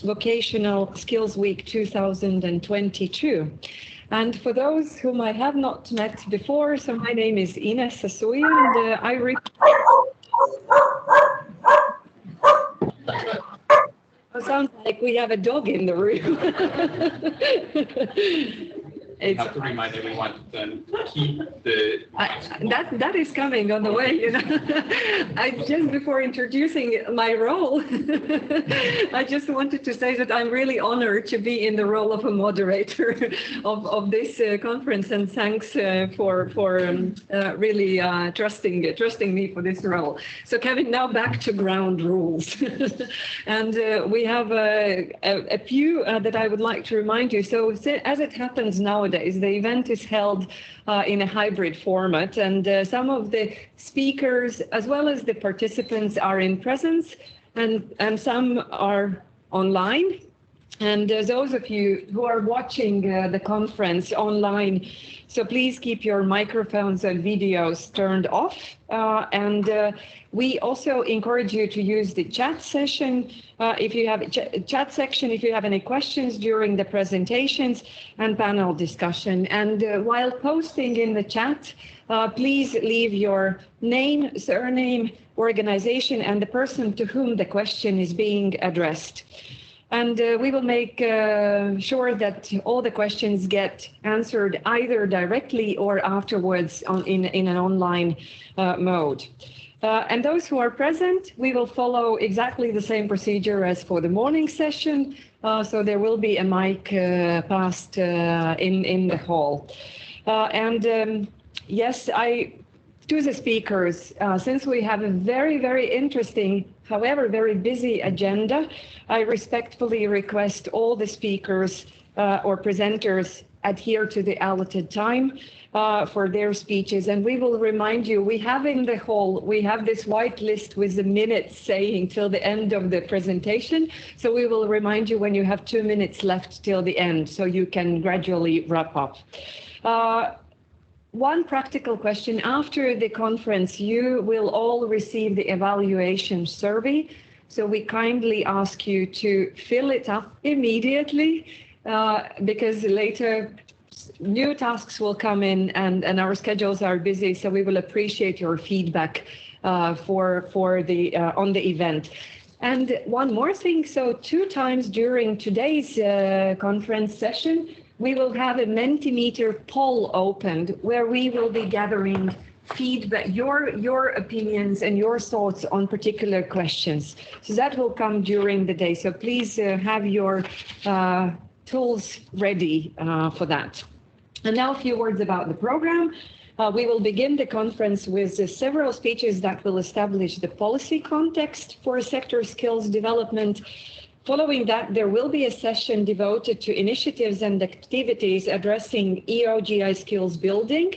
Vocational Skills Week 2022. And for those whom I have not met before, so my name is Ines Sasuya, and it sounds like we have a dog in the room. You have to remind everyone to keep the... that is coming on the way, you know. Just before introducing my role, I just wanted to say that I'm really honored to be in the role of a moderator of this conference, and thanks for really trusting me for this role. So Kevin, now back to ground rules. And we have a few that I would like to remind you. So as it happens nowadays, the event is held in a hybrid format, and some of the speakers as well as the participants are in presence, and some are online. And those of you who are watching the conference online, so please keep your microphones and videos turned off. We also encourage you to use the chat session if you have a chat section, if you have any questions during the presentations and panel discussion. And while posting in the chat, please leave your name, surname, organization, and the person to whom the question is being addressed. And we will make sure that all the questions get answered either directly or afterwards in an online mode. And those who are present, we will follow exactly the same procedure as for the morning session. So there will be a mic passed in the hall. Yes, to the speakers, since we have a very, very interesting, however, very busy agenda, I respectfully request all the speakers or presenters adhere to the allotted time for their speeches. And we will remind you, we have in the hall, we have this white list with the minutes saying till the end of the presentation. So we will remind you when you have 2 minutes left till the end, so you can gradually wrap up. One practical question: after the conference, you will all receive the evaluation survey. So we kindly ask you to fill it up immediately because later new tasks will come in and our schedules are busy. So we will appreciate your feedback on the event. And one more thing, so 2 times during today's conference session, we will have a Mentimeter poll opened where we will be gathering feedback, your opinions and your thoughts on particular questions. So that will come during the day. So please have your tools ready for that. And now a few words about the program. We will begin the conference with several speeches that will establish the policy context for sector skills development. Following that, there will be a session devoted to initiatives and activities addressing EOGI skills building.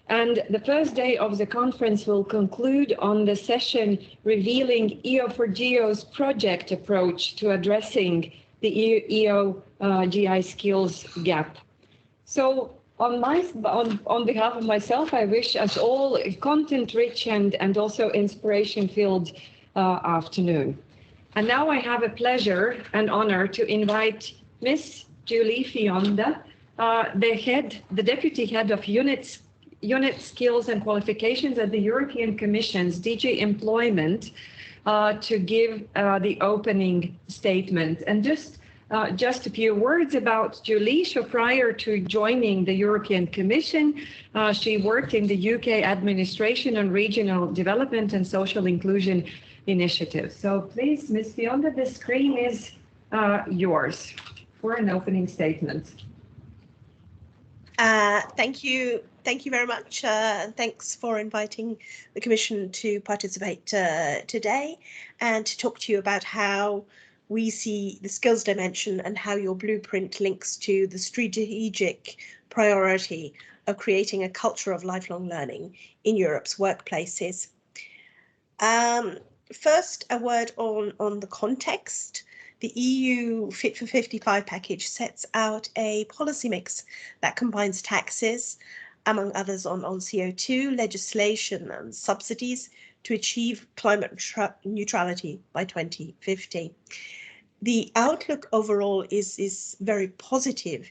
And the first day of the conference will conclude on the session revealing EO4GEO's project approach to addressing the EOGI skills gap. So on behalf of myself, I wish us all a content-rich and also inspiration-filled afternoon. And now I have a pleasure and honor to invite Miss Julie Fionda, the Deputy Head of Unit Skills and Qualifications at the European Commission's DG Employment, to give the opening statement. And just a few words about Julie. So prior to joining the European Commission, she worked in the UK Administration on Regional Development and Social Inclusion Initiatives. So please, Ms. Fionda, the screen is yours for an opening statement. Thank you very much. Thanks for inviting the Commission to participate today and to talk to you about how we see the skills dimension and how your blueprint links to the strategic priority of creating a culture of lifelong learning in Europe's workplaces. First, a word on the context. The EU Fit for 55 package sets out a policy mix that combines taxes, among others on CO2, legislation and subsidies to achieve climate neutrality by 2050. the outlook overall is very positive.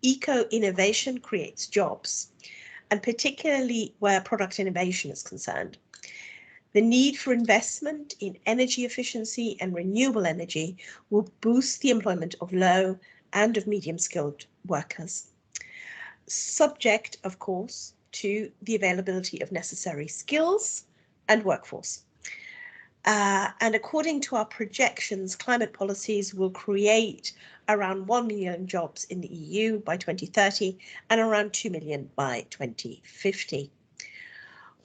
Eco-innovation creates jobs, and particularly where product innovation is concerned. The need for investment in energy efficiency and renewable energy will boost the employment of low and of medium-skilled workers, subject, of course, to the availability of necessary skills and workforce. And according to our projections, climate policies will create around 1 million jobs in the EU by 2030 and around 2 million by 2050.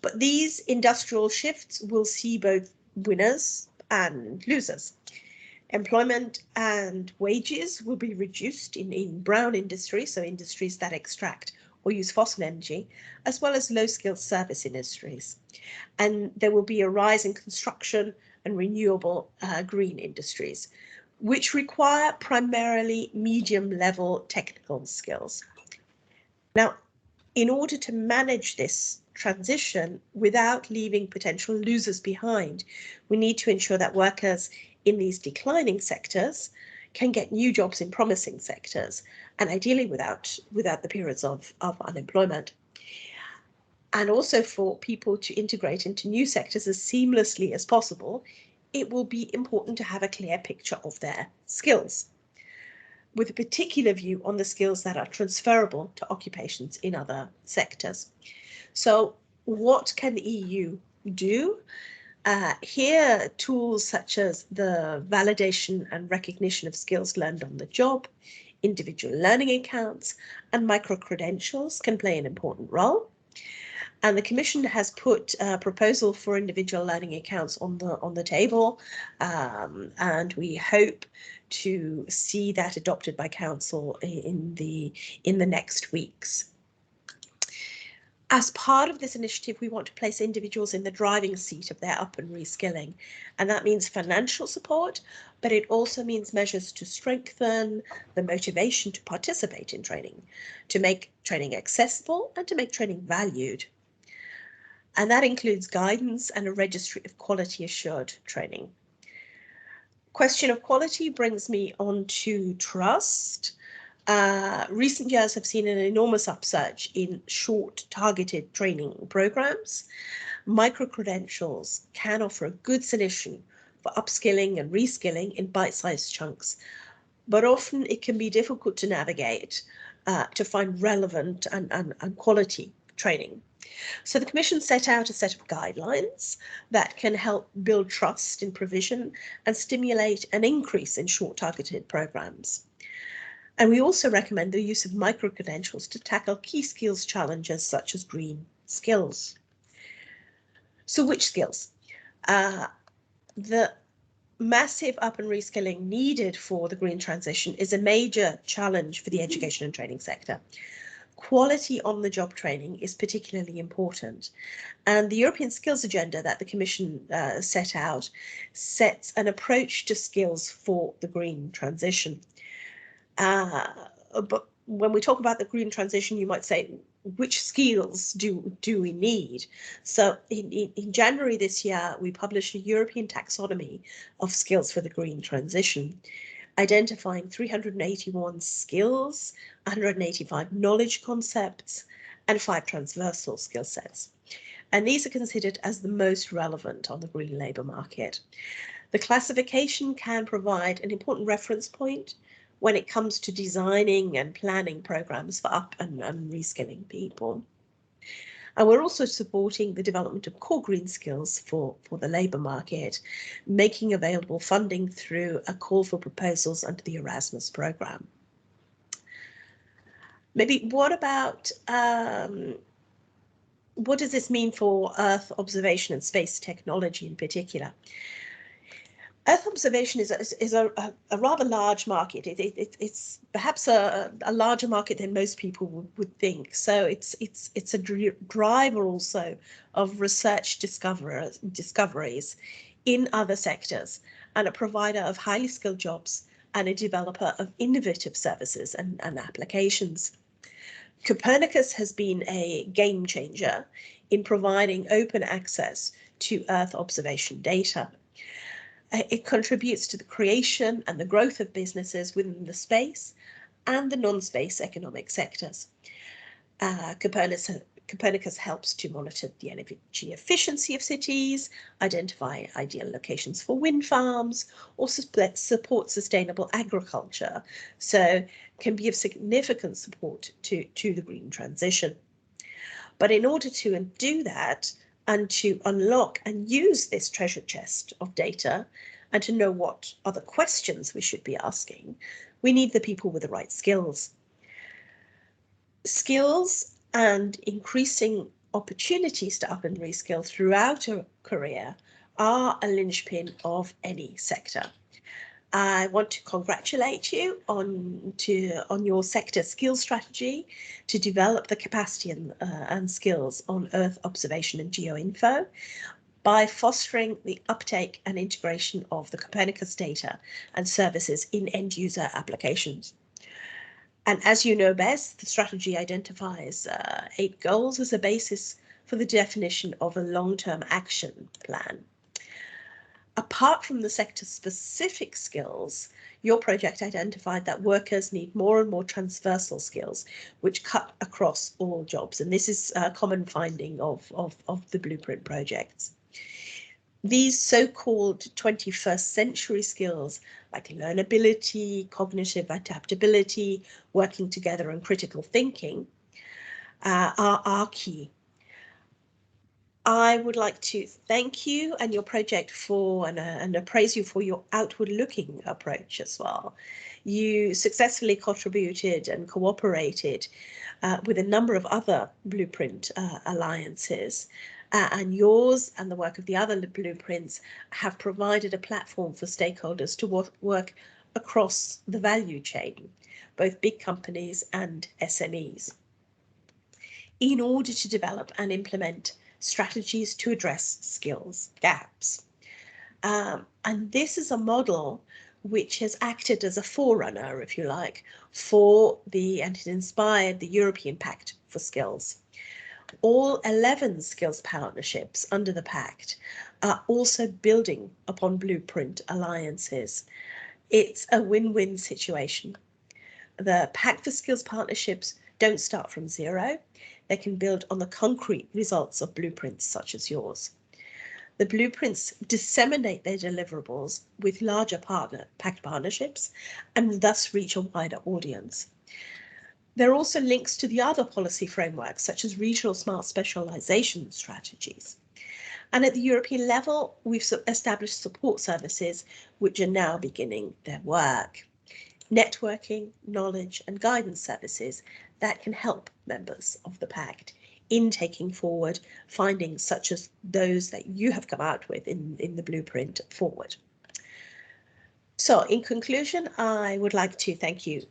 But these industrial shifts will see both winners and losers. Employment and wages will be reduced in brown industries, so industries that extract or use fossil energy, as well as low-skilled service industries. And there will be a rise in construction and renewable green industries, which require primarily medium-level technical skills. Now, in order to manage this transition without leaving potential losers behind, we need to ensure that workers in these declining sectors can get new jobs in promising sectors, and ideally without the periods of unemployment. And also for people to integrate into new sectors as seamlessly as possible, it will be important to have a clear picture of their skills, with a particular view on the skills that are transferable to occupations in other sectors. So what can the EU do? Here, tools such as the validation and recognition of skills learned on the job, individual learning accounts, and micro-credentials can play an important role. And the Commission has put a proposal for individual learning accounts on the table, and we hope to see that adopted by Council in the next weeks. As part of this initiative, we want to place individuals in the driving seat of their up and reskilling, and that means financial support, but it also means measures to strengthen the motivation to participate in training, to make training accessible and to make training valued. And that includes guidance and a registry of quality assured training. Question of quality brings me on to trust. Recent years have seen an enormous upsurge in short targeted training programs. Micro-credentials can offer a good solution for upskilling and reskilling in bite-sized chunks, but often it can be difficult to navigate to find relevant and quality training. So the Commission set out a set of guidelines that can help build trust in provision and stimulate an increase in short targeted programs. And we also recommend the use of micro-credentials to tackle key skills challenges such as green skills. So which skills? The massive up and reskilling needed for the green transition is a major challenge for the education and training sector. Quality on-the-job training is particularly important, and the European Skills Agenda that the Commission set out sets an approach to skills for the green transition. But when we talk about the green transition, you might say, which skills do we need? So in January this year, we published a European taxonomy of skills for the green transition, identifying 381 skills, 185 knowledge concepts, and 5 transversal skill sets. And these are considered as the most relevant on the green labour market. The classification can provide an important reference point when it comes to designing and planning programs for up and reskilling people. And we're also supporting the development of core green skills for the labour market, making available funding through a call for proposals under the Erasmus programme. Maybe what about, what does this mean for Earth observation and space technology in particular? Earth observation is a rather large market. It's perhaps a larger market than most people would think. So it's a driver also of research discoveries in other sectors, and a provider of highly skilled jobs and a developer of innovative services and applications. Copernicus has been a game changer in providing open access to Earth observation data. It contributes to the creation and the growth of businesses within the space and the non-space economic sectors. Copernicus helps to monitor the energy efficiency of cities, identify ideal locations for wind farms, or support sustainable agriculture, so can be of significant support to the green transition. But in order to do that, and to unlock and use this treasure chest of data, and to know what other questions we should be asking, we need the people with the right skills. Skills and increasing opportunities to up and reskill throughout a career are a linchpin of any sector. I want to congratulate you on your sector skills strategy to develop the capacity and skills on Earth observation and geoinfo by fostering the uptake and integration of the Copernicus data and services in end user applications. And as you know best, the strategy identifies 8 goals as a basis for the definition of a long-term action plan. Apart from the sector-specific skills, your project identified that workers need more and more transversal skills, which cut across all jobs. And this is a common finding of the Blueprint projects. These so-called 21st century skills like learnability, cognitive adaptability, working together and critical thinking are key. I would like to thank you and your project for and appraise you for your outward-looking approach as well. You successfully contributed and cooperated with a number of other Blueprint alliances, and yours and the work of the other blueprints have provided a platform for stakeholders to work across the value chain, both big companies and SMEs, in order to develop and implement strategies to address skills gaps. And this is a model which has acted as a forerunner, if you like, and it inspired the European Pact for Skills. All 11 skills partnerships under the Pact are also building upon Blueprint alliances. It's a win-win situation. The Pact for Skills partnerships don't start from zero. They can build on the concrete results of blueprints such as yours. The blueprints disseminate their deliverables with larger Pact partnerships and thus reach a wider audience. There are also links to the other policy frameworks, such as regional smart specialisation strategies. And at the European level, we've established support services which are now beginning their work. Networking, knowledge and guidance services that can help members of the Pact in taking forward findings such as those that you have come out with in the Blueprint forward. So in conclusion, I would like to thank you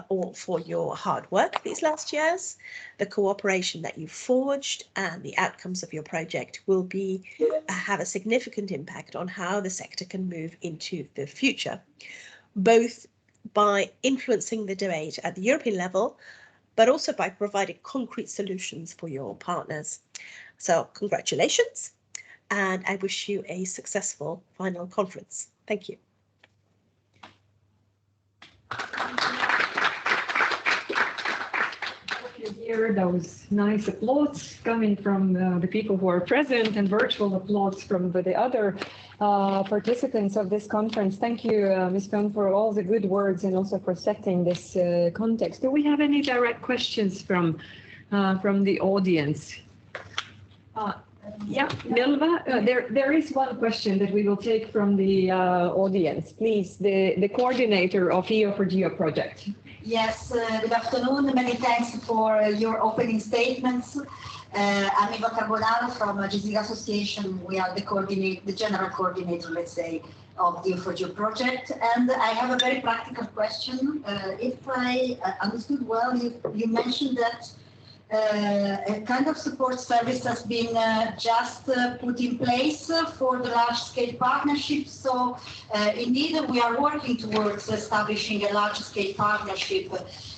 all for your hard work these last years. The cooperation that you've forged and the outcomes of your project will have a significant impact on how the sector can move into the future, both by influencing the debate at the European level, but also by providing concrete solutions for your partners. So congratulations, and I wish you a successful final conference. Thank you. Hear those nice applause coming from the people who are present and virtual applause from the other participants of this conference. Thank you, Ms. Fionda, for all the good words and also for setting this context. Do we have any direct questions from the audience? Yeah, Milva, there is one question that we will take from the audience. Please, the coordinator of EO4GEO project. Yes, good afternoon. Many thanks for your opening statements. I'm Eva Carbonaro from Jessica Association. We are the general coordinator, let's say, of the EO4GEO project. And I have a very practical question. If I understood well, you mentioned that a kind of support service has been just put in place for the large-scale partnership. So indeed, we are working towards establishing a large-scale partnership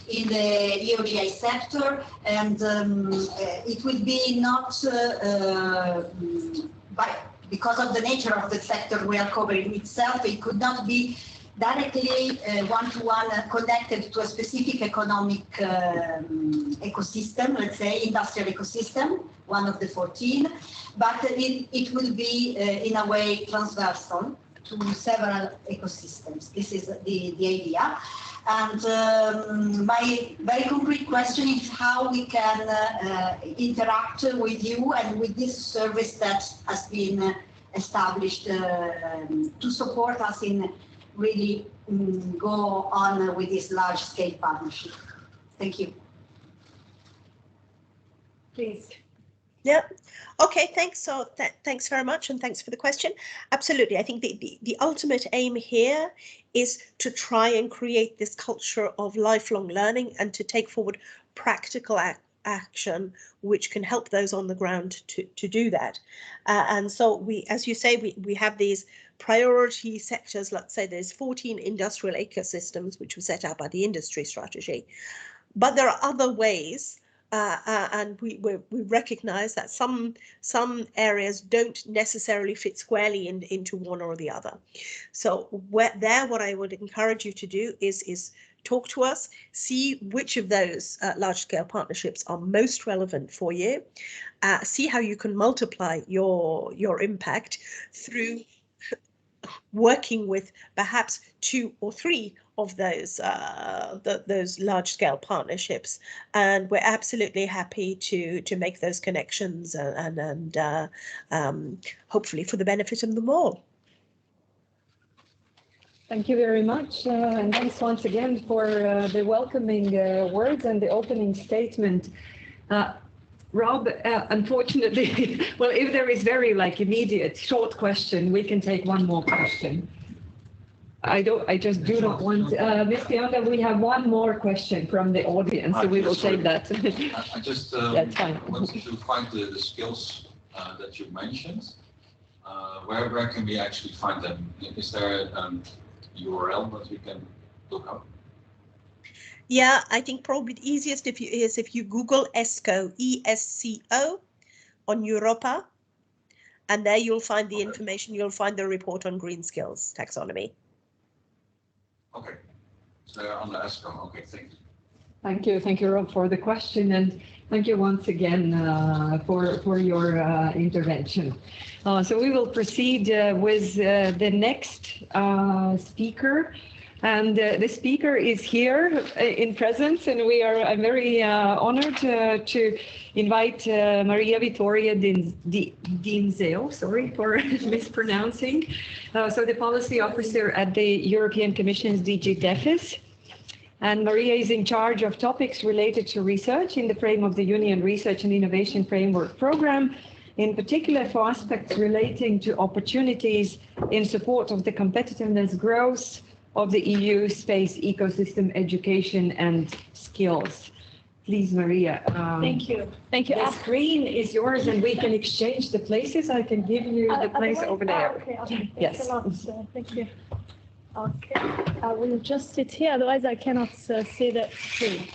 in the EOGI sector, and it will be not because of the nature of the sector we are covering itself, it could not be directly one-to-one connected to a specific economic ecosystem, let's say industrial ecosystem, one of the 14, but it will be in a way transversal to several ecosystems. This is the idea. And my very concrete question is how we can interact with you and with this service that has been established to support us in really go on with this large-scale partnership. Thank you. Please. Yeah. Okay, thanks. So thanks very much, and thanks for the question. Absolutely. I think the ultimate aim here is to try and create this culture of lifelong learning and to take forward practical action which can help those on the ground to do that. And so we, as you say, we have these priority sectors. Let's say there's 14 industrial ecosystems which were set out by the industry strategy, but there are other ways. And we recognize that some areas don't necessarily fit squarely into one or the other. So what I would encourage you to do is talk to us, see which of those large-scale partnerships are most relevant for you, see how you can multiply your impact through working with perhaps 2 or 3 of those large-scale partnerships, and we're absolutely happy to make those connections and hopefully for the benefit of them all. Thank you very much, and thanks once again for the welcoming words and the opening statement. Rob, unfortunately, well, if there is very immediate short question, we can take one more question. I just do not want, Ms. Fionda, we have one more question from the audience, so we will take that. I just That's fine. want to find the skills that you mentioned. Where can we actually find them? Is there a URL that we can look up? Yeah, I think probably the easiest is if you Google ESCO, ESCO on Europa, and there you'll find the information. You'll find the report on green skills taxonomy. Okay, so on the ESCO. Okay, thank you. Thank you, Rob, for the question, and thank you once again for your intervention. So we will proceed with the next speaker. And the speaker is here in presence, and I'm very honored to invite Maria Vittoria D'Inzeo, sorry for mispronouncing, so the policy officer at the European Commission's DG DEFIS. And Maria is in charge of topics related to research in the frame of the Union Research and Innovation Framework Program, in particular for aspects relating to opportunities in support of the competitiveness growth of the EU space ecosystem, education and skills. Please, Maria. Thank you. Thank you. The screen is yours, and we can exchange the places. I can give you the place over there. Okay. Yes. Thanks a lot. Thank you. Okay. I will just sit here, otherwise I cannot see the screen.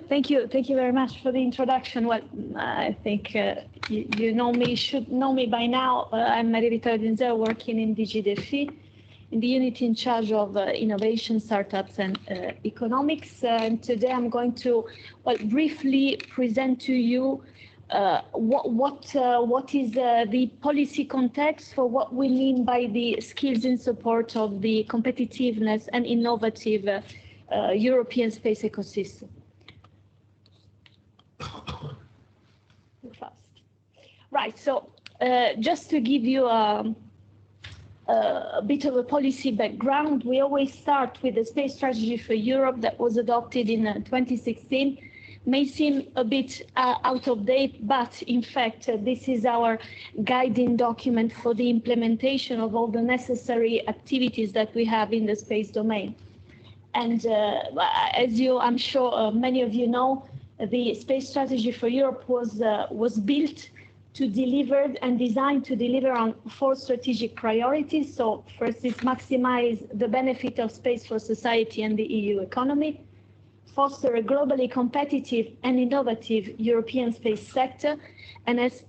Thank you. Thank you very much for the introduction. Well, I think you know me, should know me by now. I'm Maria Vittoria D'Inzeo, working in DG DEFIS, in the unit in charge of innovation, startups, and economics. And today I'm going to briefly present to you what is the policy context for what we mean by the skills in support of the competitiveness and innovative European space ecosystem. Fast. Right, so just to give you a bit of a policy background, we always start with the space strategy for Europe that was adopted in 2016. May seem a bit out of date, but in fact, this is our guiding document for the implementation of all the necessary activities that we have in the space domain. And as I'm sure many of you know, the space strategy for Europe was built to deliver and designed to deliver on 4 strategic priorities. So first is maximize the benefit of space for society and the EU economy. foster a globally competitive and innovative European space sector. And as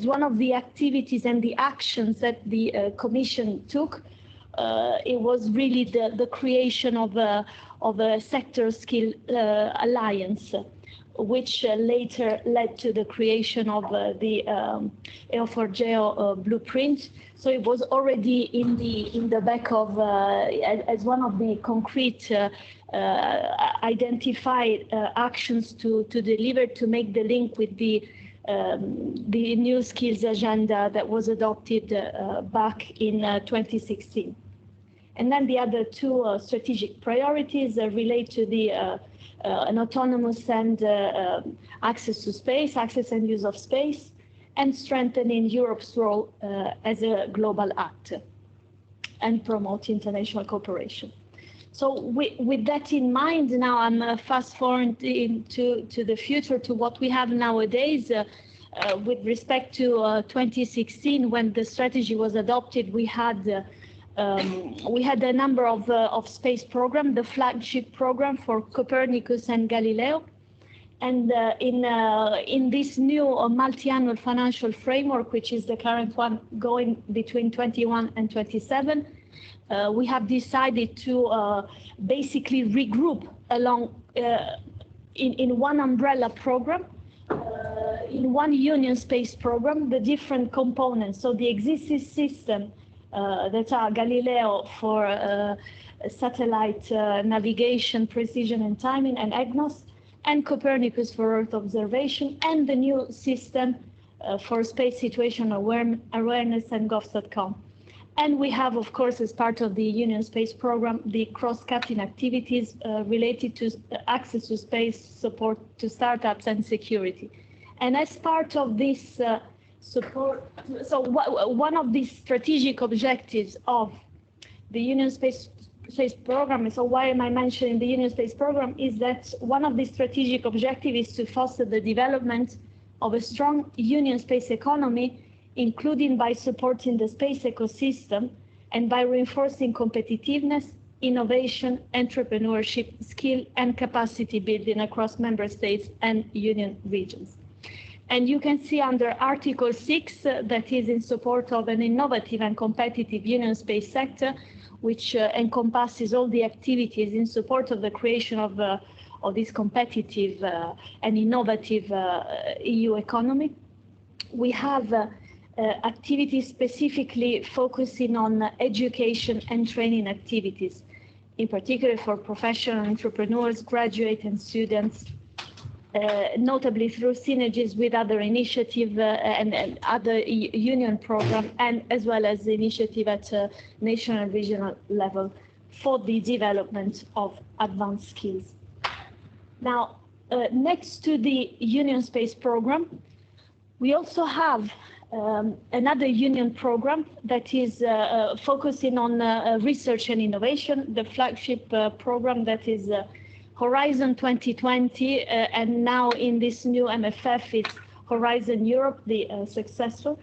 one of the activities and the actions that the Commission took, it was really the creation of a sector skill alliance, which later led to the creation of the EO4GEO blueprint. So it was already in the back of as one of the concrete identified actions to deliver, to make the link with the new skills agenda that was adopted back in 2016. And then the other two strategic priorities relate to the an autonomous and access to space, access and use of space, and strengthening Europe's role as a global actor and promote international cooperation. So with that in mind, now I'm fast forward into the future, to what we have nowadays. With respect to 2016, when the strategy was adopted, we had a number of space programs, the flagship program for Copernicus and Galileo. And in this new multi-annual financial framework, which is the current one going between 21 and 27, we have decided to basically regroup along in one umbrella program, in one union space program, the different components. So the existing system that are Galileo for satellite navigation, precision and timing, and EGNOS, and Copernicus for Earth observation, and the new system for space situation awareness and GovSatcom. And we have, of course, as part of the Union Space Program, the cross-cutting activities related to access to space, support to startups, and security. And as part of this support, so one of the strategic objectives of the Union Space Program, so why am I mentioning the Union Space Program, is that one of the strategic objectives is to foster the development of a strong Union space economy, including by supporting the space ecosystem and by reinforcing competitiveness, innovation, entrepreneurship, skill, and capacity building across member states and union regions. And you can see under Article 6 that is in support of an innovative and competitive union space sector, which encompasses all the activities in support of the creation of this competitive and innovative EU economy. We have activities specifically focusing on education and training activities, in particular for professional entrepreneurs, graduates and students, notably through synergies with other initiatives and other union programs, and as well as the initiative at national and regional level for the development of advanced skills. Now, next to the Union Space Program, we also have another union program that is focusing on research and innovation, the flagship program that is Horizon 2020, and now in this new MFF it's Horizon Europe, the successor.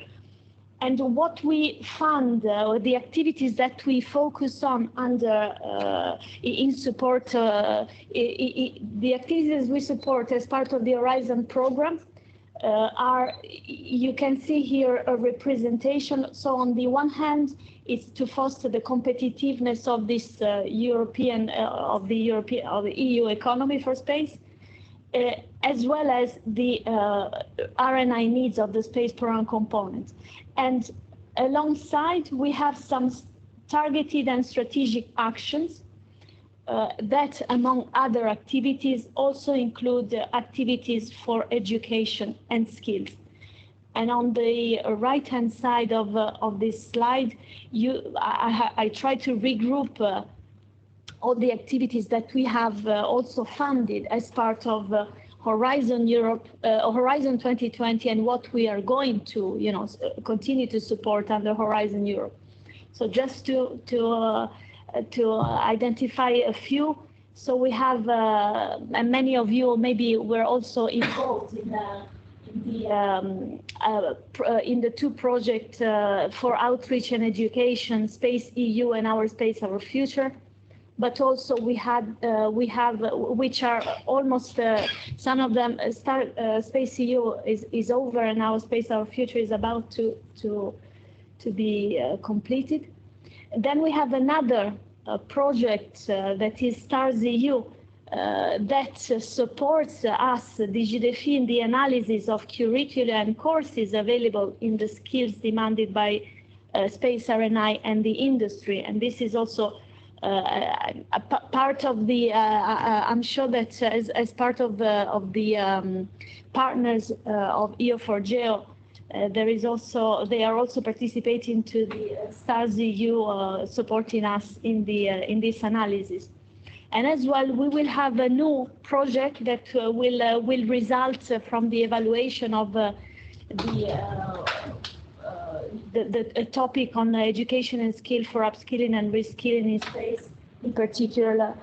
And what we fund, the activities that we focus on under in support, the activities we support as part of the Horizon program are, you can see here a representation. So on the one hand, it's to foster the competitiveness of this of the EU economy for space, as well as the R&I needs of the space program component. And alongside, we have some targeted and strategic actions that, among other activities, also include activities for education and skills. And on the right-hand side of this slide, I try to regroup all the activities that we have also funded as part of Horizon Europe, Horizon 2020, and what we are going to, continue to support under Horizon Europe. So just to identify a few. So we have, and many of you maybe were also involved in the two projects for outreach and education, Space EU and Our Space, Our Future. but also we have which are almost some of them Space EU is over, and our Space Our Future is about to be completed. And then we have another project that is Stars EU that supports us, DGDEFI, in the analysis of curricula and courses available in the skills demanded by space R&I and the industry. And this is also a part of the, I'm sure that as part of the partners of EO4GEO, they are also participating to the Stars EU, supporting us in this analysis. And as well, we will have a new project that will result from the evaluation of the topic on education and skill for upskilling and reskilling in space, in particular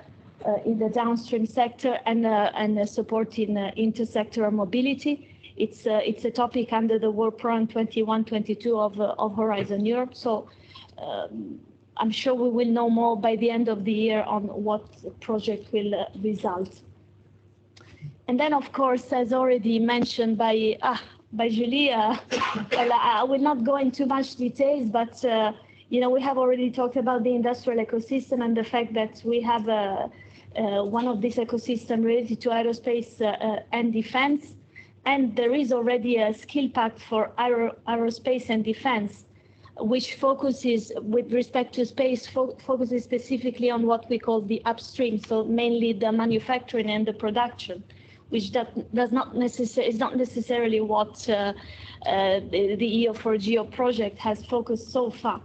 in the downstream sector, and supporting intersectoral mobility. It's a topic under the Work Programme 21-22 of Horizon Europe. So I'm sure we will know more by the end of the year on what project will result. And then, of course, as already mentioned by Julie, I will not go into much details, but we have already talked about the industrial ecosystem and the fact that we have one of this ecosystem related to aerospace and defense. And there is already a skill pact for aerospace and defense, which focuses, with respect to space, focuses specifically on what we call the upstream, so mainly the manufacturing and the production, which is not necessarily what the EO4GEO project has focused so far.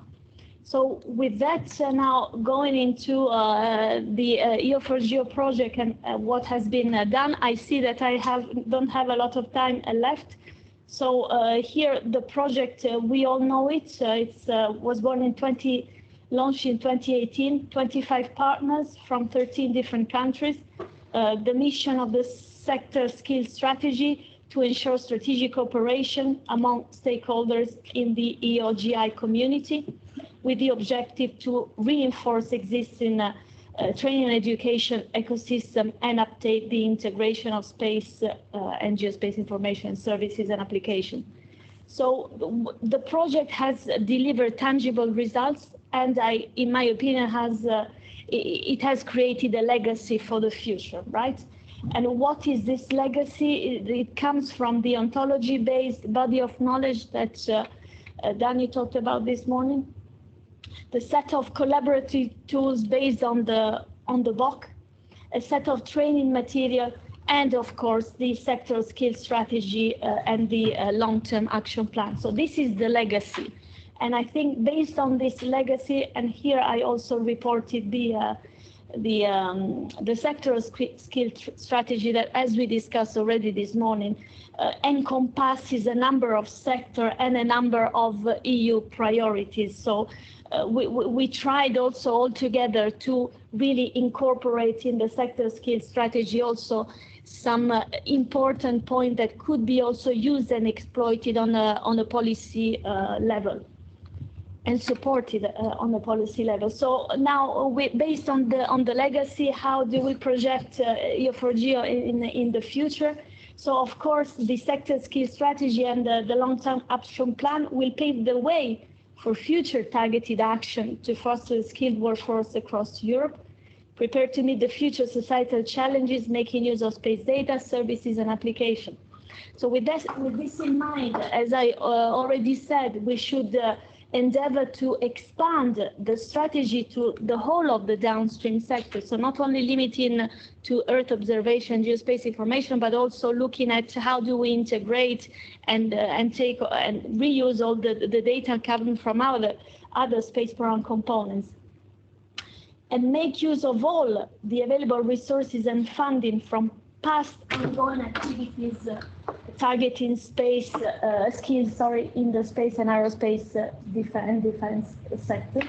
So with that, now going into the EO4GEO project and what has been done, I see that I don't have a lot of time left. So here the project, we all know it. It was launched in 2018, 25 partners from 13 different countries. The mission of the sector skills strategy to ensure strategic cooperation among stakeholders in the EOGI community, with the objective to reinforce existing training and education ecosystem and update the integration of space and geospace information services and application. So the project has delivered tangible results, and in my opinion, it has created a legacy for the future, right? And what is this legacy? It comes from the ontology-based body of knowledge that Danny talked about this morning. The set of collaborative tools based on the VOC, a set of training material, and of course the sector skills strategy and the long-term action plan. So this is the legacy. And I think based on this legacy, and here I also reported the sectoral skill strategy that, as we discussed already this morning, encompasses a number of sector and a number of EU priorities. So we tried also all together to really incorporate in the sector skill strategy also some important point that could be also used and exploited on a policy level, and supported on the policy level. So now, based on the legacy, how do we project EO4GEO in the future? So of course, the sector skill strategy and the long-term action plan will pave the way for future targeted action to foster a skilled workforce across Europe, prepared to meet the future societal challenges, making use of space data, services, and application. So with this in mind, as I already said, we should endeavor to expand the strategy to the whole of the downstream sector. So not only limiting to Earth observation, geospace information, but also looking at how do we integrate and take and reuse all the data coming from other space program components, and make use of all the available resources and funding from past ongoing activities targeting space skills, in the space and aerospace defense sector.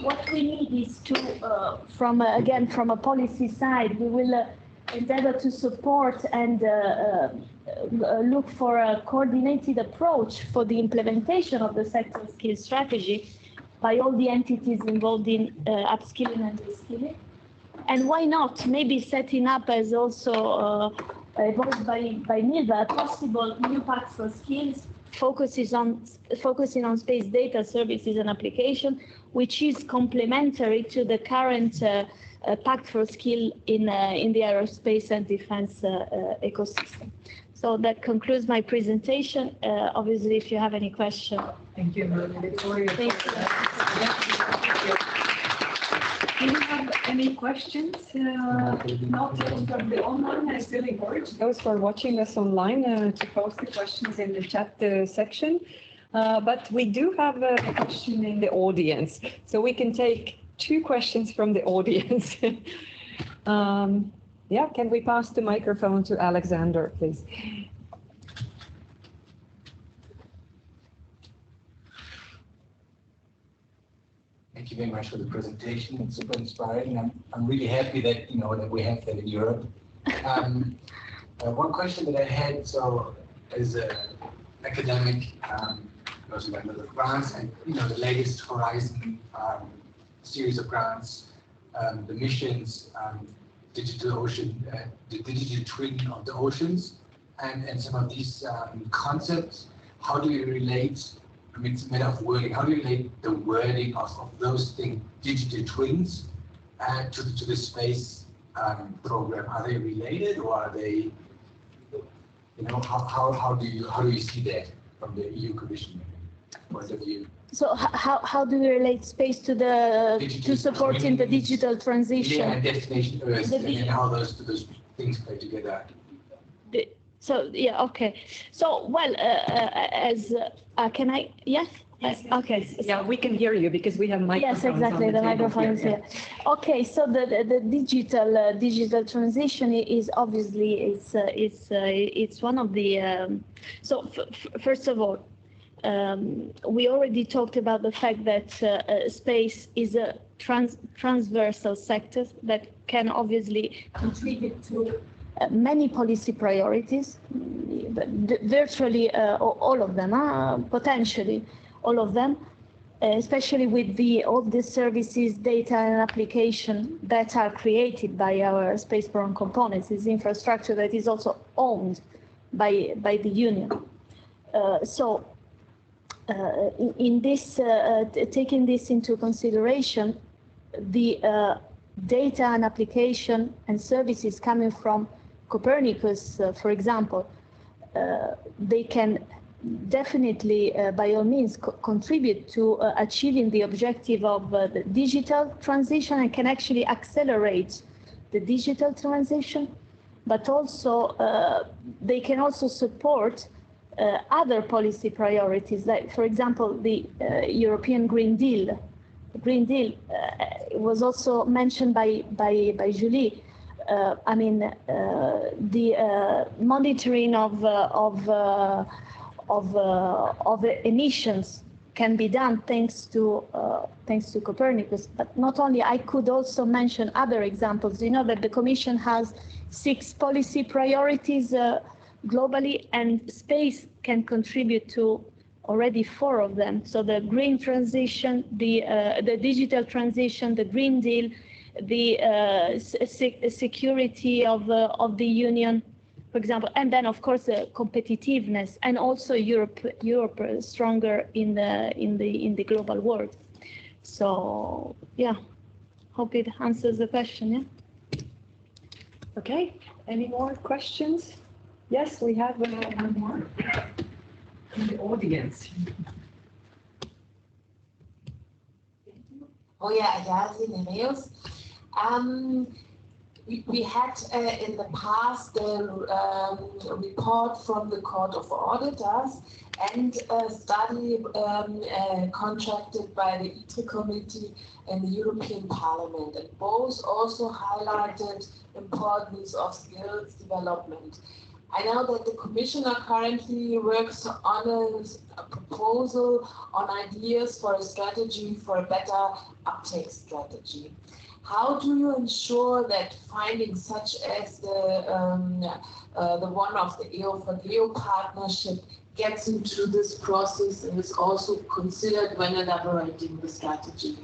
What we need is to, from a policy side, we will endeavor to support and look for a coordinated approach for the implementation of the sector skills strategy, by all the entities involved in upskilling and reskilling. And why not? Maybe setting up as also evolved by Milva, a possible new pact for skills focusing on space data services and application, which is complementary to the current pact for skill in the aerospace and defense ecosystem. So that concludes my presentation. Obviously, if you have any questions. Thank you, Vittoria. Thank you. Do you have any questions? Not from the online. I still encourage those who are watching us online to post the questions in the chat section. But we do have a question in the audience, so we can take 2 questions from the audience. Yeah, can we pass the microphone to Alexander, please? Thank you very much for the presentation. It's super inspiring. I'm really happy that that we have that in Europe. One question that I had, so as an academic, also member of grants, and the latest Horizon series of grants, the missions, digital ocean, the digital twin of the oceans, and some of these concepts. How do you relate? I mean, it's a matter of wording. How do you relate the wording of those things, digital twins, to the space program? Are they related, or are they? How do you see that from the EU Commission point of view? So how do we relate space to to supporting the digital transition? Yeah, and destination Earth, and how those things play together. So yeah, okay. So well, can I? Yes. Yes. Okay. Yeah, we can hear you because we have microphones. Yes, exactly. The microphone is here. Okay, so the digital transition is obviously it's one of the. So first of all, we already talked about the fact that space is a transversal sector that can obviously contribute to many policy priorities, virtually all of them, potentially all of them, especially with all the services, data and application that are created by our space program components. It's infrastructure that is also owned by the Union. In this, taking this into consideration, the data and application and services coming from Copernicus, for example, they can definitely, by all means, contribute to achieving the objective of the digital transition and can actually accelerate the digital transition, but also they can also support other policy priorities, like, for example, the European Green Deal. The Green Deal was also mentioned by Julie. I mean, the monitoring of emissions can be done thanks to Copernicus. But not only, I could also mention other examples. You know that the Commission has 6 policy priorities globally, and space can contribute to already 4 of them. So the green transition, the digital transition, the Green Deal, the security of the Union, for example, and then of course competitiveness, and also Europe stronger in the global world. So yeah, hope it answers the question. Yeah. Okay. Any more questions? Yes, we have one more in the audience. Oh yeah, Yasin Emails. We had in the past a report from the Court of Auditors and a study contracted by the EIT Committee and the European Parliament, and both also highlighted importance of skills development. I know that the Commissioner currently works on a proposal on ideas for a strategy for a better uptake strategy. How do you ensure that findings such as the one of the EO4GEO partnership gets into this process and is also considered when elaborating the strategy?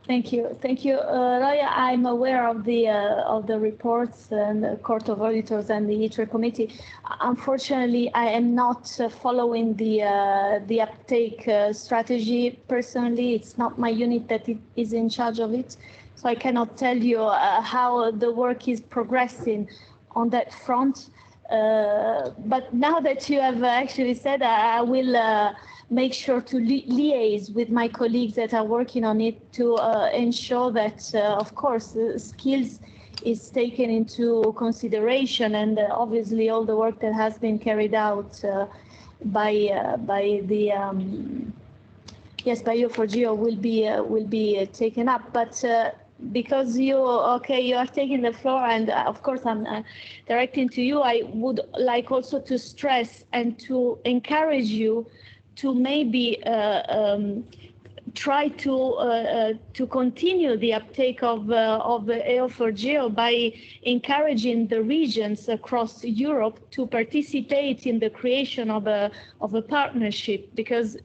Thank you, Raya. I'm aware of the reports and the Court of Auditors and the ITRE committee. Unfortunately, I am not following the uptake strategy personally. It's not my unit that is in charge of it, so I cannot tell you how the work is progressing on that front. But now that you have actually said, I will make sure to liaise with my colleagues that are working on it to ensure that, of course, the skills is taken into consideration, and obviously all the work that has been carried out by EO4GEO will be taken up. But because you are taking the floor, and of course I'm directing to you, I would like also to stress and to encourage you to maybe try to continue the uptake of EO4GEO by encouraging the regions across Europe to participate in the creation of a partnership, because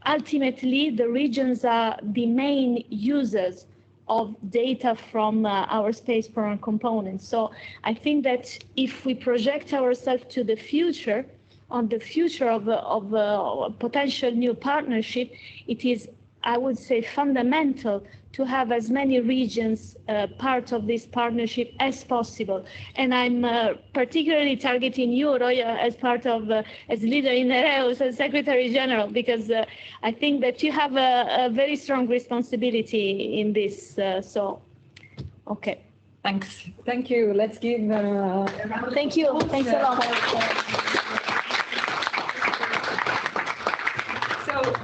ultimately the regions are the main users of data from our space program components. So I think that if we project ourselves to the future, on the future of a potential new partnership, it is, I would say, fundamental to have as many regions part of this partnership as possible. And I'm particularly targeting you, Roya, as part of, as leader in EREUS, as Secretary General, because I think that you have a very strong responsibility in this. So, okay. Thanks. Thank you. Let's give a round. Thank you. Thanks a lot.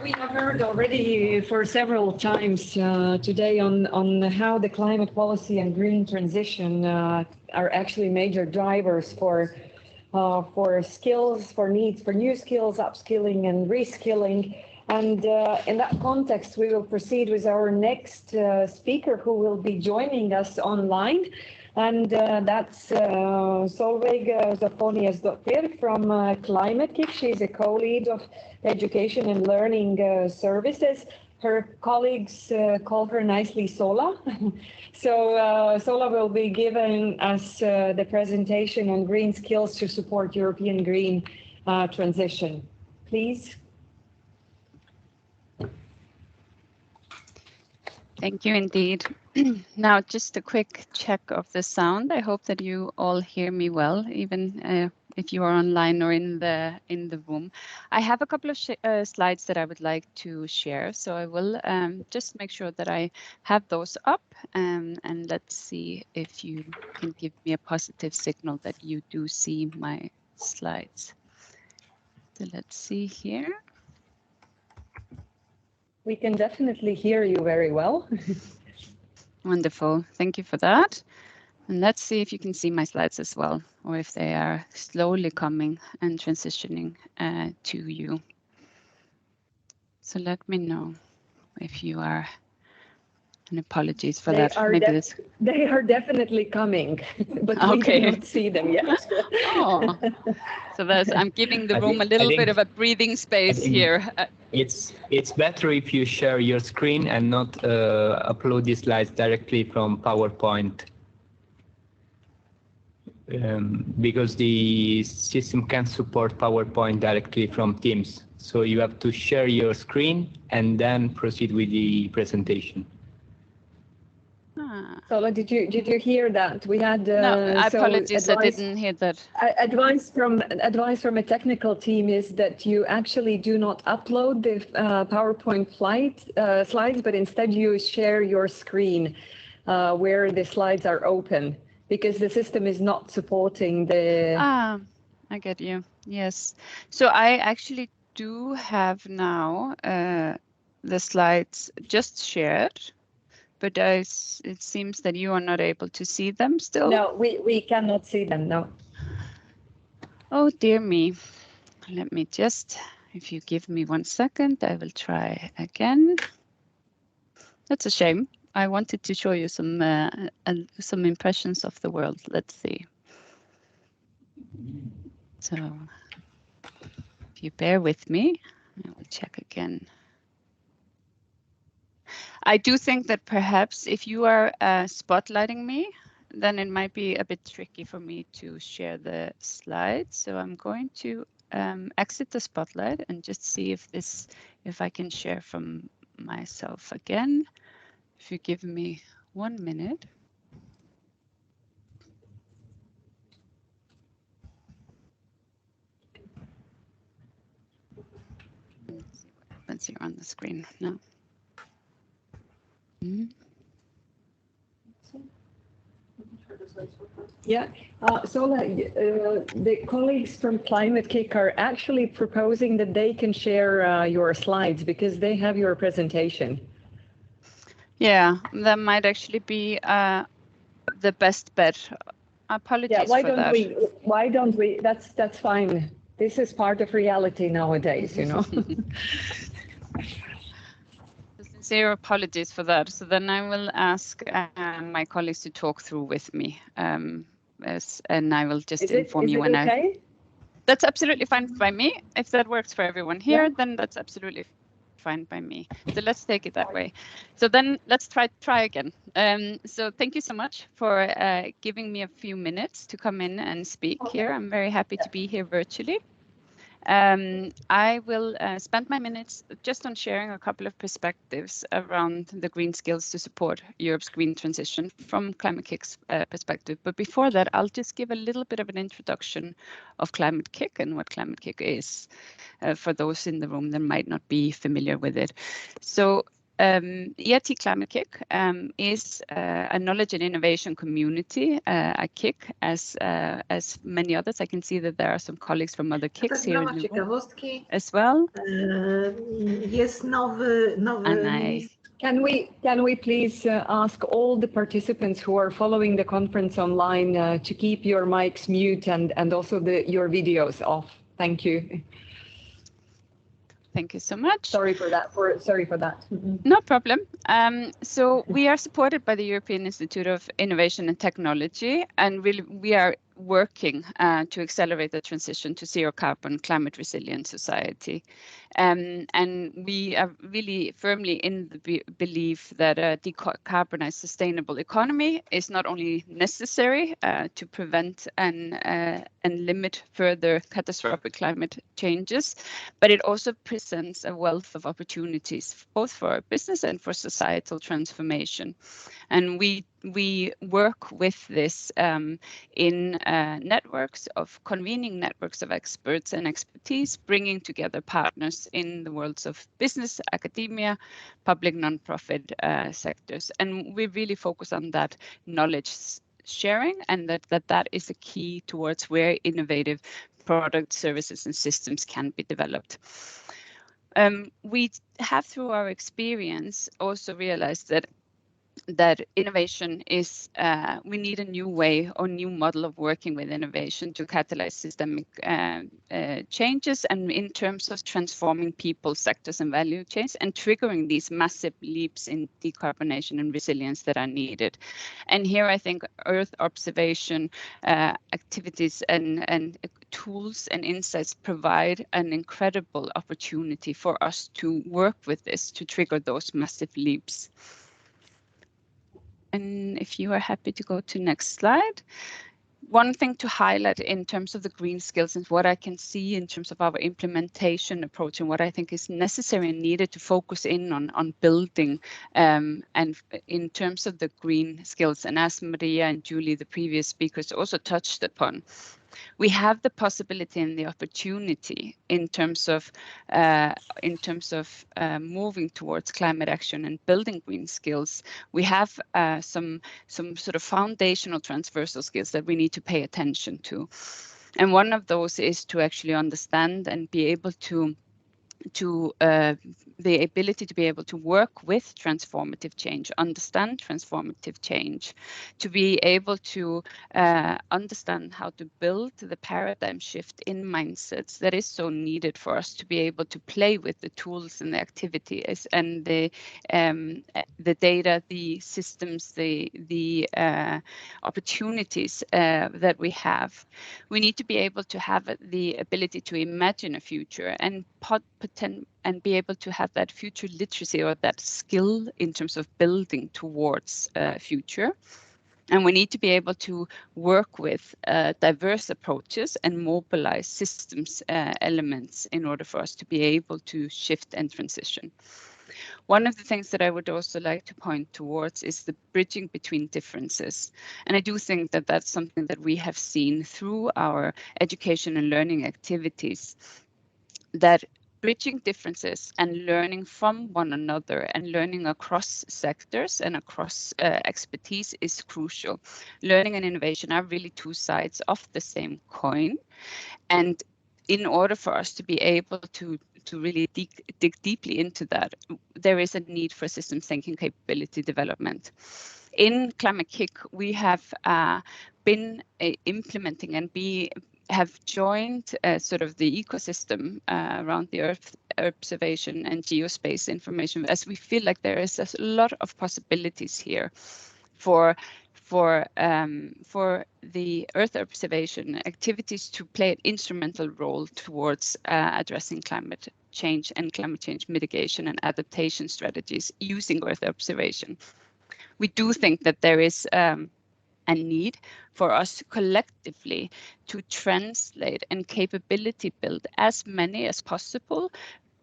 We have heard already for several times today on how the climate policy and green transition are actually major drivers for skills, for needs for new skills, upskilling and reskilling. And in that context, we will proceed with our next speaker, who will be joining us online. And that's Solveig Zophoniasdottir from Climate-KIC. She's a co-lead of Education and Learning Services. Her colleagues call her nicely Sola. So Sola will be giving us the presentation on green skills to support European green transition. Please. Thank you indeed. Now, just a quick check of the sound. I hope that you all hear me well, even if you are online or in the room. I have a couple of slides that I would like to share, so I will just make sure that I have those up, and let's see if you can give me a positive signal that you do see my slides. So let's see here. We can definitely hear you very well. Wonderful. Thank you for that. And let's see if you can see my slides as well, or if they are slowly coming and transitioning to you. So let me know if you are, and apologies for that. They are definitely coming, but we cannot see them yet. Oh. So I'm giving the room a little bit of a breathing space here. It's better if you share your screen and not upload the slides directly from PowerPoint, because the system can't support PowerPoint directly from Teams. So you have to share your screen and then proceed with the presentation. So did you hear that? We had no, apologies, I didn't hear that. Advice from a technical team is that you actually do not upload the PowerPoint slides, but instead you share your screen where the slides are open, because the system is not supporting the. I get you. Yes. So I actually do have now the slides just shared. But it seems that you are not able to see them still. No, we cannot see them, no. Oh, dear me. Let me just, if you give me 1 second, I will try again. That's a shame. I wanted to show you some impressions of the world. Let's see. So if you bear with me, I will check again. I do think that perhaps if you are spotlighting me, then it might be a bit tricky for me to share the slides. So I'm going to exit the spotlight and just see if I can share from myself again. If you give me 1 minute. Let's see what happens here on the screen now. Yeah, so the colleagues from Climate-KIC are actually proposing that they can share your slides because they have your presentation. Yeah, that might actually be the best bet. Apologies yeah, for that. Why don't we? That's fine. This is part of reality nowadays, you know. Sincere apologies for that. So then I will ask my colleagues to talk through with me, and I will just inform you when okay? That's absolutely fine by me. If that works for everyone here, then that's absolutely fine by me. So let's take it that way. So then let's try again. So thank you so much for giving me a few minutes to come in and speak here. I'm very happy to be here virtually. I will spend my minutes just on sharing a couple of perspectives around the green skills to support Europe's green transition from Climate-KIC's perspective. But before that, I'll just give a little bit of an introduction of Climate-KIC and what Climate-KIC is for those in the room that might not be familiar with it. So EIT Climate-KIC is a knowledge and innovation community, a KIC, as many others. I can see that there are some colleagues from other KICs here in the room as well. Can we please ask all the participants who are following the conference online to keep your mics mute and also your videos off? Thank you. Thank you so much. Sorry for that. Mm-hmm. No problem. So we are supported by the European Institute of Innovation and Technology, and we are working to accelerate the transition to zero carbon, climate resilient society. And we are really firmly in the belief that a decarbonized sustainable economy is not only necessary to prevent and limit further catastrophic climate changes, but it also presents a wealth of opportunities both for business and for societal transformation. And we work with this in convening networks of experts and expertise, bringing together partners in the worlds of business, academia, public non-profit sectors. And we really focus on that knowledge sharing, and that is a key towards where innovative products, services, and systems can be developed. We have, through our experience, also realized that innovation is, we need a new way or new model of working with innovation to catalyze systemic changes, and in terms of transforming people, sectors and value chains, and triggering these massive leaps in decarbonation and resilience that are needed. And here I think Earth observation activities and tools and insights provide an incredible opportunity for us to work with this, to trigger those massive leaps. And if you are happy to go to next slide. One thing to highlight in terms of the green skills and what I can see in terms of our implementation approach and what I think is necessary and needed to focus in on building and in terms of the green skills, and as Maria and Julie, the previous speakers, also touched upon, we have the possibility and the opportunity in terms of moving towards climate action and building green skills. We have some sort of foundational transversal skills that we need to pay attention to, and one of those is to actually understand and be able to the ability to be able to work with transformative change, understand transformative change, to be able to understand how to build the paradigm shift in mindsets that is so needed for us to be able to play with the tools and the activities and the data, the systems, the opportunities that we have. We need to be able to have the ability to imagine a future and be able to have that future literacy or that skill in terms of building towards a future. And we need to be able to work with diverse approaches and mobilize systems elements in order for us to be able to shift and transition. One of the things that I would also like to point towards is the bridging between differences. And I do think that that's something that we have seen through our education and learning activities, that bridging differences and learning from one another and learning across sectors and across expertise is crucial. Learning and innovation are really two sides of the same coin. And in order for us to be able to really dig deeply into that, there is a need for systems thinking capability development. In Climate-KIC, we have been implementing and have joined sort of the ecosystem around the Earth observation and geospace information, as we feel like there is a lot of possibilities here for the Earth observation activities to play an instrumental role towards addressing climate change and climate change mitigation and adaptation strategies using Earth observation. We do think that there is a need for us collectively to translate and capability build as many as possible,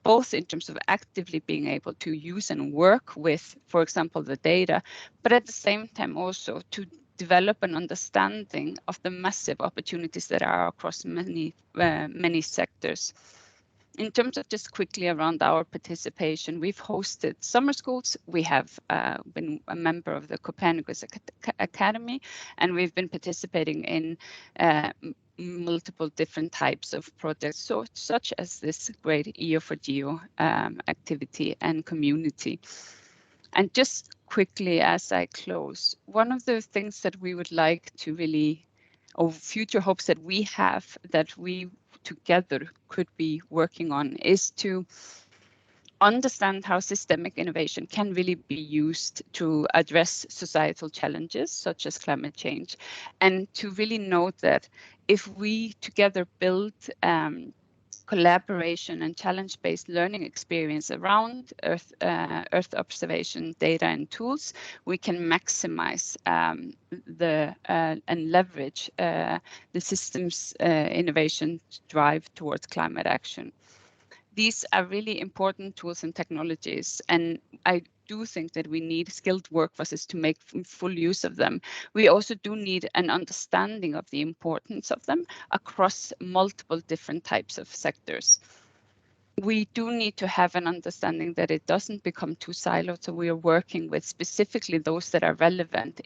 both in terms of actively being able to use and work with, for example, the data, but at the same time also to develop an understanding of the massive opportunities that are across many sectors. In terms of just quickly around our participation, we've hosted summer schools. We have been a member of the Copernicus Academy, and we've been participating in multiple different types of projects, such as this great EO4GEO activity and community. And just quickly as I close, one of the things that we would like to really, or future hopes that we have that we together could be working on, is to understand how systemic innovation can really be used to address societal challenges such as climate change, and to really note that if we together build collaboration and challenge-based learning experience around Earth observation data and tools, we can maximize and leverage the systems innovation drive towards climate action. These are really important tools and technologies, and I do think that we need skilled workforces to make full use of them. We also do need an understanding of the importance of them across multiple different types of sectors. We do need to have an understanding that it doesn't become too siloed, so we are working with specifically those that are relevant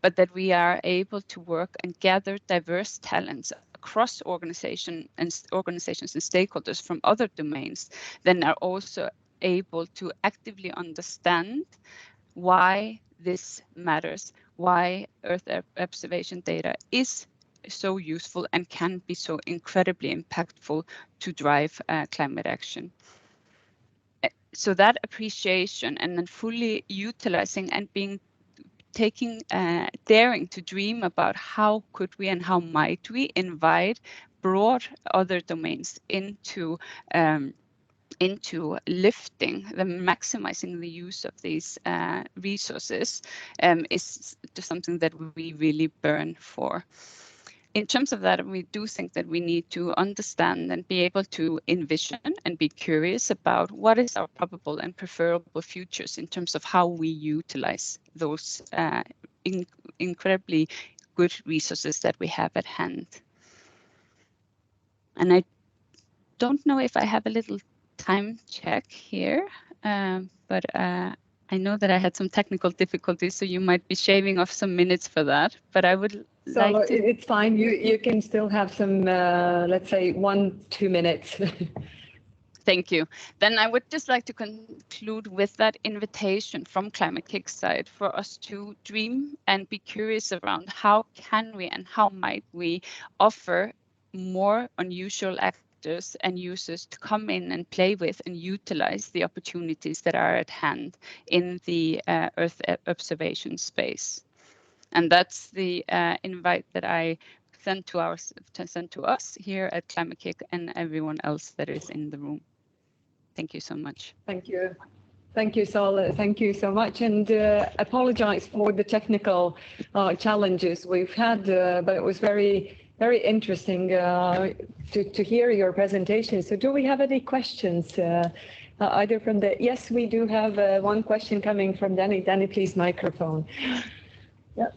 but that we are able to work and gather diverse talents across organizations and stakeholders from other domains, then are also able to actively understand why this matters, why Earth observation data is so useful and can be so incredibly impactful to drive climate action. So that appreciation and then fully utilizing and daring to dream about how could we and how might we invite broad other domains into lifting, maximizing the use of these resources is just something that we really burn for. In terms of that, we do think that we need to understand and be able to envision and be curious about what is our probable and preferable futures in terms of how we utilize those incredibly good resources that we have at hand. And I don't know if I have a little time check here, but I know that I had some technical difficulties, so you might be shaving off some minutes for that, but I would like to... It's fine. You can still have some, let's say 1-2 minutes. Thank you. Then I would just like to conclude with that invitation from Climate-KIC side for us to dream and be curious around how can we and how might we offer more unusual actors and users to come in and play with and utilize the opportunities that are at hand in the Earth observation space. And that's the invite that I sent to us here at Climate-KIC and everyone else that is in the room. Thank you so much. Thank you. Thank you, Sol. Thank you so much. And apologize for the technical challenges we've had, but it was very interesting to hear your presentation. So do we have any questions? Either from the, yes, we do have one question coming from Danny. Danny, please, microphone. Yeah.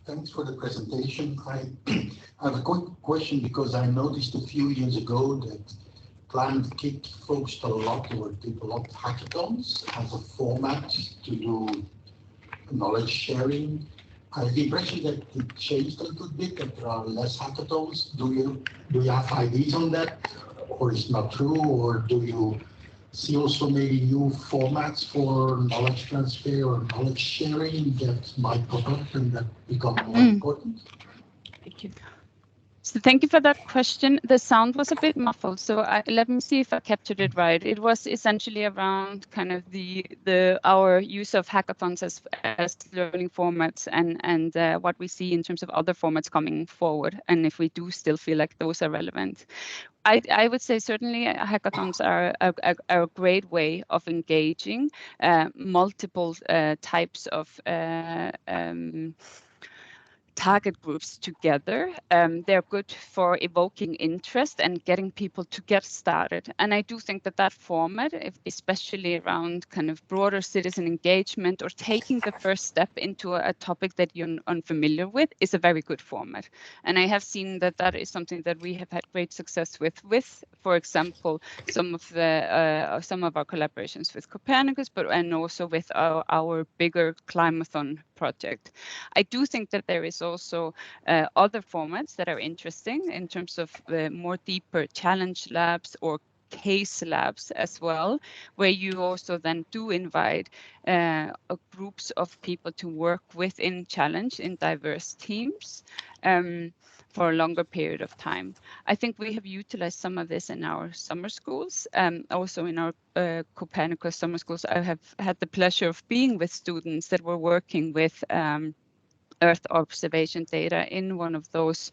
Thanks for the presentation. I have a quick question because I noticed a few years ago that Climate-KIC focused a lot or did a lot of hackathons as a format to do knowledge sharing. I have the impression that it changed a little bit, that there are less hackathons. Do you have ideas on that, or is it not true, or do you see also maybe new formats for knowledge transfer or knowledge sharing that might pop up and that become more important? Thank you. So thank you for that question. The sound was a bit muffled, so let me see if I captured it right. It was essentially around kind of our use of hackathons as learning formats and what we see in terms of other formats coming forward, and if we do still feel like those are relevant. I would say certainly hackathons are a great way of engaging multiple types of target groups together. They're good for evoking interest and getting people to get started. And I do think that format, especially around kind of broader citizen engagement or taking the first step into a topic that you're unfamiliar with, is a very good format. And I have seen that is something that we have had great success with, for example, some of our collaborations with Copernicus, and also with our bigger Climathon project. I do think that there is also other formats that are interesting in terms of more deeper challenge labs or case labs as well, where you also then do invite groups of people to work within challenge in diverse teams for a longer period of time. I think we have utilized some of this in our summer schools, also in our Copernicus summer schools. I have had the pleasure of being with students that were working with Earth observation data in one of those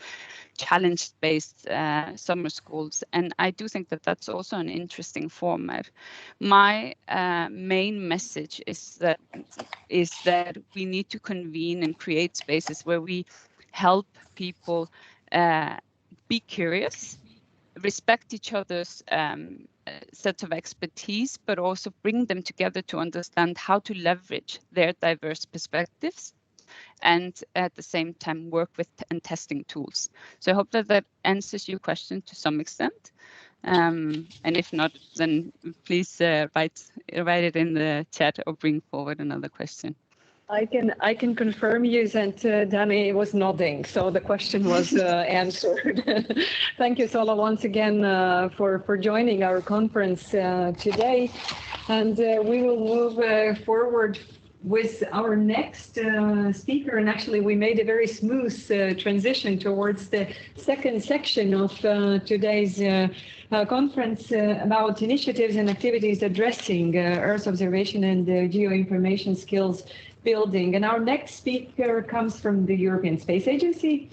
challenge-based summer schools. And I do think that that's also an interesting format. My main message is that we need to convene and create spaces where we help people be curious, respect each other's sets of expertise, but also bring them together to understand how to leverage their diverse perspectives and at the same time work with and testing tools. So I hope that answers your question to some extent. And if not, then please write it in the chat or bring forward another question. I can confirm you that Danny was nodding, so the question was answered. Thank you, Sola, once again for joining our conference today. And we will move forward with our next speaker. And actually, we made a very smooth transition towards the second section of today's conference about initiatives and activities addressing Earth observation and geoinformation skills building. And our next speaker comes from the European Space Agency.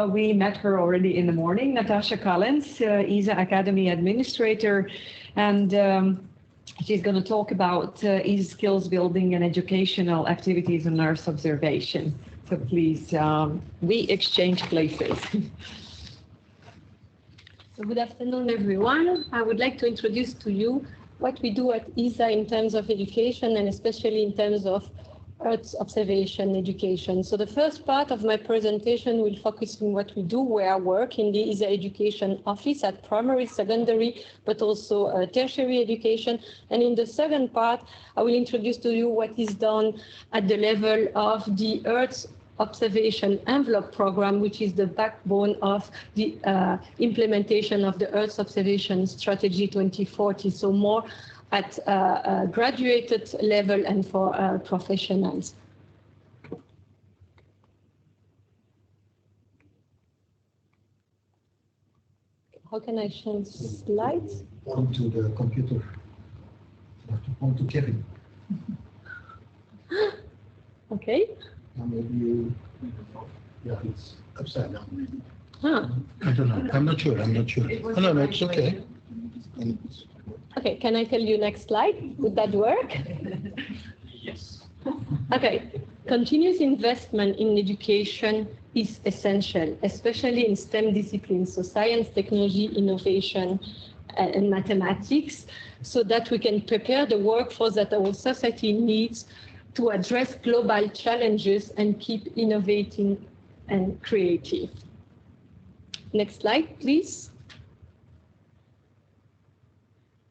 We met her already in the morning, Natacha Callens, ESA Academy Administrator, and she's going to talk about ESA skills building and educational activities on Earth observation. So please, we exchange places. So good afternoon, everyone. I would like to introduce to you what we do at ESA in terms of education and especially in terms of Earth observation education. So the first part of my presentation will focus on what we do, where I work in the ESA Education Office at primary, secondary, but also tertiary education. And in the second part, I will introduce to you what is done at the level of the Earth Observation Envelope Program, which is the backbone of the implementation of the Earth Observation Strategy 2040, so more at a graduated level and for professionals. How can I change slides? Point to the computer. You have to point to Kevin. Okay. And maybe you, yeah, it's upside down maybe. Huh. I don't know. I'm not sure. Oh, no, it's okay. Okay, can I tell you next slide? Would that work? Yes. Okay, continuous investment in education is essential, especially in STEM disciplines, so science, technology, innovation, and mathematics, so that we can prepare the workforce that our society needs to address global challenges and keep innovating and creative. Next slide, please.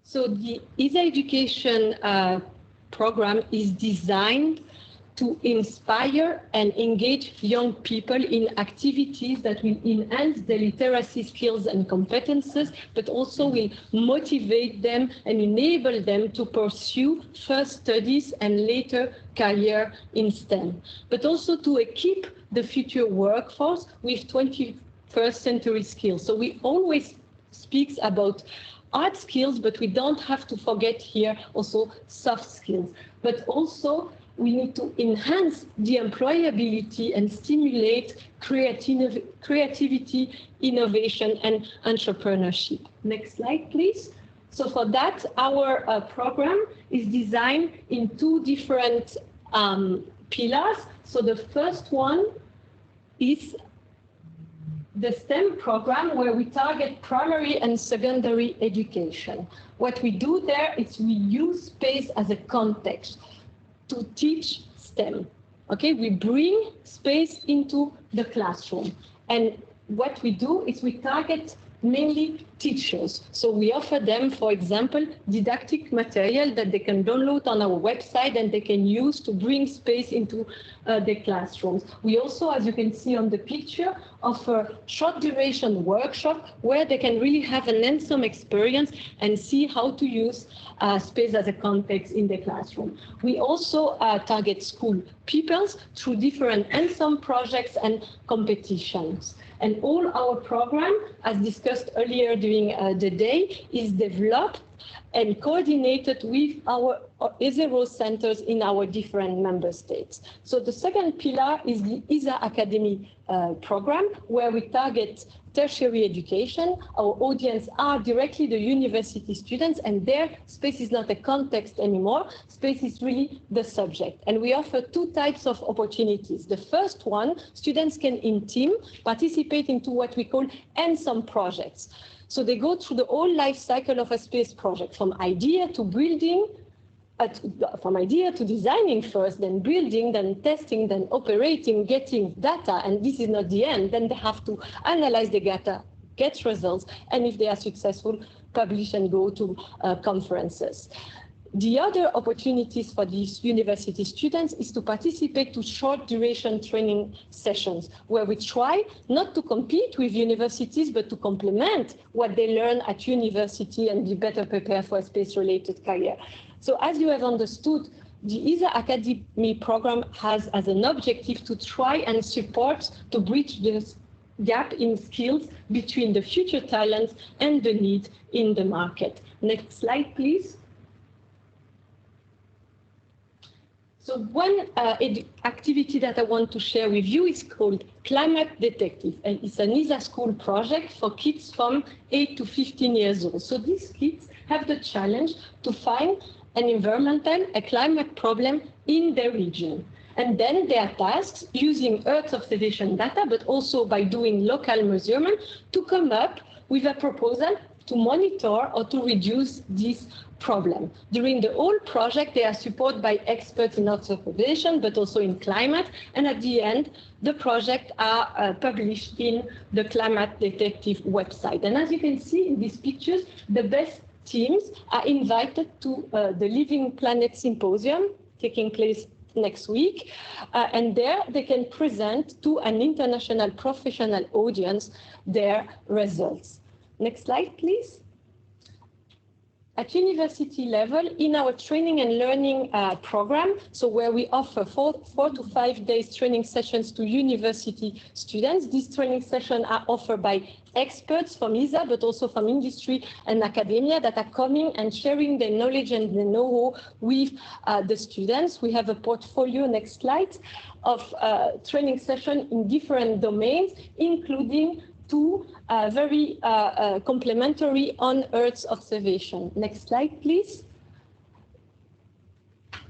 So the ESA education program is designed to inspire and engage young people in activities that will enhance their literacy skills and competences, but also will motivate them and enable them to pursue first studies and later career in STEM, but also to equip the future workforce with 21st century skills. So we always speak about hard skills, but we don't have to forget here also soft skills, but also we need to enhance the employability and stimulate creativity, innovation, and entrepreneurship. Next slide, please. So for that, our program is designed in two different pillars. So the first one is the STEM program, where we target primary and secondary education. What we do there is we use space as a context to teach STEM. Okay, we bring space into the classroom. And what we do is we target mainly teachers. So we offer them, for example, didactic material that they can download on our website and they can use to bring space into the classrooms. We also, as you can see on the picture, offer short duration workshop where they can really have an hands-on experience and see how to use space as a context in the classroom. We also target school pupils through different hands-on projects and competitions. And all our program, as discussed earlier during the day, is developed and coordinated with our ESA centers in our different member states. So the second pillar is the ESA Academy program, where we target tertiary education. Our audience are directly the university students, and their space is not a context anymore. Space is really the subject. And we offer two types of opportunities. The first one, students can in team participate into what we call hands-on projects. So they go through the whole life cycle of a space project, from idea to building, from idea to designing first, then building, then testing, then operating, getting data, and this is not the end. Then they have to analyze the data, get results, and if they are successful, publish and go to conferences. The other opportunities for these university students is to participate to short duration training sessions, where we try not to compete with universities, but to complement what they learn at university and be better prepared for a space-related career. So as you have understood, the ESA Academy program has as an objective to try and support to bridge this gap in skills between the future talents and the need in the market. Next slide, please. So one activity that I want to share with you is called Climate Detective, and it's an ESA school project for kids from 8 to 15 years old. So these kids have the challenge to find an environmental, a climate problem in their region. And then their tasks, using Earth observation data, but also by doing local measurement, to come up with a proposal to monitor or to reduce this problem. During the whole project, they are supported by experts in Earth observation, but also in climate. And at the end, the projects are published in the Climate Detective website. And as you can see in these pictures, the best teams are invited to the Living Planet Symposium, taking place next week. And there they can present to an international professional audience their results. Next slide, please. At university level, in our training and learning program, so where we offer 4 to 5 days training sessions to university students, these training sessions are offered by experts from ESA, but also from industry and academia that are coming and sharing their knowledge and their know-how with the students. We have a portfolio, next slide, of training sessions in different domains, including 2 very complementary on Earth observation. Next slide, please.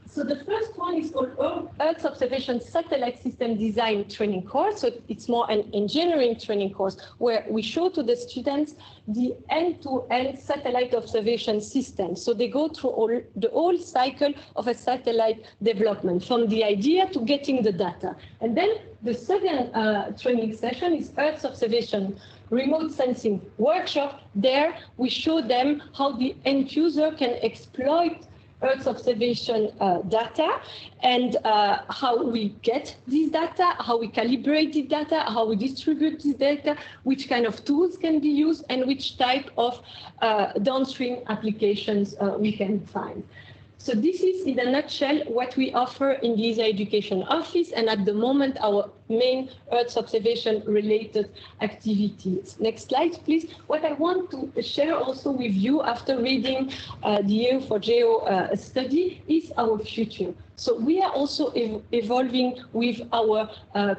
So the first one is called Earth Observation Satellite System Design Training Course. So it's more an engineering training course where we show to the students the end-to-end satellite observation system. So they go through the whole cycle of a satellite development, from the idea to getting the data. And then the second training session is Earth Observation Remote Sensing Workshop. There we show them how the end user can exploit Earth observation data and how we get this data, how we calibrate the data, how we distribute this data, which kind of tools can be used, and which type of downstream applications we can find. So this is, in a nutshell, what we offer in the ESA Education Office, and at the moment, our main Earth observation-related activities. Next slide, please. What I want to share also with you after reading the EO4GEO study is our future. So we are also evolving with our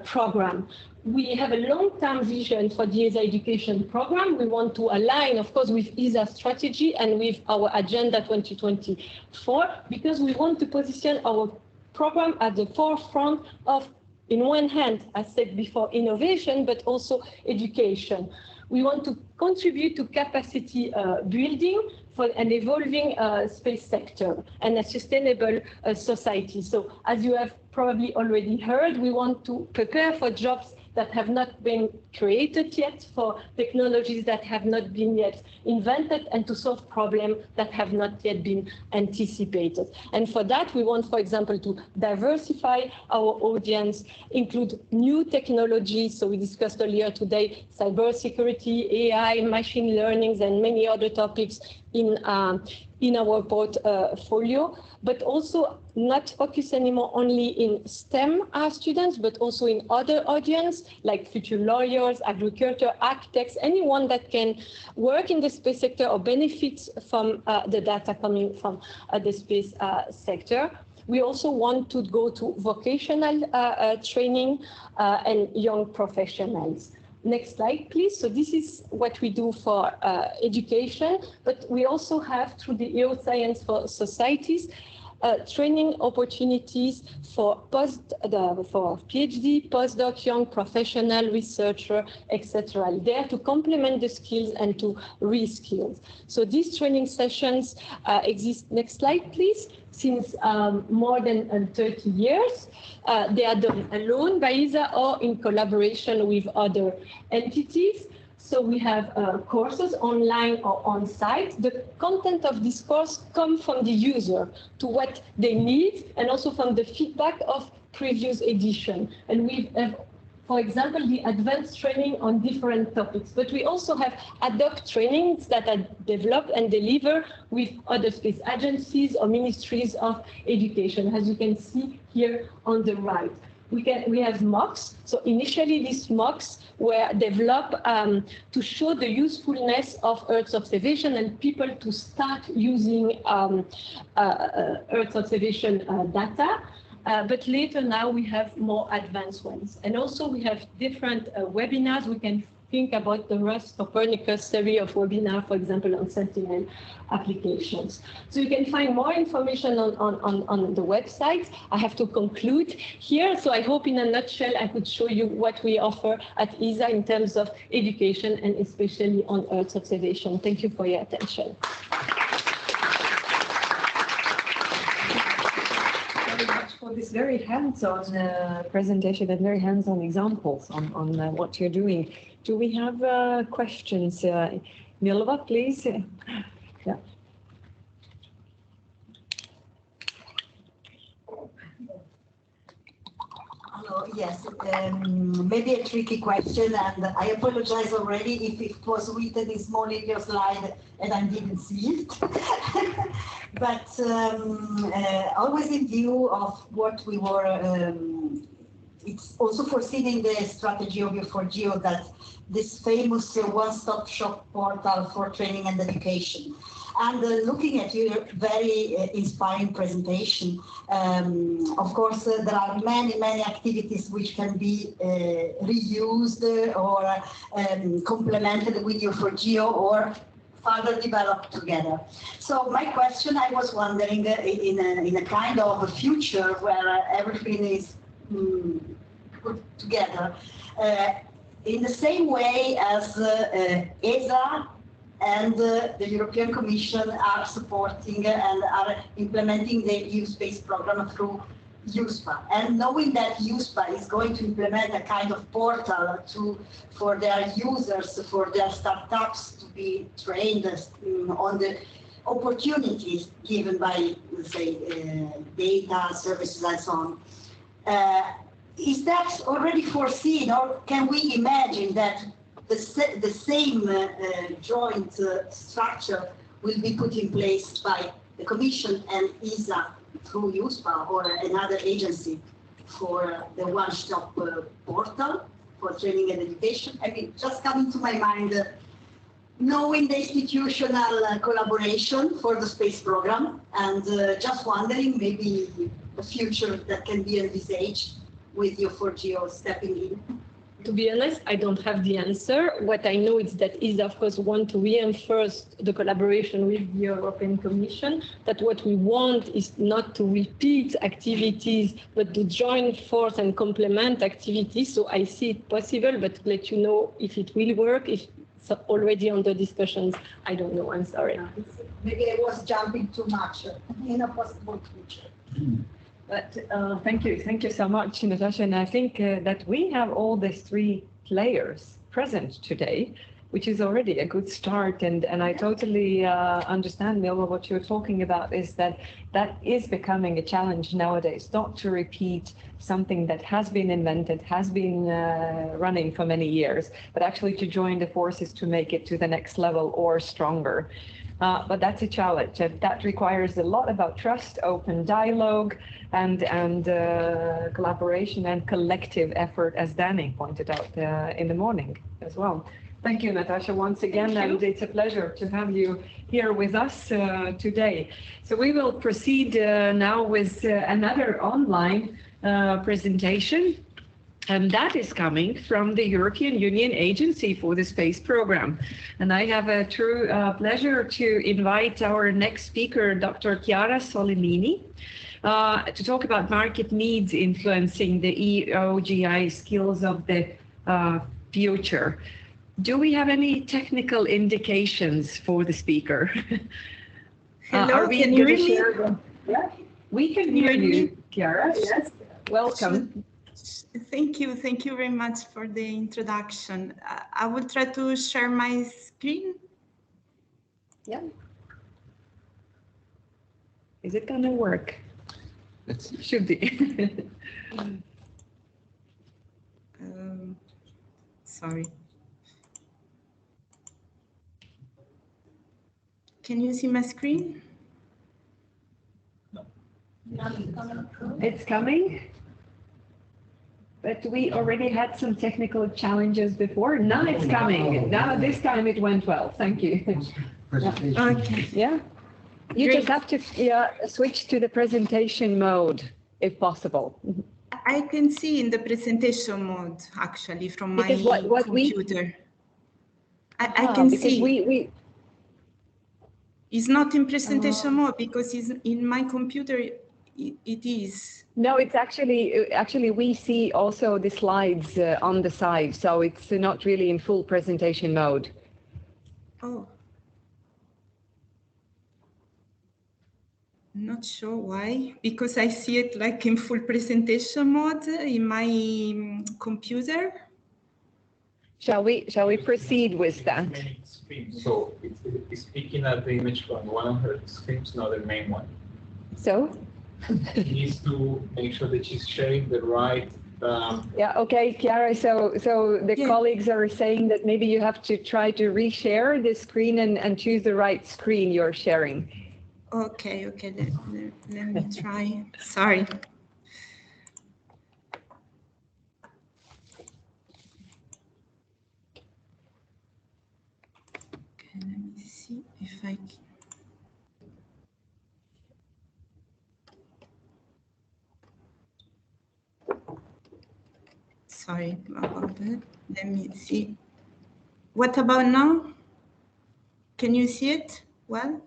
program. We have a long-term vision for the ESA education program. We want to align, of course, with ESA strategy and with our Agenda 2024, because we want to position our program at the forefront of, in one hand, as said before, innovation, but also education. We want to contribute to capacity building for an evolving space sector and a sustainable society. So as you have probably already heard, we want to prepare for jobs that have not been created yet, for technologies that have not been yet invented, and to solve problems that have not yet been anticipated. And for that, we want, for example, to diversify our audience, include new technologies. So we discussed earlier today, cybersecurity, AI, machine learning, and many other topics in our portfolio, but also not focus anymore only in STEM students, but also in other audience, like future lawyers, agriculture, architects, anyone that can work in the space sector or benefit from the data coming from the space sector. We also want to go to vocational training and young professionals. Next slide, please. So this is what we do for education, but we also have, through the EO Science for Societies, training opportunities for PhD, postdoc, young professional, researcher, etc. There to complement the skills and to re-skills. So these training sessions exist, next slide, please, since more than 30 years. They are done alone by ESA or in collaboration with other entities. So we have courses online or on-site. The content of this course comes from the user to what they need, and also from the feedback of previous edition. And we have, for example, the advanced training on different topics. But we also have ad hoc trainings that are developed and delivered with other space agencies or ministries of education, as you can see here on the right. We have mocks. So initially these mocks were developed to show the usefulness of Earth observation and people to start using Earth observation data. But later now we have more advanced ones. And also we have different webinars. We can think about the Rust Copernicus series of webinars, for example, on Sentinel applications. So you can find more information on the website. I have to conclude here. So I hope in a nutshell, I could show you what we offer at ESA in terms of education and especially on Earth observation. Thank you for your attention. For this very hands-on presentation and very hands-on examples on what you're doing. Do we have questions? Milva, please. Yeah. yes, maybe a tricky question, and I apologize already if it was written in small in your slide and I didn't see it. But always in view of what we were, it's also foreseen in the strategy of EO4GEO that this famous one-stop shop portal for training and education. And looking at your very inspiring presentation, of course, there are many activities which can be reused or complemented with EO4GEO or further developed together. So my question, I was wondering, in a kind of a future where everything is put together, in the same way as ESA and the European Commission are supporting and are implementing the EU Space Program through USPA. And knowing that USPA is going to implement a kind of portal for their users, for their startups to be trained on the opportunities given by, let's say, data, services, and so on. Is that already foreseen, or can we imagine that the same joint structure will be put in place by the Commission and ESA through USPA or another agency for the one-stop portal for training and education? I mean, just coming to my mind, knowing the institutional collaboration for the space program, and just wondering maybe a future that can be envisaged with EO4GEO stepping in. To be honest, I don't have the answer. What I know is that ESA, of course, want to reinforce the collaboration with the European Commission, that what we want is not to repeat activities, but to join force and complement activities. So I see it possible, but to let you know if it will work, if it's already under discussions, I don't know, I'm sorry. Maybe I was jumping too much in a possible future. But thank you so much, Natacha. And I think that we have all these three players present today, which is already a good start. And I totally understand, Milva, what you're talking about is that is becoming a challenge nowadays, not to repeat something that has been invented, has been running for many years, but actually to join the forces to make it to the next level or stronger. But that's a challenge, and that requires a lot about trust, open dialogue, and collaboration and collective effort, as Danny pointed out in the morning as well. Thank you, Natacha, once again, and it's a pleasure to have you here with us today. So we will proceed now with another online presentation. And that is coming from the European Union Agency for the Space Program. And I have a true pleasure to invite our next speaker, Dr. Chiara Solimini, to talk about market needs influencing the EOGI skills of the future. Do we have any technical indications for the speaker? Hello, can you hear me? Yeah, we can hear you, Chiara. Yes, welcome. Thank you very much for the introduction. I will try to share my screen. Yeah. Is it gonna work? Let's see. Should be. Sorry. Can you see my screen? No. It's coming. But we already had some technical challenges before. Now it's coming. Now this time it went well. Thank you. Okay. Yeah. You just have to switch to the presentation mode if possible. I can see in the presentation mode actually from my computer. I can see. It's not in presentation mode because it's in my computer. It is. No, it's actually we see also the slides on the side, so it's not really in full presentation mode. Oh. Not sure why, because I see it like in full presentation mode in my computer. Shall we proceed with that? So it's picking up the image from one of her screens, not the main one. So? She needs to make sure that she's sharing the right Yeah, okay, Chiara, so the colleagues are saying that maybe you have to try to reshare the screen and choose the right screen you're sharing. Okay, let me try. Sorry. Okay, let me see if I can. Sorry about that. Let me see. What about now? Can you see it well?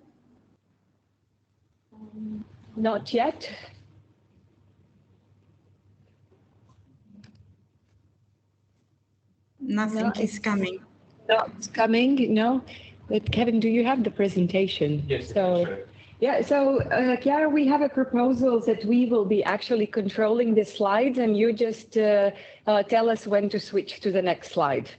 Not yet. Nothing is coming. Not coming, no. But Kevin, do you have the presentation? Yes, so, sure. Yeah, so Chiara, we have a proposal that we will be actually controlling the slides, and you just tell us when to switch to the next slide.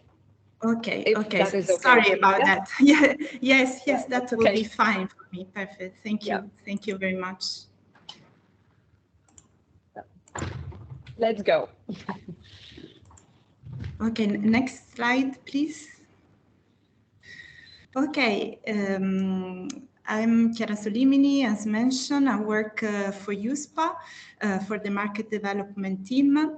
Okay, okay. That is okay. Sorry about that. Yeah, yes, that will be fine for me. Perfect. Thank you. Yeah. Thank you very much. Let's go. Okay, next slide, please. Okay, I'm Chiara Solimini. As mentioned, I work for USPA, for the market development team.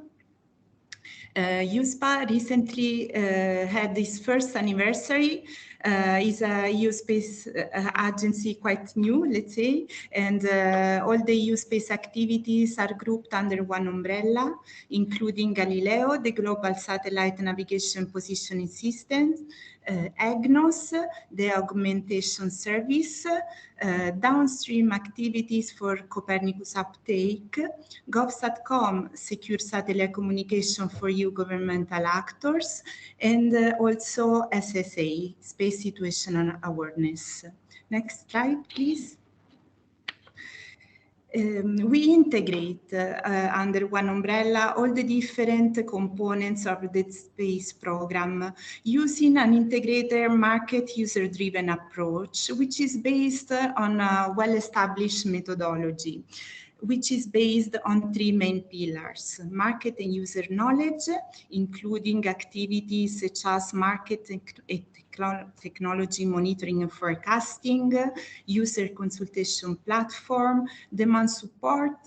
USPA recently had its first anniversary. Is a EU space agency, quite new, let's say, and all the EU space activities are grouped under one umbrella, including Galileo, the Global Satellite Navigation Positioning System, EGNOS, the Augmentation Service, downstream activities for Copernicus uptake, GovSatcom, secure satellite communication for EU governmental actors, and also SSA, Space Situational Awareness. Next slide, please. We integrate under one umbrella all the different components of the space program using an integrated market user-driven approach, which is based on a well-established methodology, which is based on three main pillars: market and user knowledge, including activities such as market and technology monitoring and forecasting, user consultation platform, demand support,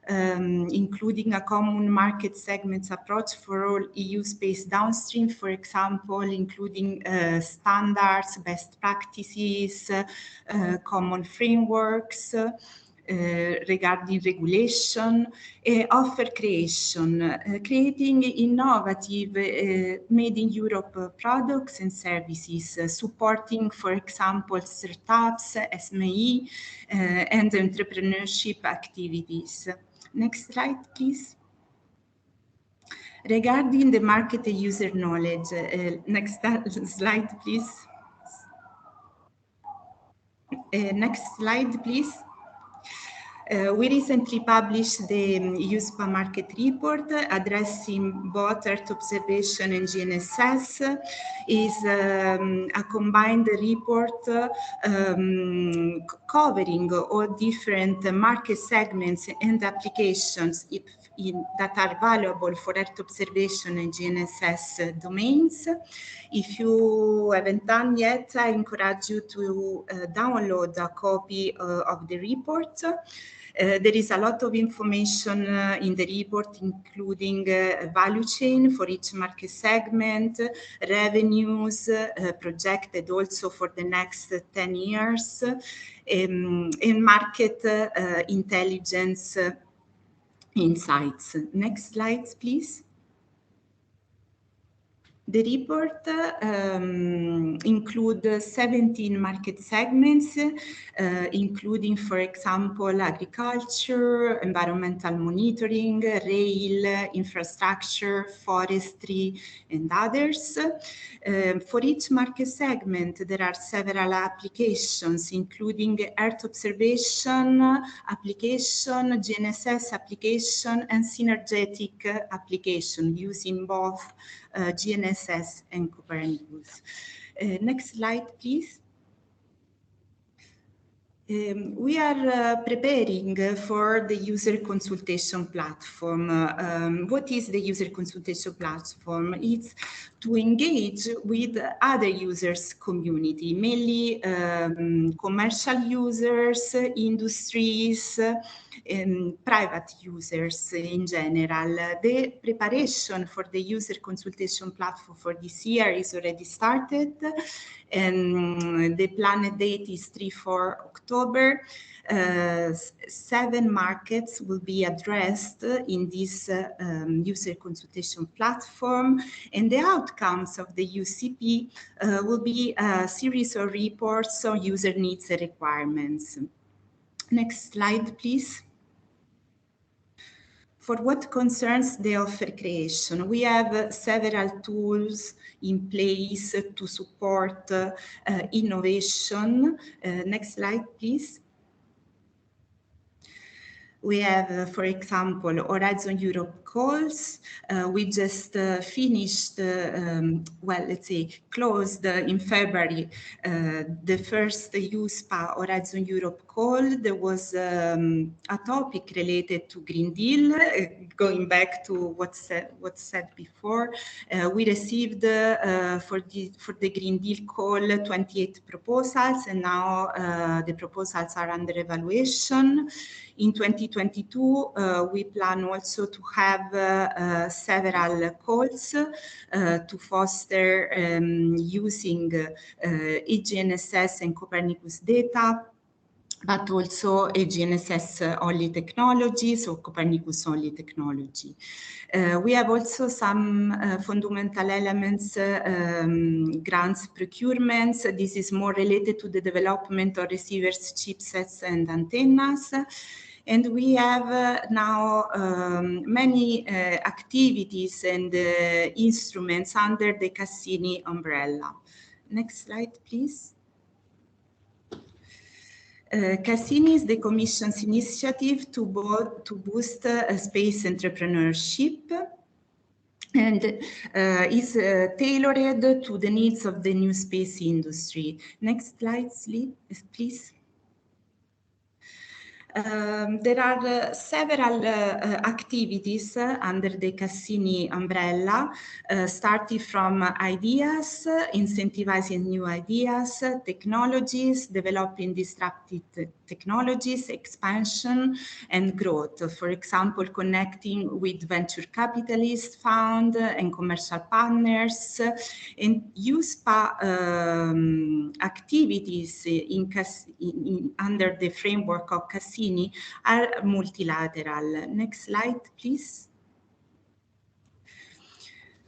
including a common market segments approach for all EU space downstream, for example, including standards, best practices, common frameworks, regarding regulation, offer creation, creating innovative made in Europe products and services, supporting, for example, startups, SME, and entrepreneurship activities. Next slide, please. Regarding the market and user knowledge, next slide, please. Next slide, please. We recently published the USPA market report addressing both Earth observation and GNSS. Is a combined report covering all different market segments and applications that are valuable for Earth observation and GNSS domains. If you haven't done yet, I encourage you to download a copy of the report. There is a lot of information in the report, including value chain for each market segment, revenues projected also for the next 10 years, and market intelligence insights. Next slides, please. The report includes 17 market segments, including, for example, agriculture, environmental monitoring, rail, infrastructure, forestry, and others. For each market segment, there are several applications, including Earth observation application, GNSS application, and synergetic application using both GNSS and Copernicus. Next slide, please. We are preparing for the user consultation platform. What is the user consultation platform? It's to engage with other users community, mainly commercial users, industries, and private users in general. The preparation for the user consultation platform for this year is already started, and the planned date is 3-4 October. 7 markets will be addressed in this user consultation platform, and the outcomes of the UCP will be a series of reports on user needs and requirements. Next slide, please. For what concerns the offer creation, we have several tools in place to support innovation. Next slide, please. We have, for example, Horizon Europe calls. We just finished, well, let's say, closed in February the first USPA Horizon Europe call. There was a topic related to Green Deal, going back to what's said before. We received for the Green Deal call 28 proposals, and now the proposals are under evaluation. In 2022, we plan also to have several calls to foster using EGNSS and Copernicus data, but also EGNSS only technology, so Copernicus only technology. We have also some fundamental elements, grants procurements. This is more related to the development of receivers, chipsets, and antennas. And we have now many activities and instruments under the Cassini umbrella. Next slide, please. Cassini is the Commission's initiative to boost space entrepreneurship, and is tailored to the needs of the new space industry. Next slide, please. There are several activities under the Cassini umbrella, starting from ideas, incentivizing new ideas, technologies, developing disruptive technologies, expansion, and growth. For example, connecting with venture capitalists, fund, and commercial partners. And USPA activities under the framework of Cassini are multilateral. Next slide, please.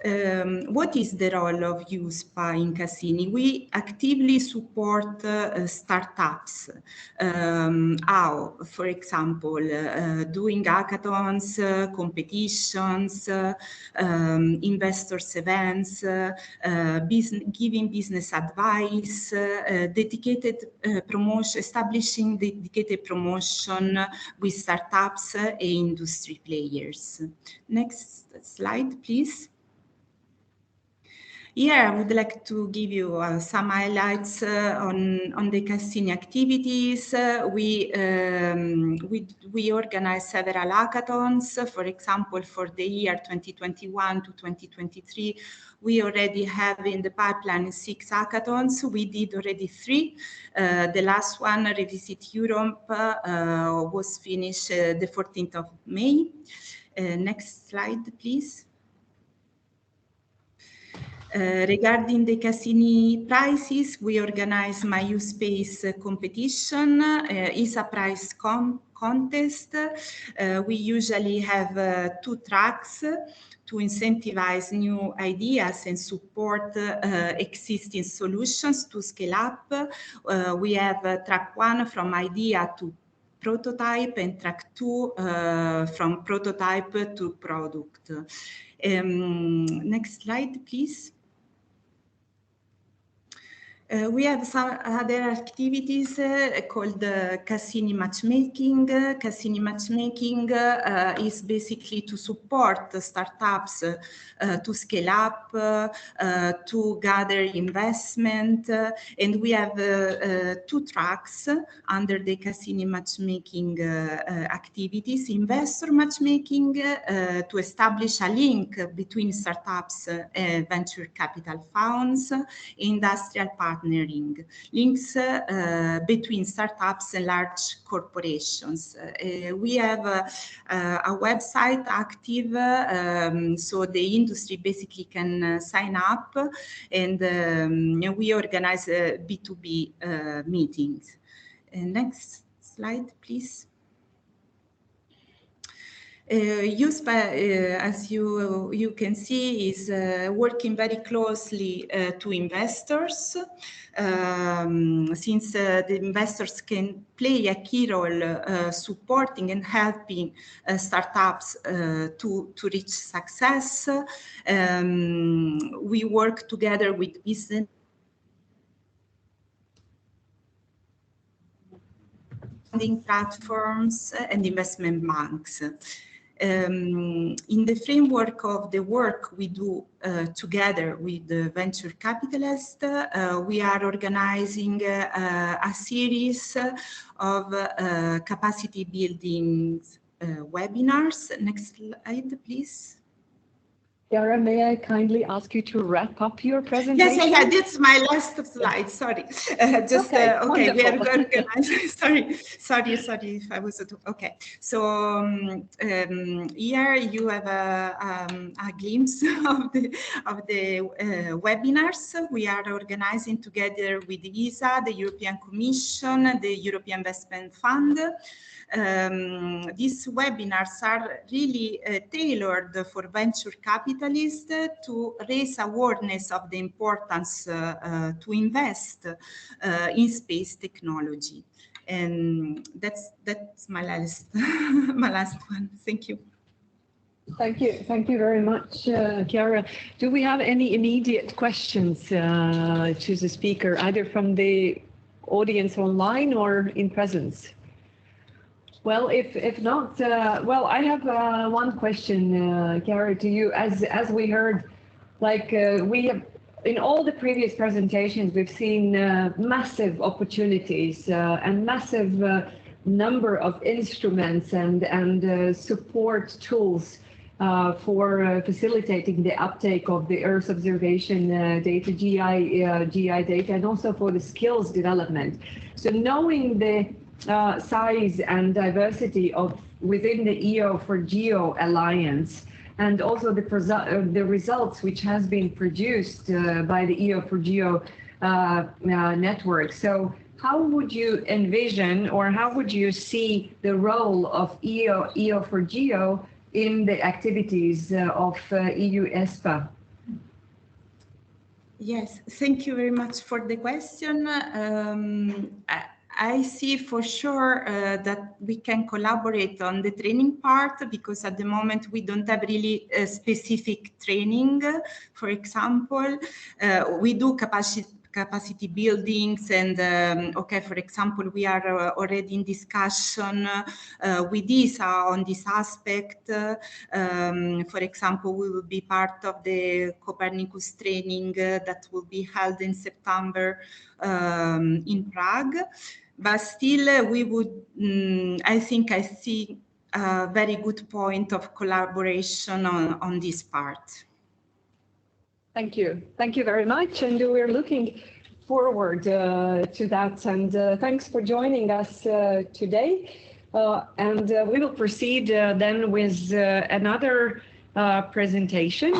What is the role of USPA in Cassini? We actively support startups. How? For example, doing hackathons, competitions, investors events, giving business advice, dedicated promotion, establishing dedicated promotion with startups and industry players. Next slide, please. Here, I would like to give you some highlights on the Cassini activities. We organize several hackathons. For example, for the year 2021 to 2023, we already have in the pipeline 6 hackathons. We did already 3. The last one, Revisit Europe, was finished the 14th of May. Next slide, please. Regarding the Cassini prizes, we organize My U-Space competition. It's a prize contest. We usually have 2 tracks to incentivize new ideas and support existing solutions to scale up. We have track 1 from idea to prototype, and track 2 from prototype to product. Next slide, please. We have some other activities called Cassini matchmaking. Cassini matchmaking is basically to support the startups to scale up, to gather investment, and we have 2 tracks under the Cassini matchmaking activities. Investor matchmaking to establish a link between startups, venture capital funds, industrial partnering, links between startups and large corporations. We have a website active, so the industry basically can sign up, and we organize B2B meetings. Next slide, please. USPA, as you can see, is working very closely to investors, since the investors can play a key role supporting and helping startups to reach success. We work together with business funding platforms and investment banks. In the framework of the work we do together with the venture capitalists, we are organizing a series of capacity building webinars. Next slide, please. Chiara, may I kindly ask you to wrap up your presentation? Yes, that's my last slide. Sorry. Okay, we are organized. sorry if I was okay. So here you have a glimpse of the webinars we are organizing together with ESA, the European Commission, the European Investment Fund. These webinars are really tailored for venture capitalists to raise awareness of the importance to invest in space technology. And that's my last one. Thank you. Thank you very much, Chiara. Do we have any immediate questions to the speaker, either from the audience online or in presence? Well, if not, well, I have one question, Chiara, to you. As we heard, like we have in all the previous presentations, we've seen massive opportunities and massive number of instruments and support tools for facilitating the uptake of the Earth observation data, GI data, and also for the skills development. So knowing the size and diversity of within the EO4GEO alliance, and also the results which has been produced by the EO4GEO network. So how would you envision, or how would you see the role of EO4GEO in the activities of EU ESPA? Yes, thank you very much for the question. I see for sure that we can collaborate on the training part, because at the moment we don't have really specific training. For example, we do capacity buildings, and okay, for example, we are already in discussion with ESA on this aspect. For example, we will be part of the Copernicus training that will be held in September in Prague. But still, we would, I think I see a very good point of collaboration on this part. Thank you. Thank you very much. And we're looking forward to that. And thanks for joining us today. And we will proceed then with another presentation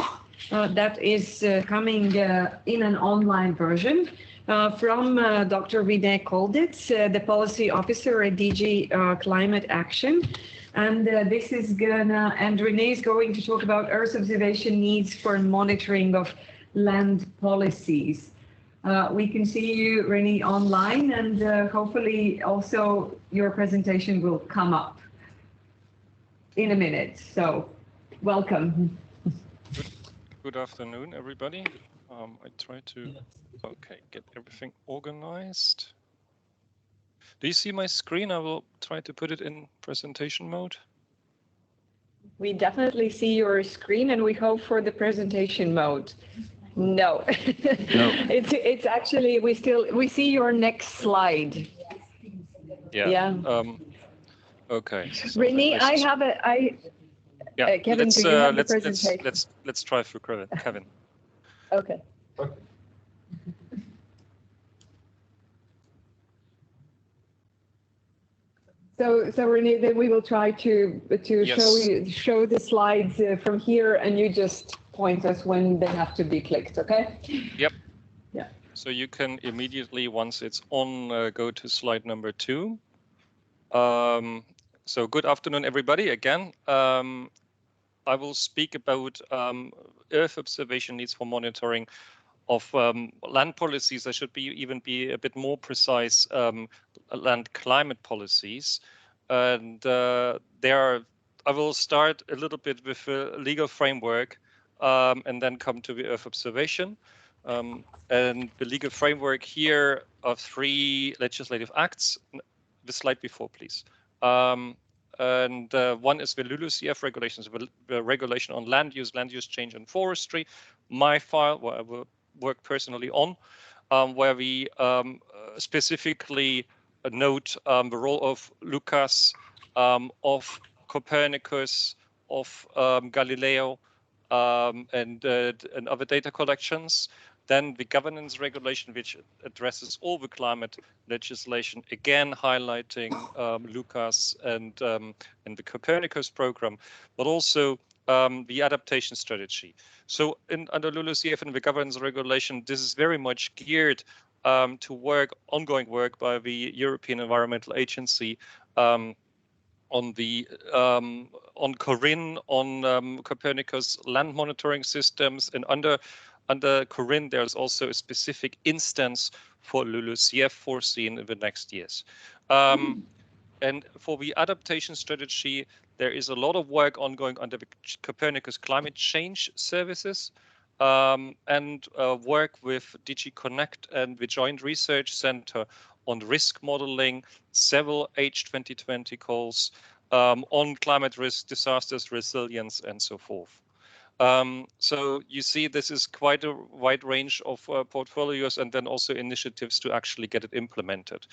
that is coming in an online version. From Dr. Rene Colditz, the Policy Officer at DG Climate Action. And this is and Rene is going to talk about Earth observation needs for monitoring of land policies. We can see you, Rene, online, and hopefully also your presentation will come up in a minute. So welcome. Good afternoon, everybody. I try to, okay, get everything organized. Do you see my screen? I will try to put it in presentation mode. We definitely see your screen and we hope for the presentation mode. No, no. It's actually, we see your next slide. Yeah. Okay. So Rene, I have yeah. Kevin, do you have the presentation? Let's try through Kevin. Okay. So Rene, then we will try to yes. show the slides from here, and you just point us when they have to be clicked. Okay. Yep. Yeah. So you can immediately, once it's on, go to slide number 2. So good afternoon, everybody. Again, I will speak about Earth observation needs for monitoring of land policies. I should even be a bit more precise, land climate policies. And I will start a little bit with a legal framework and then come to the Earth observation. And the legal framework here are 3 legislative acts. The slide before, please. And one is the LULUCF regulations, the regulation on land use change and forestry. My file, where I will work personally on, where we specifically note the role of Lucas, of Copernicus, of Galileo, and other data collections. Then the governance regulation, which addresses all the climate legislation, again highlighting Lucas and the Copernicus program, but also the adaptation strategy. So under LULUCF and the governance regulation, this is very much geared to ongoing work by the European Environmental Agency on CORIN, on Copernicus land monitoring systems, and under CORIN, there's also a specific instance for LULUCF foreseen in the next years. And for the adaptation strategy, there is a lot of work ongoing under the Copernicus climate change services and work with DG Connect and the Joint Research Center on risk modeling, several H2020 calls on climate risk, disasters, resilience, and so forth. So you see, this is quite a wide range of portfolios and then also initiatives to actually get it implemented.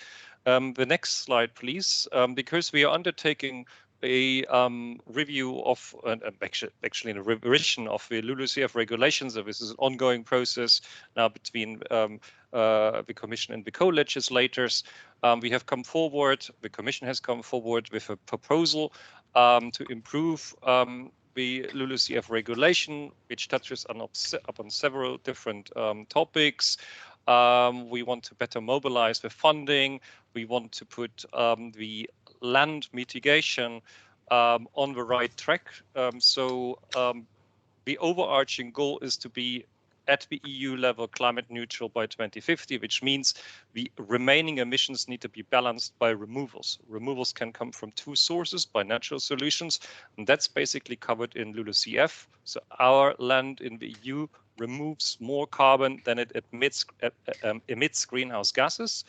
The next slide, please, because we are undertaking a review of, actually a revision of the LULUCF regulations. So this is an ongoing process now between the Commission and the co-legislators. We have come forward, the Commission has come forward with a proposal to improve the LULUCF regulation, which touches upon several different topics. We want to better mobilize the funding. We want to put the land mitigation on the right track. So the overarching goal is to be at the EU level climate neutral by 2050, which means the remaining emissions need to be balanced by removals. Removals can come from 2 sources, by natural solutions, and that's basically covered in LULUCF. So our land in the EU removes more carbon than it emits greenhouse gases.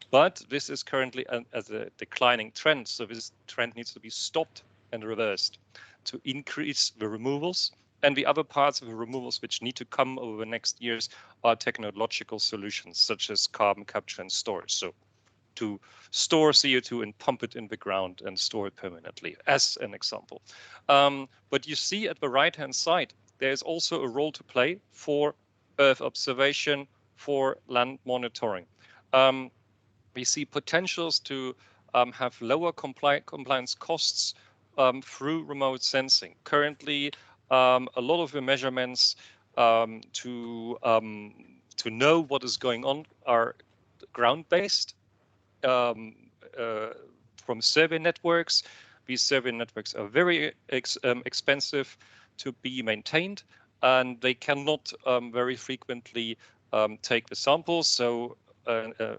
But this is currently as a declining trend. So this trend needs to be stopped and reversed to increase the removals. And the other parts of the removals which need to come over the next years are technological solutions, such as carbon capture and storage. So to store CO2 and pump it in the ground and store it permanently, as an example. But you see at the right-hand side, there's also a role to play for Earth observation, for land monitoring. We see potentials to have lower compliance costs through remote sensing. Currently, a lot of the measurements to know what is going on are ground-based from survey networks. These survey networks are very expensive to be maintained, and they cannot very frequently take the samples. So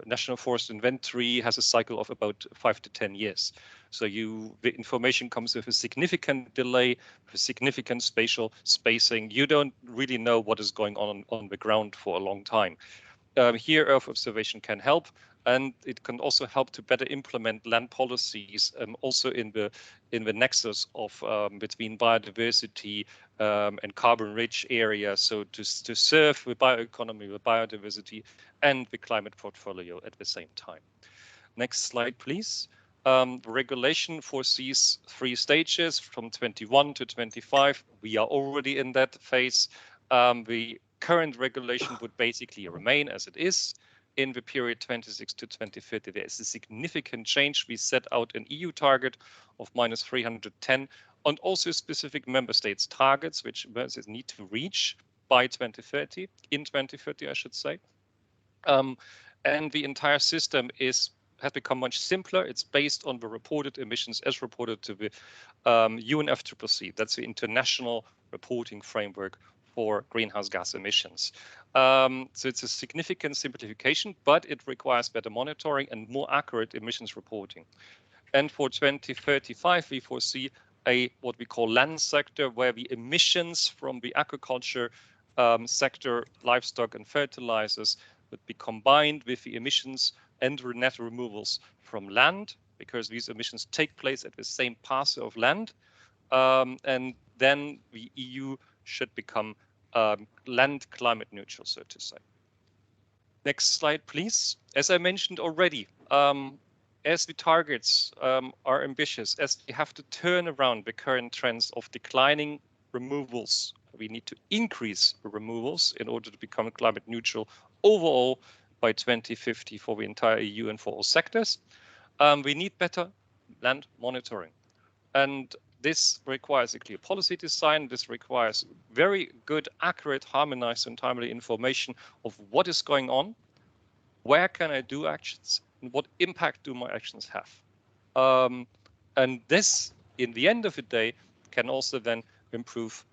national forest inventory has a cycle of about 5 to 10 years. So the information comes with a significant delay, with significant spatial spacing. You don't really know what is going on the ground for a long time. Here, Earth observation can help, and it can also help to better implement land policies, also in the nexus of between biodiversity and carbon-rich areas. So to serve the bioeconomy, the biodiversity, and the climate portfolio at the same time. Next slide, please. The regulation foresees 3 stages from 21 to 25. We are already in that phase. The current regulation would basically remain as it is. In the period 26 to 2030, there is a significant change. We set out an EU target of -310 and also specific member states targets, which member states need to reach by 2030, in 2030, I should say. And the entire system has become much simpler. It's based on the reported emissions as reported to the UNFCCC. That's the international reporting framework for greenhouse gas emissions. So it's a significant simplification, but it requires better monitoring and more accurate emissions reporting. And for 2035, we foresee what we call land sector, where the emissions from the agriculture sector, livestock and fertilizers would be combined with the emissions and net removals from land, because these emissions take place at the same parcel of land. And then the EU should become land climate neutral, so to say. Next slide, please. As I mentioned already, as the targets are ambitious, as we have to turn around the current trends of declining removals, we need to increase the removals in order to become climate neutral overall by 2050 for the entire EU and for all sectors. We need better land monitoring. And this requires a clear policy design. This requires very good, accurate, harmonized and timely information of what is going on, where can I do actions, and what impact do my actions have. And this, in the end of the day, can also then improve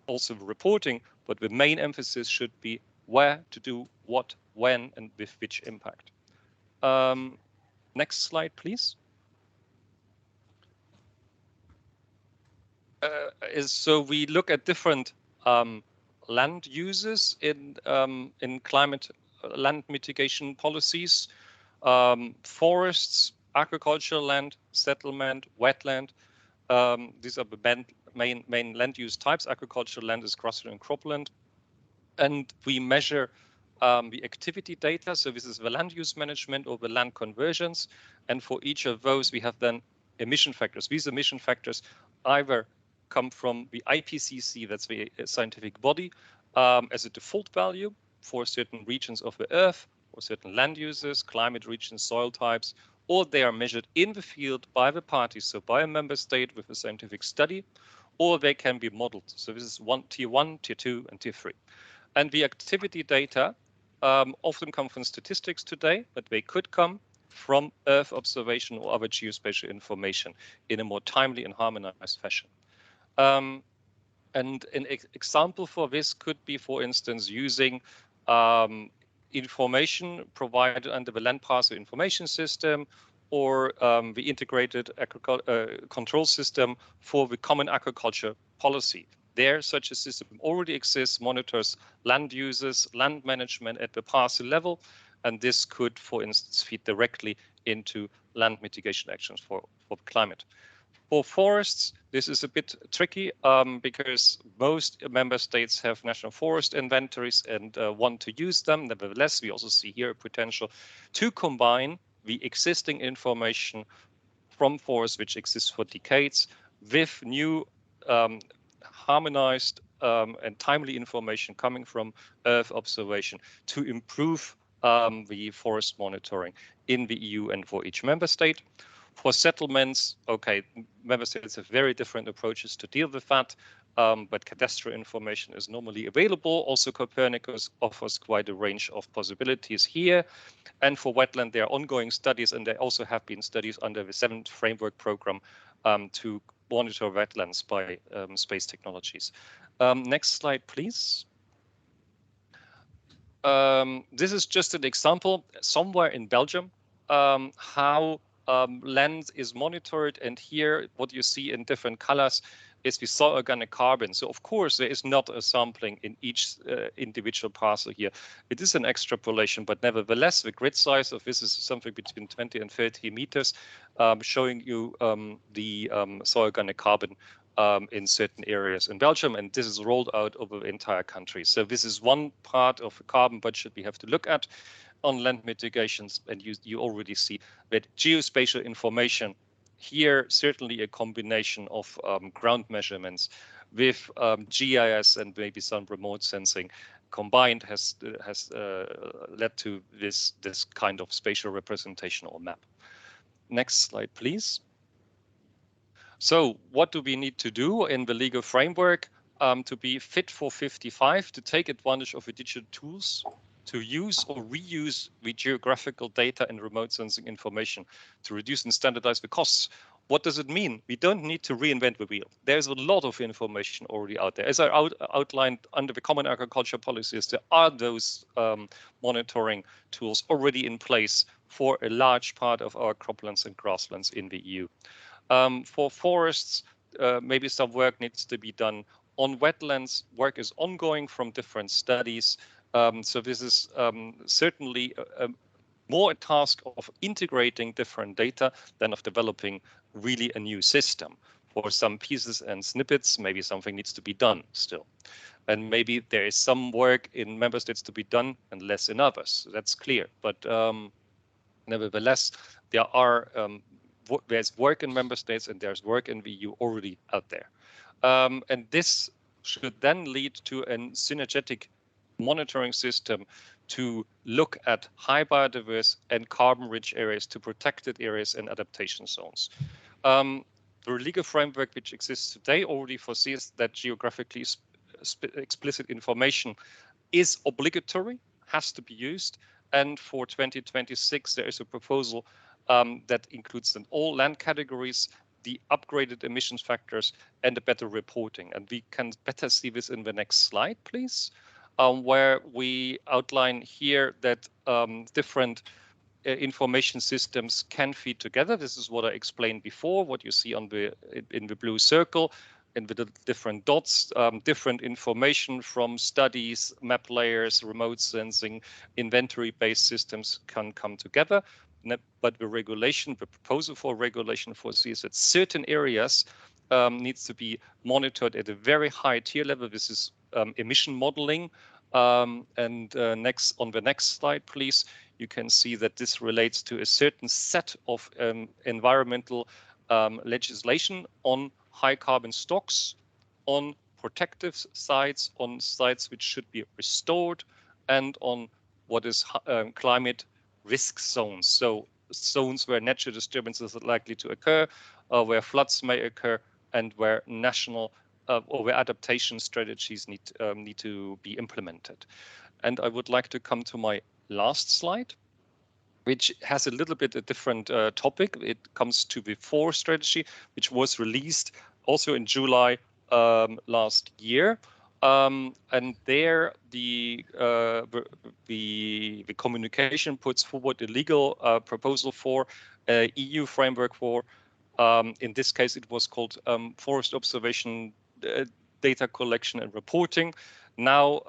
also the reporting, but the main emphasis should be where to do what, when, and with which impact. Next slide, please. So we look at different land uses in climate land mitigation policies, forests, agricultural land, settlement, wetland. These are the main land use types. Agricultural land is grassland and cropland. And we measure the activity data. So this is the land use management or the land conversions. And for each of those, we have then emission factors. These emission factors either come from the IPCC, that's the scientific body, as a default value for certain regions of the Earth, or certain land uses, climate regions, soil types, or they are measured in the field by the parties, so by a member state with a scientific study, or they can be modeled. So this is tier 1, tier 2, and tier 3. And the activity data often come from statistics today, but they could come from Earth observation or other geospatial information in a more timely and harmonized fashion. And an example for this could be, for instance, using information provided under the land parcel information system or the integrated control system for the common agriculture policy. There, such a system already exists, monitors land uses, land management at the parcel level, and this could, for instance, feed directly into land mitigation actions for climate. For forests, this is a bit tricky because most member states have national forest inventories and want to use them. Nevertheless, we also see here a potential to combine the existing information from forests, which exists for decades, with new harmonized and timely information coming from Earth observation to improve the forest monitoring in the EU and for each member state. For settlements, okay, member states have very different approaches to deal with that, but cadastral information is normally available. Also, Copernicus offers quite a range of possibilities here. And for wetland, there are ongoing studies, and there also have been studies under the 7th Framework Program to monitor wetlands by space technologies. Next slide, please. This is just an example somewhere in Belgium, how land is monitored. And here what you see in different colors is the soil organic carbon. So of course there is not a sampling in each individual parcel here. It is an extrapolation, but nevertheless the grid size of this is something between 20 and 30 meters, showing you the soil organic carbon in certain areas in Belgium, and this is rolled out over the entire country. So this is one part of the carbon budget we have to look at on land mitigations, and you already see that geospatial information here, certainly a combination of ground measurements with GIS and maybe some remote sensing combined has led to this kind of spatial representation or map. Next slide, please. So what do we need to do in the legal framework to be fit for 55, to take advantage of the digital tools to use or reuse the geographical data and remote sensing information to reduce and standardize the costs? What does it mean? We don't need to reinvent the wheel. There's a lot of information already out there. As I outlined under the Common Agriculture Policies, there are those monitoring tools already in place for a large part of our croplands and grasslands in the EU. For forests, maybe some work needs to be done. On wetlands, work is ongoing from different studies. So this is certainly more a task of integrating different data than of developing really a new system. For some pieces and snippets, maybe something needs to be done still. And maybe there is some work in member states to be done and less in others. That's clear. But nevertheless, there's work in member states and there's work in the EU already out there. And this should then lead to a synergetic monitoring system to look at high biodiverse and carbon-rich areas, to protected areas and adaptation zones. The legal framework which exists today already foresees that geographically explicit information is obligatory, has to be used, and for 2026 there is a proposal that includes then all land categories, the upgraded emissions factors, and the better reporting. And we can better see this in the next slide, please, where we outline here that different information systems can feed together. This is what I explained before, what you see on in the blue circle, and with the different dots, different information from studies, map layers, remote sensing, inventory-based systems can come together. But the regulation, the proposal for regulation foresees that certain areas needs to be monitored at a very high tier level. This is emission modeling. And next, on the next slide, please, you can see that this relates to a certain set of environmental legislation on high carbon stocks, on protective sites, on sites which should be restored, and on what is climate risk zones. So zones where natural disturbances are likely to occur, where floods may occur, and where national or where adaptation strategies need to be implemented. And I would like to come to my last slide, which has a little bit a different topic. It comes to the forest strategy, which was released also in July last year. And there the communication puts forward a legal proposal for EU framework for, in this case, it was called Forest Observation Data Collection and Reporting. Now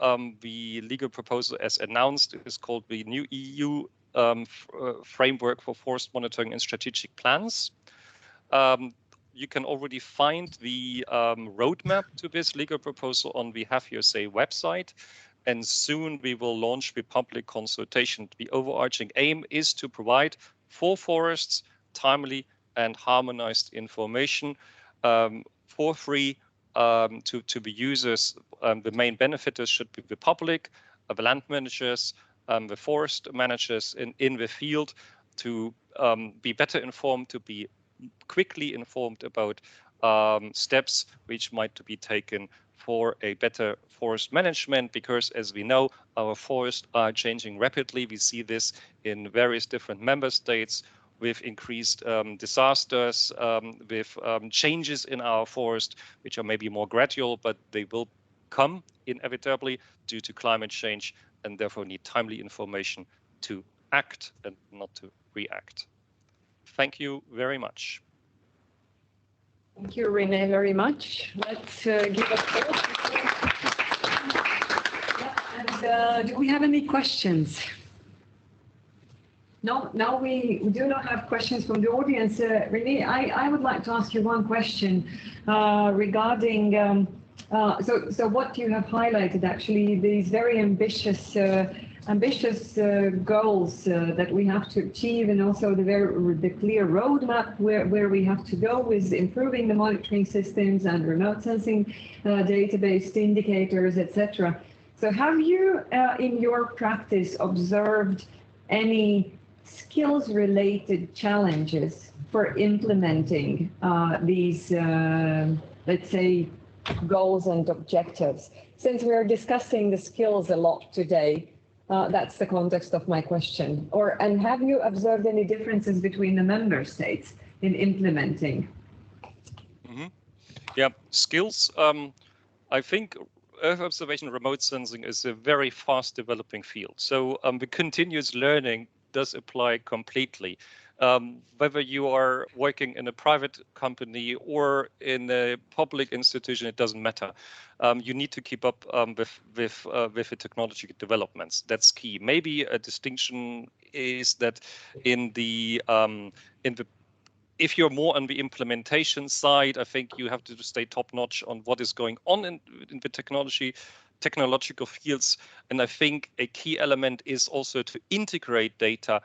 the legal proposal, as announced, is called the new EU Framework for Forest Monitoring and Strategic Plans. You can already find the roadmap to this legal proposal on the Have Your Say website, and soon we will launch the public consultation. The overarching aim is to provide for forests timely and harmonized information for free to the users. The main benefiters should be the public, the land managers, the forest managers in the field, to be better informed, to be quickly informed about steps which might be taken for a better forest management, because as we know, our forests are changing rapidly. We see this in various different member states with increased disasters, with changes in our forest, which are maybe more gradual, but they will come inevitably due to climate change. and therefore need timely information to act and not to react. Thank you very much. Thank you, Rene, very much. Let's give applause. And do we have any questions? No, now we do not have questions from the audience. Rene, I would like to ask you one question regarding, so what you have highlighted, actually, these very ambitious goals that we have to achieve, and also the clear roadmap where we have to go with improving the monitoring systems and remote sensing database indicators, etc. So have you, in your practice, observed any skills-related challenges for implementing these, let's say, goals and objectives? Since we are discussing the skills a lot today, that's the context of my question. And have you observed any differences between the member states in implementing? Mm-hmm. Yeah, skills. I think Earth observation remote sensing is a very fast developing field. So the continuous learning does apply completely. Whether you are working in a private company or in a public institution, it doesn't matter. You need to keep up with the technology developments. That's key. Maybe a distinction is that if you're more on the implementation side, I think you have to stay top notch on what is going on in the technological fields. And I think a key element is also to integrate data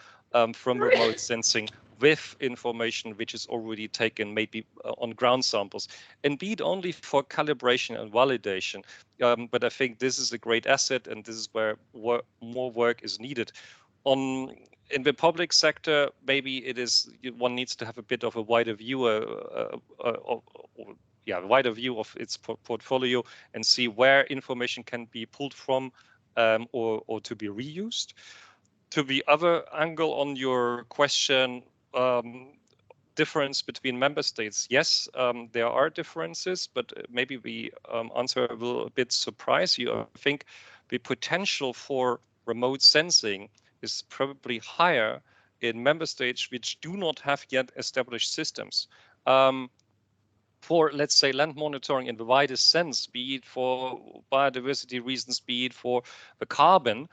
from remote sensing with information which is already taken maybe on ground samples, and be it only for calibration and validation. But I think this is a great asset, and this is where more work is needed. In the public sector, maybe one needs to have a bit of a wider view, wider view of its portfolio and see where information can be pulled from or to be reused. To the other angle on your question, difference between member states. Yes, there are differences, but maybe the answer will a bit surprise you. I think the potential for remote sensing is probably higher in member states which do not have yet established systems. For, let's say, land monitoring in the widest sense, be it for biodiversity reasons, be it for the carbon,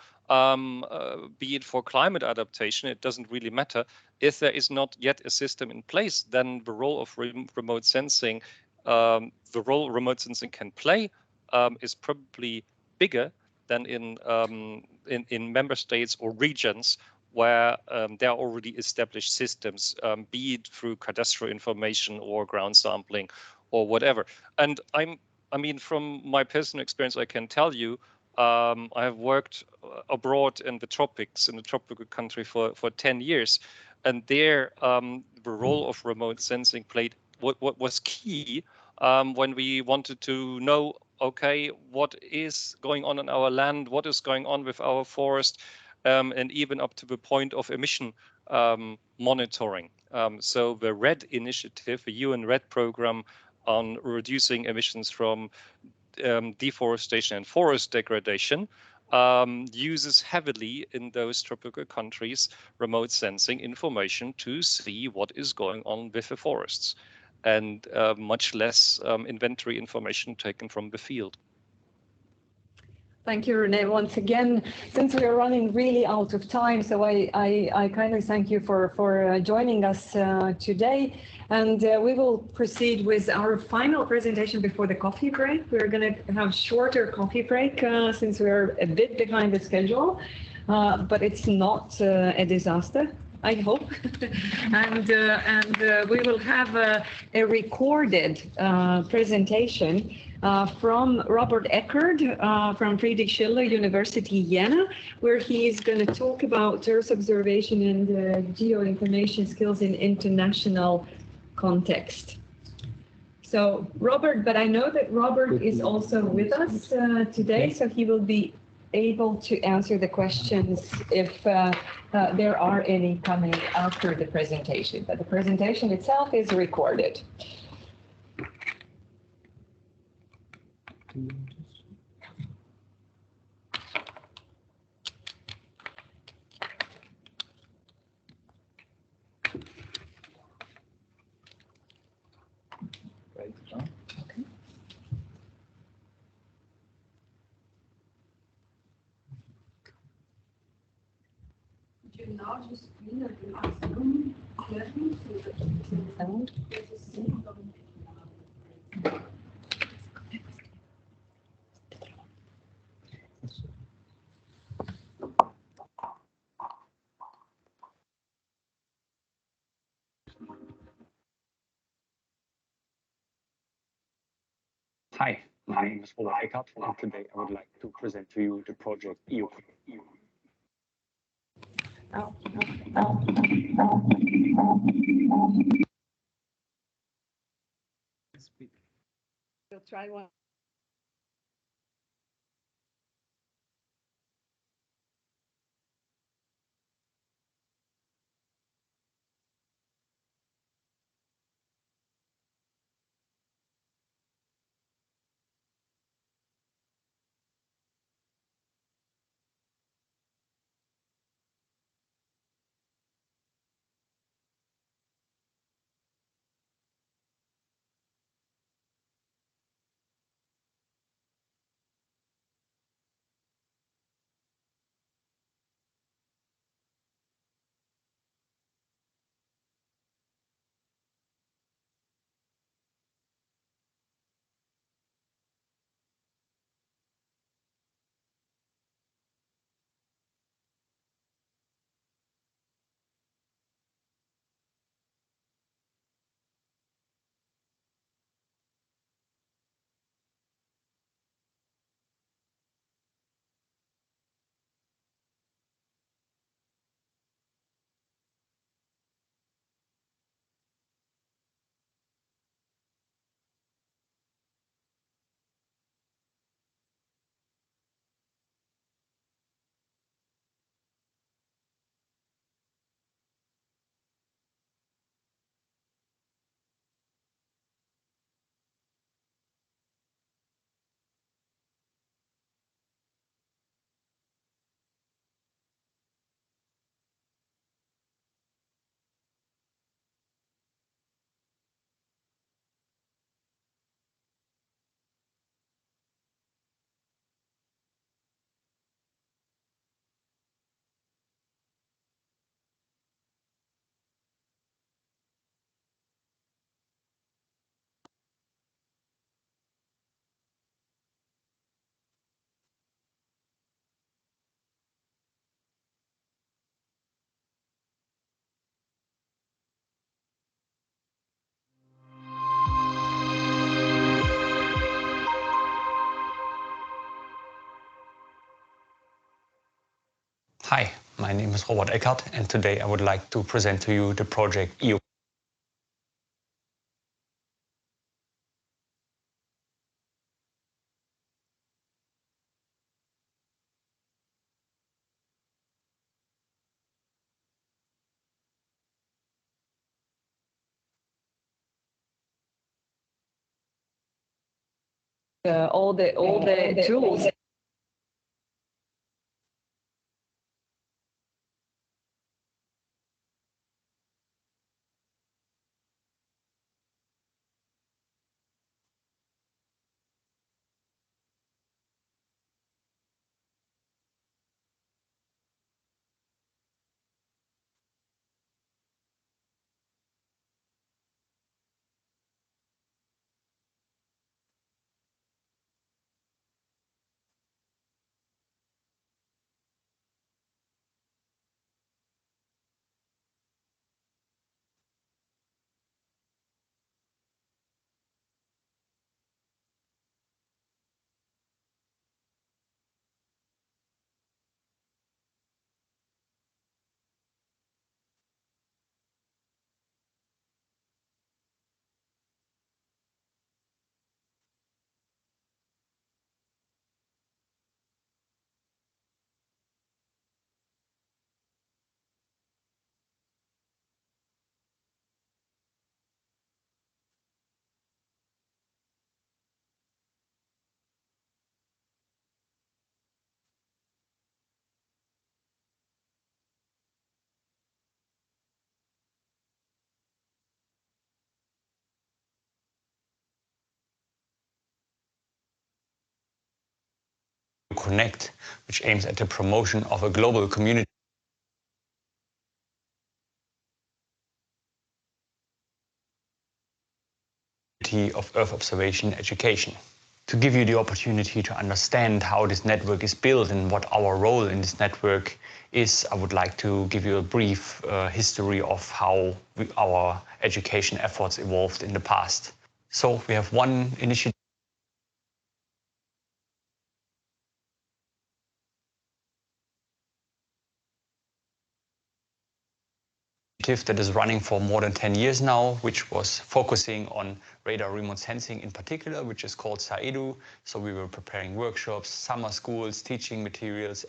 be it for climate adaptation, it doesn't really matter. If there is not yet a system in place, then the role of remote sensing, the role remote sensing can play is probably bigger than in member states or regions where there are already established systems, be it through cadastral information or ground sampling or whatever. And I mean, from my personal experience, I can tell you, I have worked abroad in the tropics, in a tropical country for 10 years. And there, the role of remote sensing played what was key when we wanted to know, okay, what is going on in our land, what is going on with our forest, and even up to the point of emission monitoring. So the RED initiative, the UN RED program on reducing emissions from deforestation and forest degradation, uses heavily in those tropical countries remote sensing information to see what is going on with the forests, and much less inventory information taken from the field. Thank you, Rene. Once again, since we are running really out of time, so I kindly thank you for joining us today. And we will proceed with our final presentation before the coffee break. We're going to have shorter coffee break since we're a bit behind the schedule, but it's not a disaster, I hope. and we will have a recorded presentation from Robert Eckert from Friedrich Schiller University, Jena, where he is going to talk about Earth observation and geoinformation skills in international context. So Robert, but I know that Robert is also with us today, so he will be able to answer the questions if there are any coming after the presentation. But the presentation itself is recorded. enlarge the screen at the maximum clearly so that you can sound. Hi, my name is Solveig Zophoniasdottir, and today I would like to present to you the project EO4GEO. We'll try one. Hi, my name is Robert Eckert, and today I would like to present to you the project EO. All the tools. Connect, which aims at the promotion of a global community. community of Earth observation education. To give you the opportunity to understand how this network is built and what our role in this network is, I would like to give you a brief history of how our education efforts evolved in the past. So we have one initiative that is running for more than 10 years now, which was focusing on radar remote sensing in particular, which is called SAEDU. So we were preparing workshops, summer schools, teaching materials.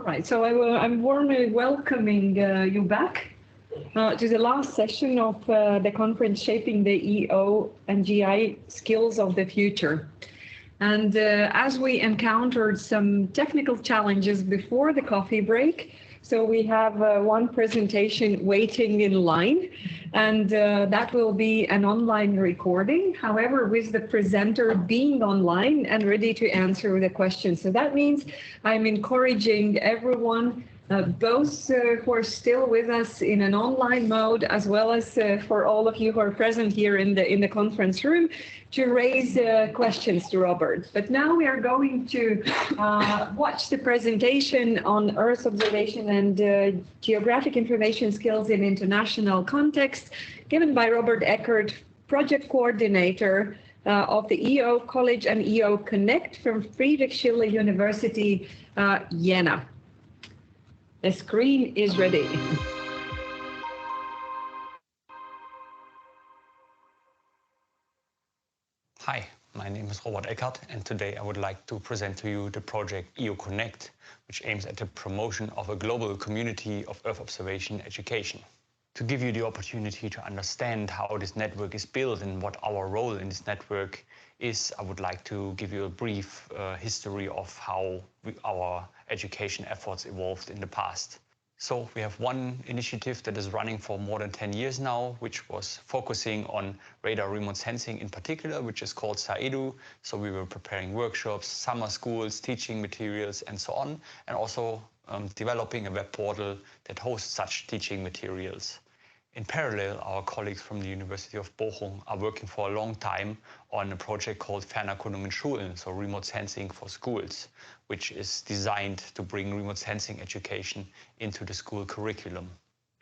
All right, so I'm warmly welcoming you back to the last session of the conference Shaping the EO and GI Skills of the Future. And as we encountered some technical challenges before the coffee break, so we have one presentation waiting in line, and that will be an online recording, however, with the presenter being online and ready to answer the questions. So that means I'm encouraging everyone, both who are still with us in an online mode, as well as for all of you who are present here in the conference room, to raise questions to Robert. But now we are going to watch the presentation on Earth observation and geographic information skills in international context, given by Robert Eckert, project coordinator of the EO College and EO Connect from Friedrich Schiller University, Jena. The screen is ready. Hi, my name is Robert Eckert, and today I would like to present to you the project EO Connect, which aims at the promotion of a global community of Earth observation education. To give you the opportunity to understand how this network is built and what our role in this network is, I would like to give you a brief history of how our education efforts evolved in the past. So we have one initiative that is running for more than 10 years now, which was focusing on radar remote sensing in particular, which is called SAEDU. So we were preparing workshops, summer schools, teaching materials, and so on, and also developing a web portal that hosts such teaching materials. In parallel, our colleagues from the University of Bochum are working for a long time on a project called Fernerkundung in Schulen, so remote sensing for schools, which is designed to bring remote sensing education into the school curriculum.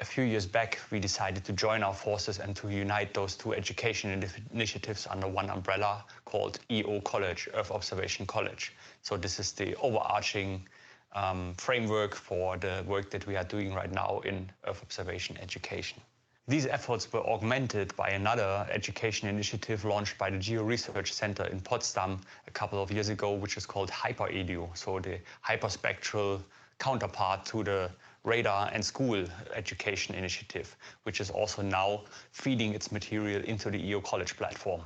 A few years back, we decided to join our forces and to unite those two education initiatives under one umbrella called EO College, Earth Observation College. So this is the overarching framework for the work that we are doing right now in Earth observation education. These efforts were augmented by another education initiative launched by the Geo Research Center in Potsdam a couple of years ago, which is called HyperEDU, so the hyperspectral counterpart to the radar and school education initiative, which is also now feeding its material into the EO College platform.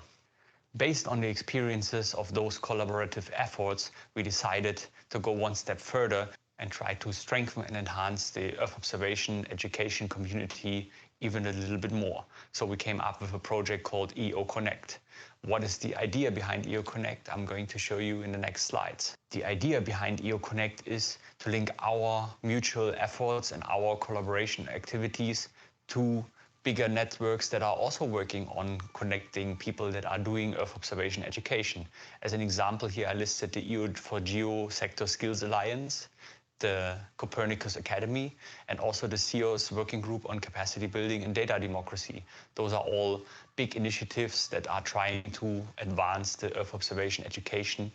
Based on the experiences of those collaborative efforts, we decided to go one step further and try to strengthen and enhance the Earth observation education community even a little bit more. So we came up with a project called EO Connect. What is the idea behind EO Connect? I'm going to show you in the next slides. The idea behind EO Connect is to link our mutual efforts and our collaboration activities to bigger networks that are also working on connecting people that are doing Earth observation education. As an example here, I listed the EO4GEO Sector Skills Alliance, the Copernicus Academy, and also the CEO's Working Group on Capacity Building and Data Democracy. Those are all big initiatives that are trying to advance the Earth observation education.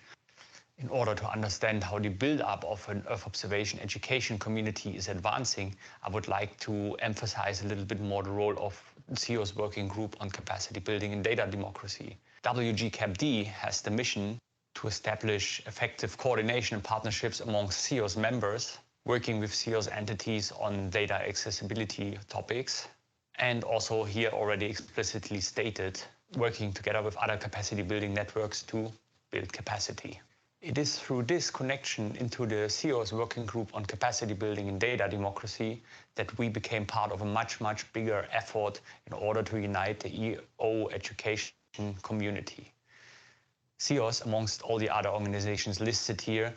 In order to understand how the build-up of an Earth observation education community is advancing, I would like to emphasize a little bit more the role of CEO's Working Group on Capacity Building and Data Democracy. WGCAPD has the mission to establish effective coordination and partnerships among CEO's members, working with CEO's entities on data accessibility topics, and also here already explicitly stated, working together with other capacity building networks to build capacity. It is through this connection into the CEO's Working Group on Capacity Building and Data Democracy that we became part of a much, much bigger effort in order to unite the EO education community. CEOS, amongst all the other organizations listed here,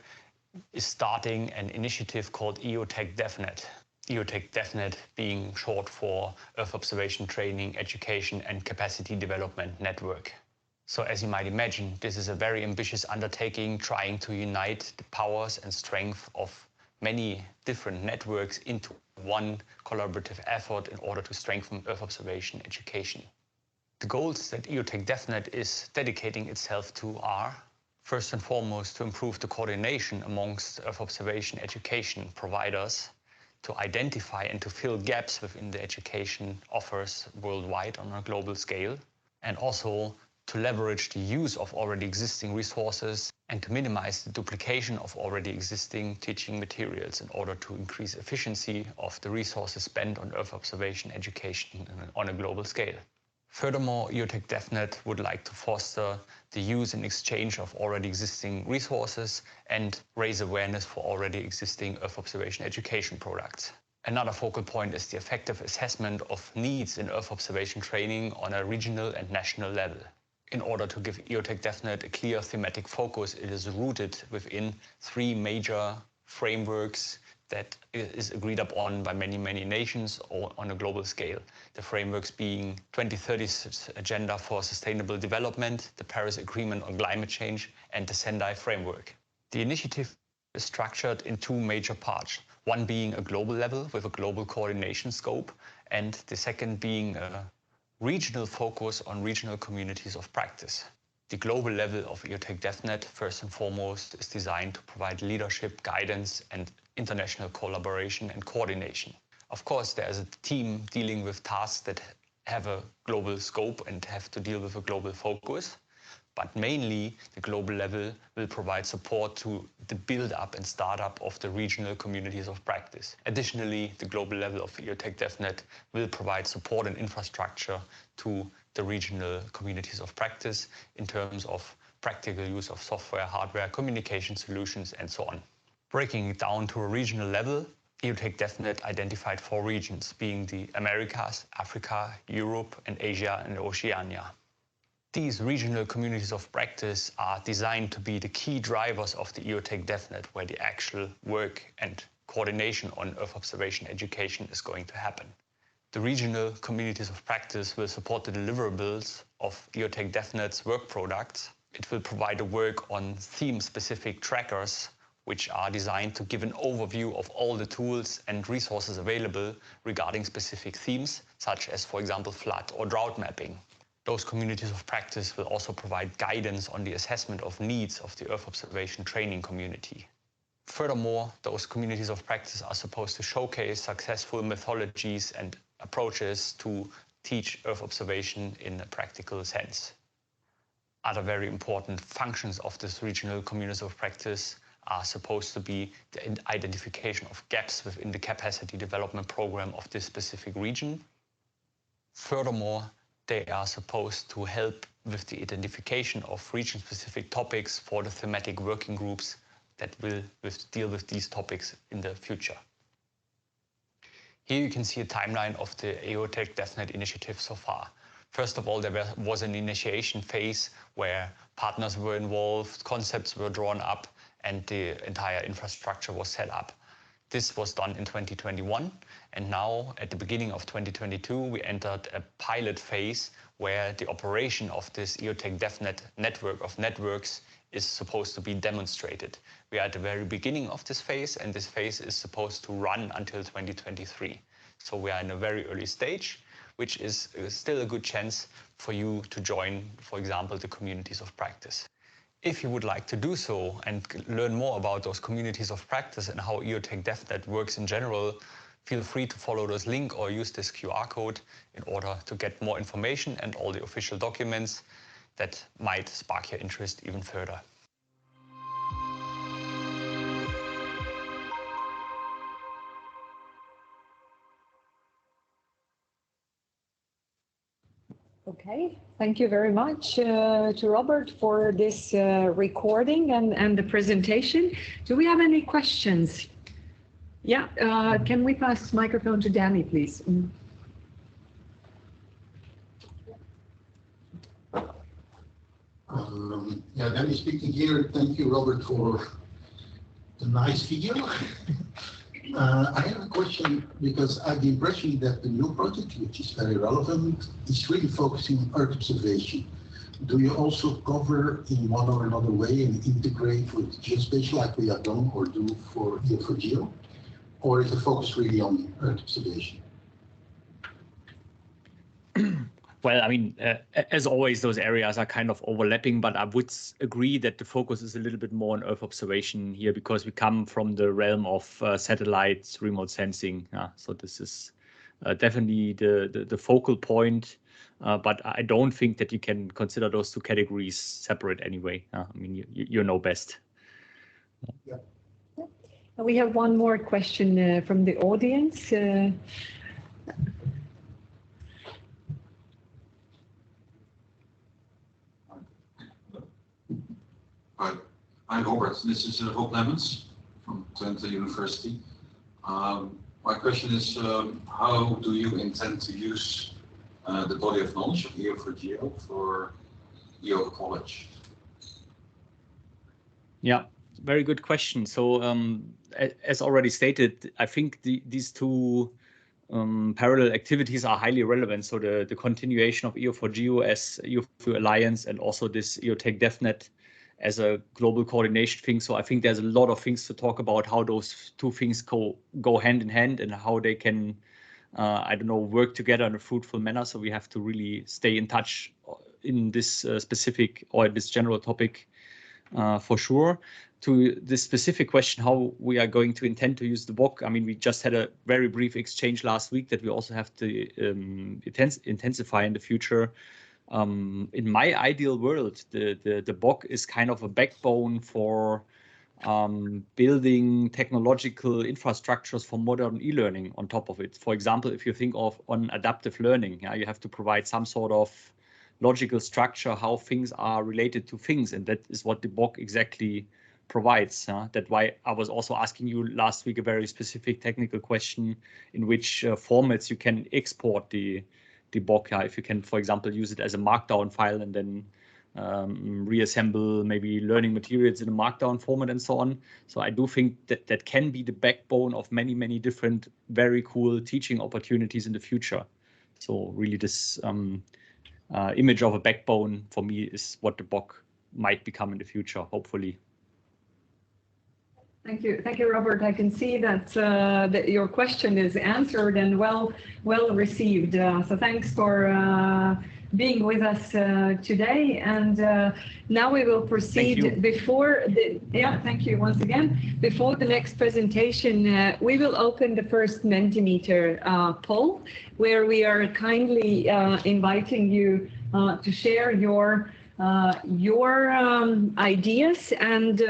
is starting an initiative called EOTech DevNet. EOTech DevNet being short for Earth Observation Training, Education and Capacity Development Network. So as you might imagine, this is a very ambitious undertaking trying to unite the powers and strength of many different networks into one collaborative effort in order to strengthen Earth observation education. The goals that EOTech DevNet is dedicating itself to are, first and foremost, to improve the coordination amongst Earth observation education providers, to identify and to fill gaps within the education offers worldwide on a global scale, and also to leverage the use of already existing resources, and to minimize the duplication of already existing teaching materials in order to increase efficiency of the resources spent on Earth observation education on a global scale. Furthermore, EOTech DevNet would like to foster the use and exchange of already existing resources and raise awareness for already existing Earth observation education products. Another focal point is the effective assessment of needs in Earth observation training on a regional and national level. In order to give EOTech DevNet a clear thematic focus, it is rooted within 3 major frameworks that is agreed upon by many nations or on a global scale. The frameworks being 2030 Agenda for Sustainable Development, the Paris Agreement on Climate Change, and the Sendai Framework. The initiative is structured in 2 major parts, one being a global level with a global coordination scope, and the second being a regional focus on regional communities of practice. The global level of EOTech DevNet, first and foremost, is designed to provide leadership, guidance, and international collaboration and coordination. Of course, there is a team dealing with tasks that have a global scope and have to deal with a global focus, but mainly the global level will provide support to the build-up and startup of the regional communities of practice. Additionally, the global level of EOTech DevNet will provide support and infrastructure to the regional communities of practice in terms of practical use of software, hardware, communication solutions, and so on. Breaking it down to a regional level, EOTech DevNet identified 4 regions, being the Americas, Africa, Europe, and Asia and Oceania. These regional communities of practice are designed to be the key drivers of the EOTech DevNet, where the actual work and coordination on Earth observation education is going to happen. The regional communities of practice will support the deliverables of EOTech DevNet's work products. It will provide a work on theme-specific trackers, which are designed to give an overview of all the tools and resources available regarding specific themes, such as, for example, flood or drought mapping. Those communities of practice will also provide guidance on the assessment of needs of the Earth observation training community. Furthermore, those communities of practice are supposed to showcase successful methodologies and approaches to teach Earth observation in a practical sense. Other very important functions of this regional communities of practice are supposed to be the identification of gaps within the capacity development program of this specific region. Furthermore, they are supposed to help with the identification of region-specific topics for the thematic working groups that will deal with these topics in the future. Here you can see a timeline of the EOTech DevNet initiative so far. First of all, there was an initiation phase where partners were involved, concepts were drawn up, and the entire infrastructure was set up. This was done in 2021, and now at the beginning of 2022, we entered a pilot phase where the operation of this EOTech DevNet network of networks is supposed to be demonstrated. We are at the very beginning of this phase, and this phase is supposed to run until 2023. So we are in a very early stage, which is still a good chance for you to join, for example, the communities of practice. If you would like to do so and learn more about those communities of practice and how EOTech DevNet works in general, feel free to follow this link or use this QR code in order to get more information and all the official documents that might spark your interest even further. Okay, thank you very much to Robert for this recording and the presentation. Do we have any questions? Yeah, can we pass the microphone to Danny, please? Yeah, Danny speaking here. Thank you, Robert, for the nice video. I have a question because I have the impression that the new project, which is very relevant, is really focusing on Earth observation. Do you also cover in one or another way and integrate with geospatial like we have done or do for EO4GEO? Or is the focus really on Earth observation? Well, I mean, as always, those areas are kind of overlapping, but I would agree that the focus is a little bit more on Earth observation here because we come from the realm of satellites, remote sensing. So this is definitely the focal point. But I don't think that you can consider those two categories separate anyway. I mean, you know best. Yeah. We have one more question from the audience. Hi, I'm Robert. This is Rob Lemmens from Twente University. My question is, how do you intend to use the body of knowledge of EO4GEO for EO College? Yeah, very good question. So as already stated, I think these two parallel activities are highly relevant. So the continuation of EO4GEO as EO4 Alliance and also this EOTech DevNet as a global coordination thing. So I think there's a lot of things to talk about how those two things go hand in hand and how they can, I don't know, work together in a fruitful manner. So we have to really stay in touch in this specific or this general topic for sure. To this specific question, how we are going to intend to use the BOK. I mean, we just had a very brief exchange last week that we also have to intensify in the future. In my ideal world, the BOK is kind of a backbone for building technological infrastructures for modern e-learning on top of it. For example, if you think of on adaptive learning, you have to provide some sort of logical structure, how things are related to things. And that is what the BOK exactly provides. That's why I was also asking you last week a very specific technical question in which formats you can export the BOK. If you can, for example, use it as a markdown file and then reassemble maybe learning materials in a markdown format and so on. So I do think that that can be the backbone of many, many different very cool teaching opportunities in the future. So really this image of a backbone for me is what the BOK might become in the future, hopefully. Thank you, Robert. I can see that your question is answered and well received. So thanks for being with us today. And now we will proceed before the, thank you once again. Before the next presentation, we will open the first Mentimeter poll, where we are kindly inviting you to share your ideas, and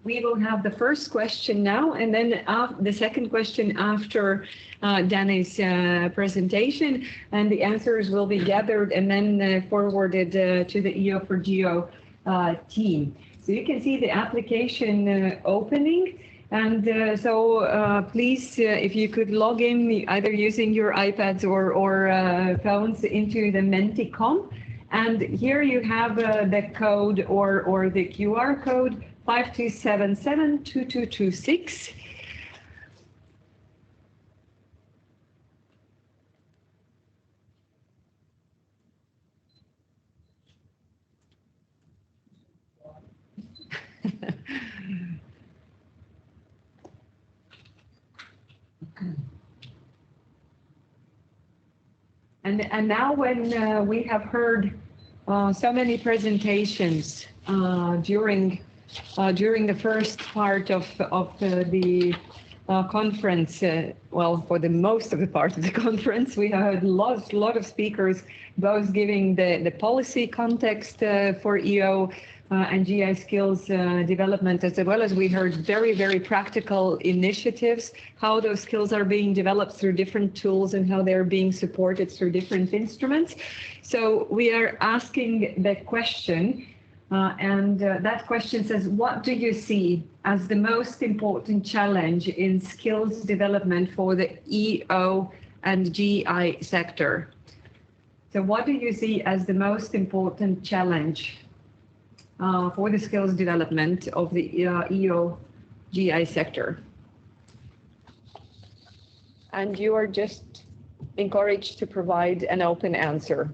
we will have the first question now, and then the second question after Danny's presentation, and the answers will be gathered and then forwarded to the EO4GEO team. So you can see the application opening, and so please, if you could log in either using your iPads or phones into the Menticom, and here you have the code or the QR code 52772226. And now when we have heard so many presentations during the first part of the conference, well, for the most of the part of the conference, we heard a lot of speakers, both giving the policy context for EO and GI skills development, as well as we heard very practical initiatives, how those skills are being developed through different tools and how they're being supported through different instruments. So we are asking the question, and that question says, what do you see as the most important challenge in skills development for the EO and GI sector? So what do you see as the most important challenge for the skills development of the EO-GI sector? And you are just encouraged to provide an open answer.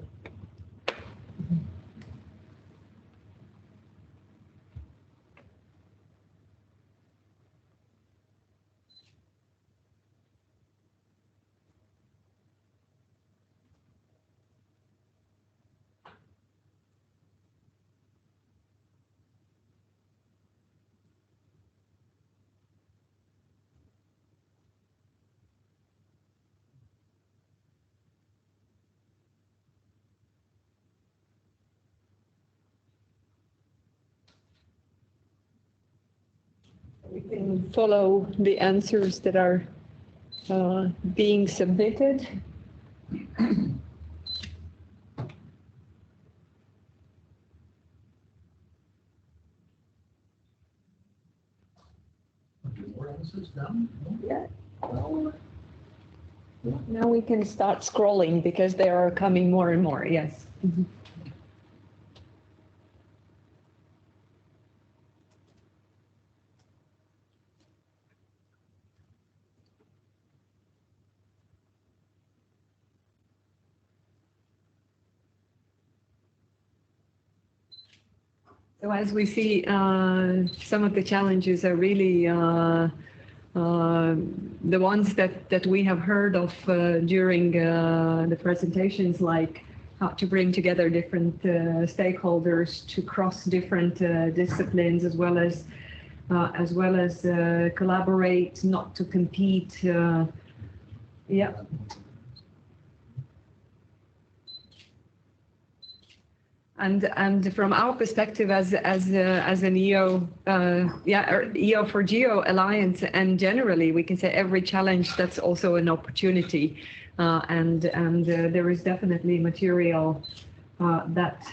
We can follow the answers that are being submitted. More answers down? Yeah. Now we can start scrolling because they are coming more and more. Yes. Mm-hmm. So as we see, some of the challenges are really the ones that we have heard of during the presentations, like how to bring together different stakeholders to cross different disciplines, as well as collaborate, not to compete. Yeah. And from our perspective as an EO4GEO Alliance, and generally we can say every challenge, that's also an opportunity, and there is definitely material that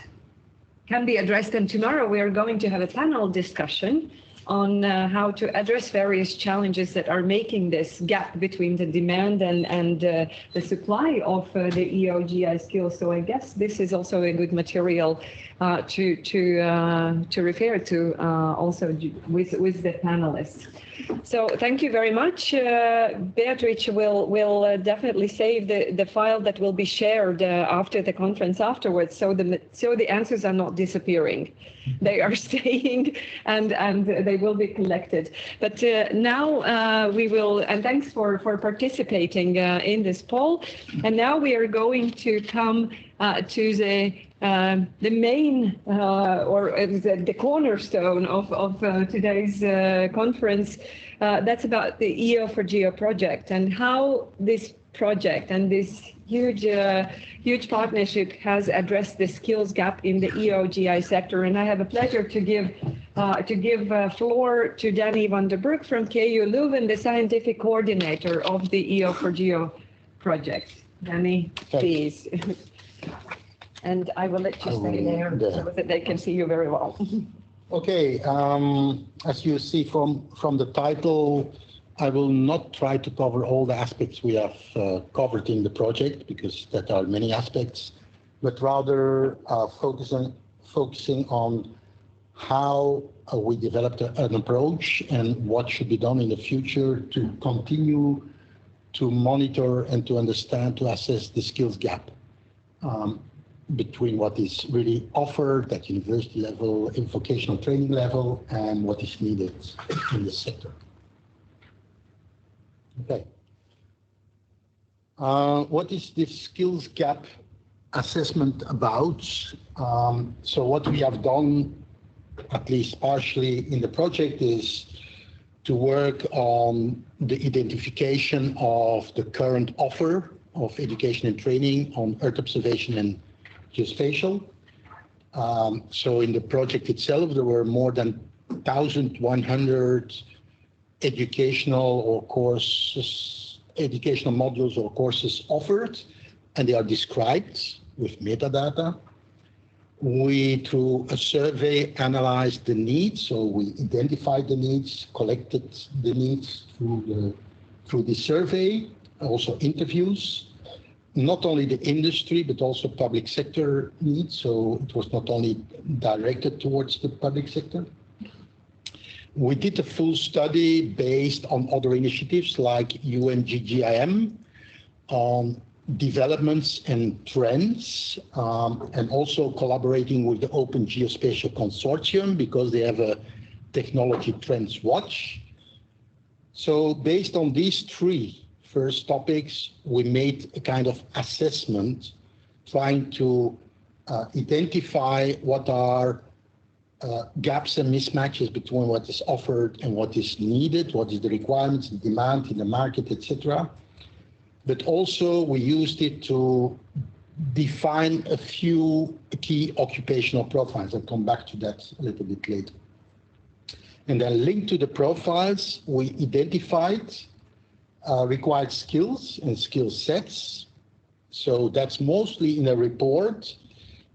can be addressed. And tomorrow we are going to have a panel discussion on how to address various challenges that are making this gap between the demand and the supply of the EOGI skills. So I guess this is also a good material to refer to also with the panelists. So thank you very much. Beatrice will definitely save the file that will be shared after the conference afterwards, so the answers are not disappearing. They are staying and they will be collected. But now we will, and thanks for participating in this poll. And now we are going to come to the main or the cornerstone of today's conference. That's about the EO4GEO project and how this project and this huge partnership has addressed the skills gap in the EOGI sector. And I have a pleasure to give floor to Danny van der Broek from KU Leuven, the scientific coordinator of the EO4GEO project. Danny, please. And I will let you stay there so that they can see you very well. Okay, as you see from the title, I will not try to cover all the aspects we have covered in the project, because there are many aspects, but rather focusing on how we developed an approach and what should be done in the future to continue to monitor and to understand, to assess the skills gap between what is really offered at university level, in vocational training level, and what is needed in the sector. Okay. What is this skills gap assessment about? So what we have done, at least partially in the project, is to work on the identification of the current offer of education and training on Earth observation and geospatial. So in the project itself, there were more than 1,100 educational modules or courses offered, and they are described with metadata. We, through a survey, analyzed the needs. So we identified the needs, collected the needs through the survey, also interviews, not only the industry, but also public sector needs. So it was not only directed towards the public sector. We did a full study based on other initiatives like UNGGIM on developments and trends, and also collaborating with the Open Geospatial Consortium because they have a technology trends watch. So based on these three first topics, we made a kind of assessment trying to identify what are gaps and mismatches between what is offered and what is needed, what is the requirements, the demand in the market, etc. But also we used it to define a few key occupational profiles. I'll come back to that a little bit later. And then linked to the profiles, we identified required skills and skill sets. So that's mostly in a report,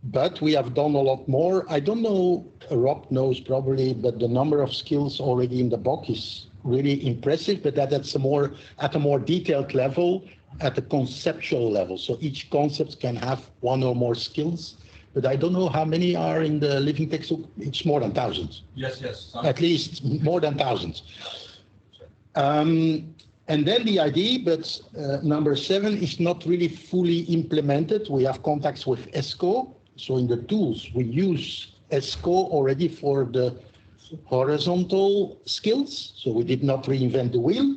but we have done a lot more. I don't know, Rob knows probably, but the number of skills already in the book is really impressive, but that's at a more detailed level, at a conceptual level. So each concept can have one or more skills, but I don't know how many are in the living textbook. It's more than thousands. Yes, yes. At least more than thousands. And then the idea, but number 7 is not really fully implemented. We have contacts with ESCO. So in the tools, we use ESCO already for the horizontal skills. So we did not reinvent the wheel,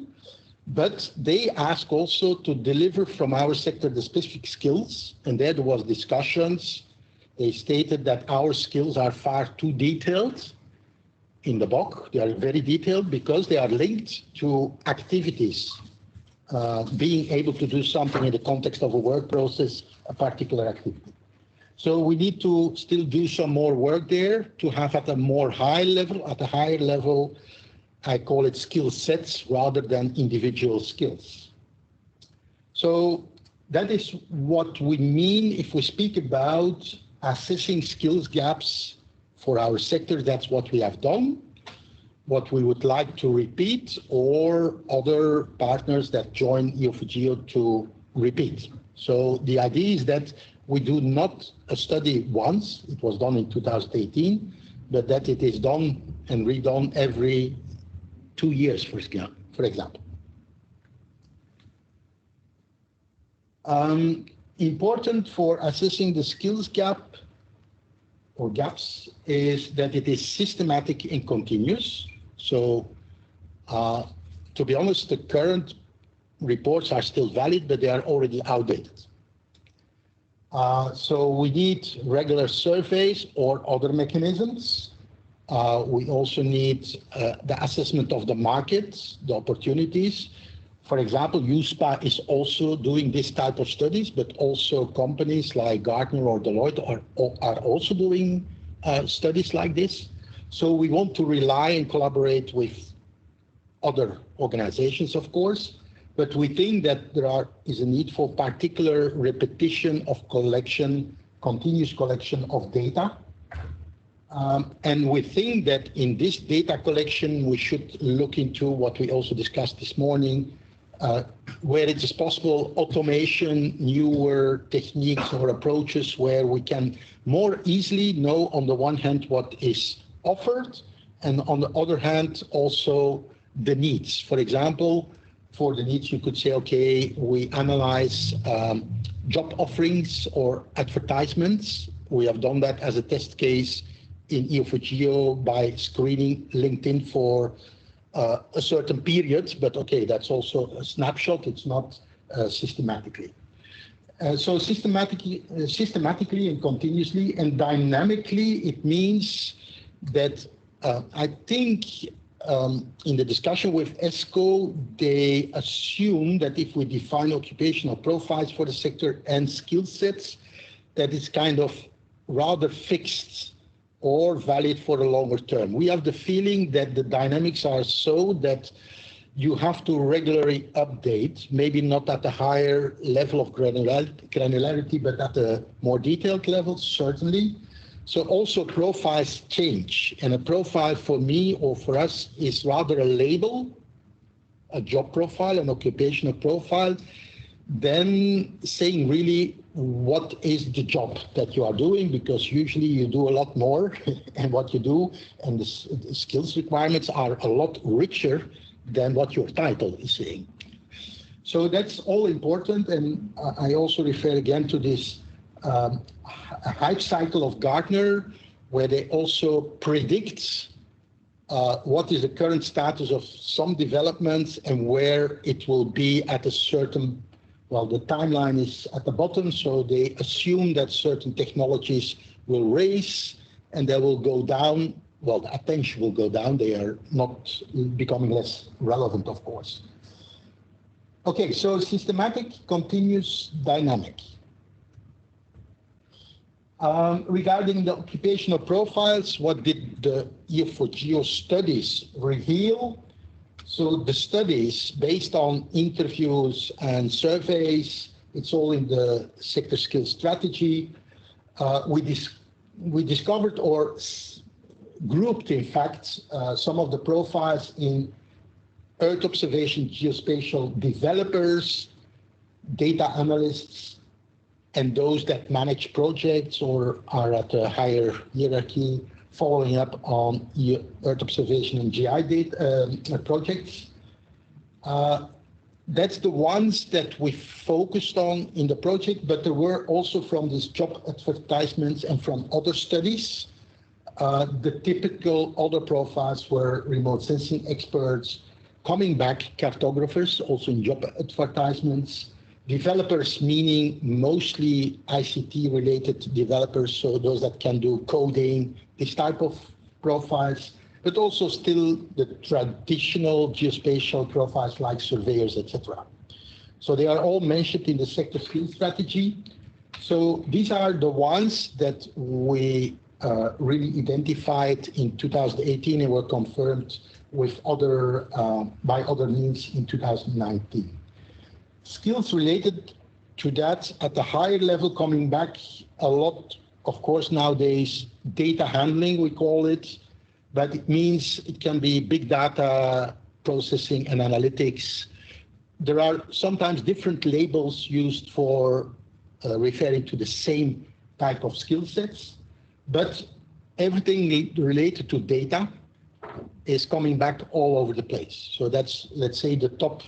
but they ask also to deliver from our sector the specific skills. And there was discussions. They stated that our skills are far too detailed in the book. They are very detailed because they are linked to activities, being able to do something in the context of a work process, a particular activity. So we need to still do some more work there to have at a more high level, at a higher level, I call it skill sets rather than individual skills. So that is what we mean if we speak about assessing skills gaps for our sector. That's what we have done, what we would like to repeat, or other partners that join EO4GEO to repeat. So the idea is that we do not a study once, it was done in 2018, but that it is done and redone every 2 years, for example. Important for assessing the skills gap or gaps is that it is systematic and continuous. So to be honest, the current reports are still valid, but they are already outdated. So we need regular surveys or other mechanisms. We also need the assessment of the market, the opportunities. For example, USPA is also doing this type of studies, but also companies like Gartner or Deloitte are also doing studies like this. So we want to rely and collaborate with other organizations, of course, but we think that there is a need for particular repetition of collection, continuous collection of data. And we think that in this data collection, we should look into what we also discussed this morning, where it is possible automation, newer techniques or approaches where we can more easily know on the one hand what is offered and on the other hand also the needs. For example, for the needs you could say, okay, we analyze job offerings or advertisements. We have done that as a test case in EO4GEO by screening LinkedIn for a certain period, but okay, that's also a snapshot, it's not systematically. So systematically and continuously and dynamically, it means that I think in the discussion with ESCO, they assume that if we define occupational profiles for the sector and skill sets, that it's kind of rather fixed or valid for a longer term. We have the feeling that the dynamics are so that you have to regularly update, maybe not at a higher level of granularity, but at a more detailed level, certainly. So also profiles change. And a profile for me or for us is rather a label, a job profile, an occupational profile, than saying really what is the job that you are doing, because usually you do a lot more and what you do and the skills requirements are a lot richer than what your title is saying. So that's all important, and I also refer again to this hype cycle of Gartner, where they also predict what is the current status of some developments and where it will be at a certain, well, the timeline is at the bottom, so they assume that certain technologies will rise and they will go down. Well, the attention will go down. They are not becoming less relevant, of course. Okay, so systematic, continuous, dynamic. Regarding the occupational profiles, what did the EO4GEO studies reveal? So the studies, based on interviews and surveys, it's all in the sector skills strategy. We discovered or grouped, in fact, some of the profiles in Earth observation geospatial developers, data analysts, and those that manage projects or are at a higher hierarchy, following up on Earth observation and GI data projects. That's the ones that we focused on in the project, but there were also from these job advertisements and from other studies. The typical other profiles were remote sensing experts, coming back cartographers, also in job advertisements, developers, meaning mostly ICT-related developers, so those that can do coding, this type of profiles, but also still the traditional geospatial profiles like surveyors, etc. So they are all mentioned in the sector skills strategy. So these are the ones that we really identified in 2018 and were confirmed with other by other means in 2019. Skills related to that at a higher level coming back a lot, of course, nowadays, data handling, we call it, but it means it can be big data processing and analytics. There are sometimes different labels used for referring to the same type of skill sets, but everything related to data is coming back all over the place. So that's, let's say, the top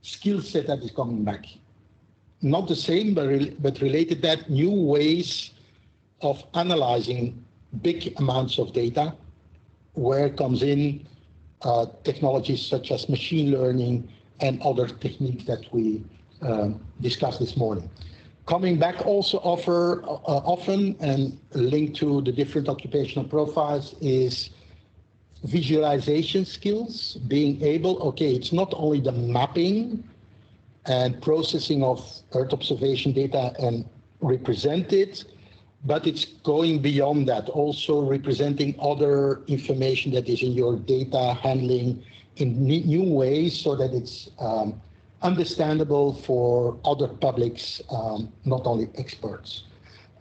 skill set that is coming back. Not the same, but related that new ways of analyzing big amounts of data, where comes in technologies such as machine learning and other techniques that we discussed this morning. Coming back also often and linked to the different occupational profiles is visualization skills, being able, okay, it's not only the mapping and processing of Earth observation data and represent it, but it's going beyond that, also representing other information that is in your data handling in new ways so that it's understandable for other publics, not only experts.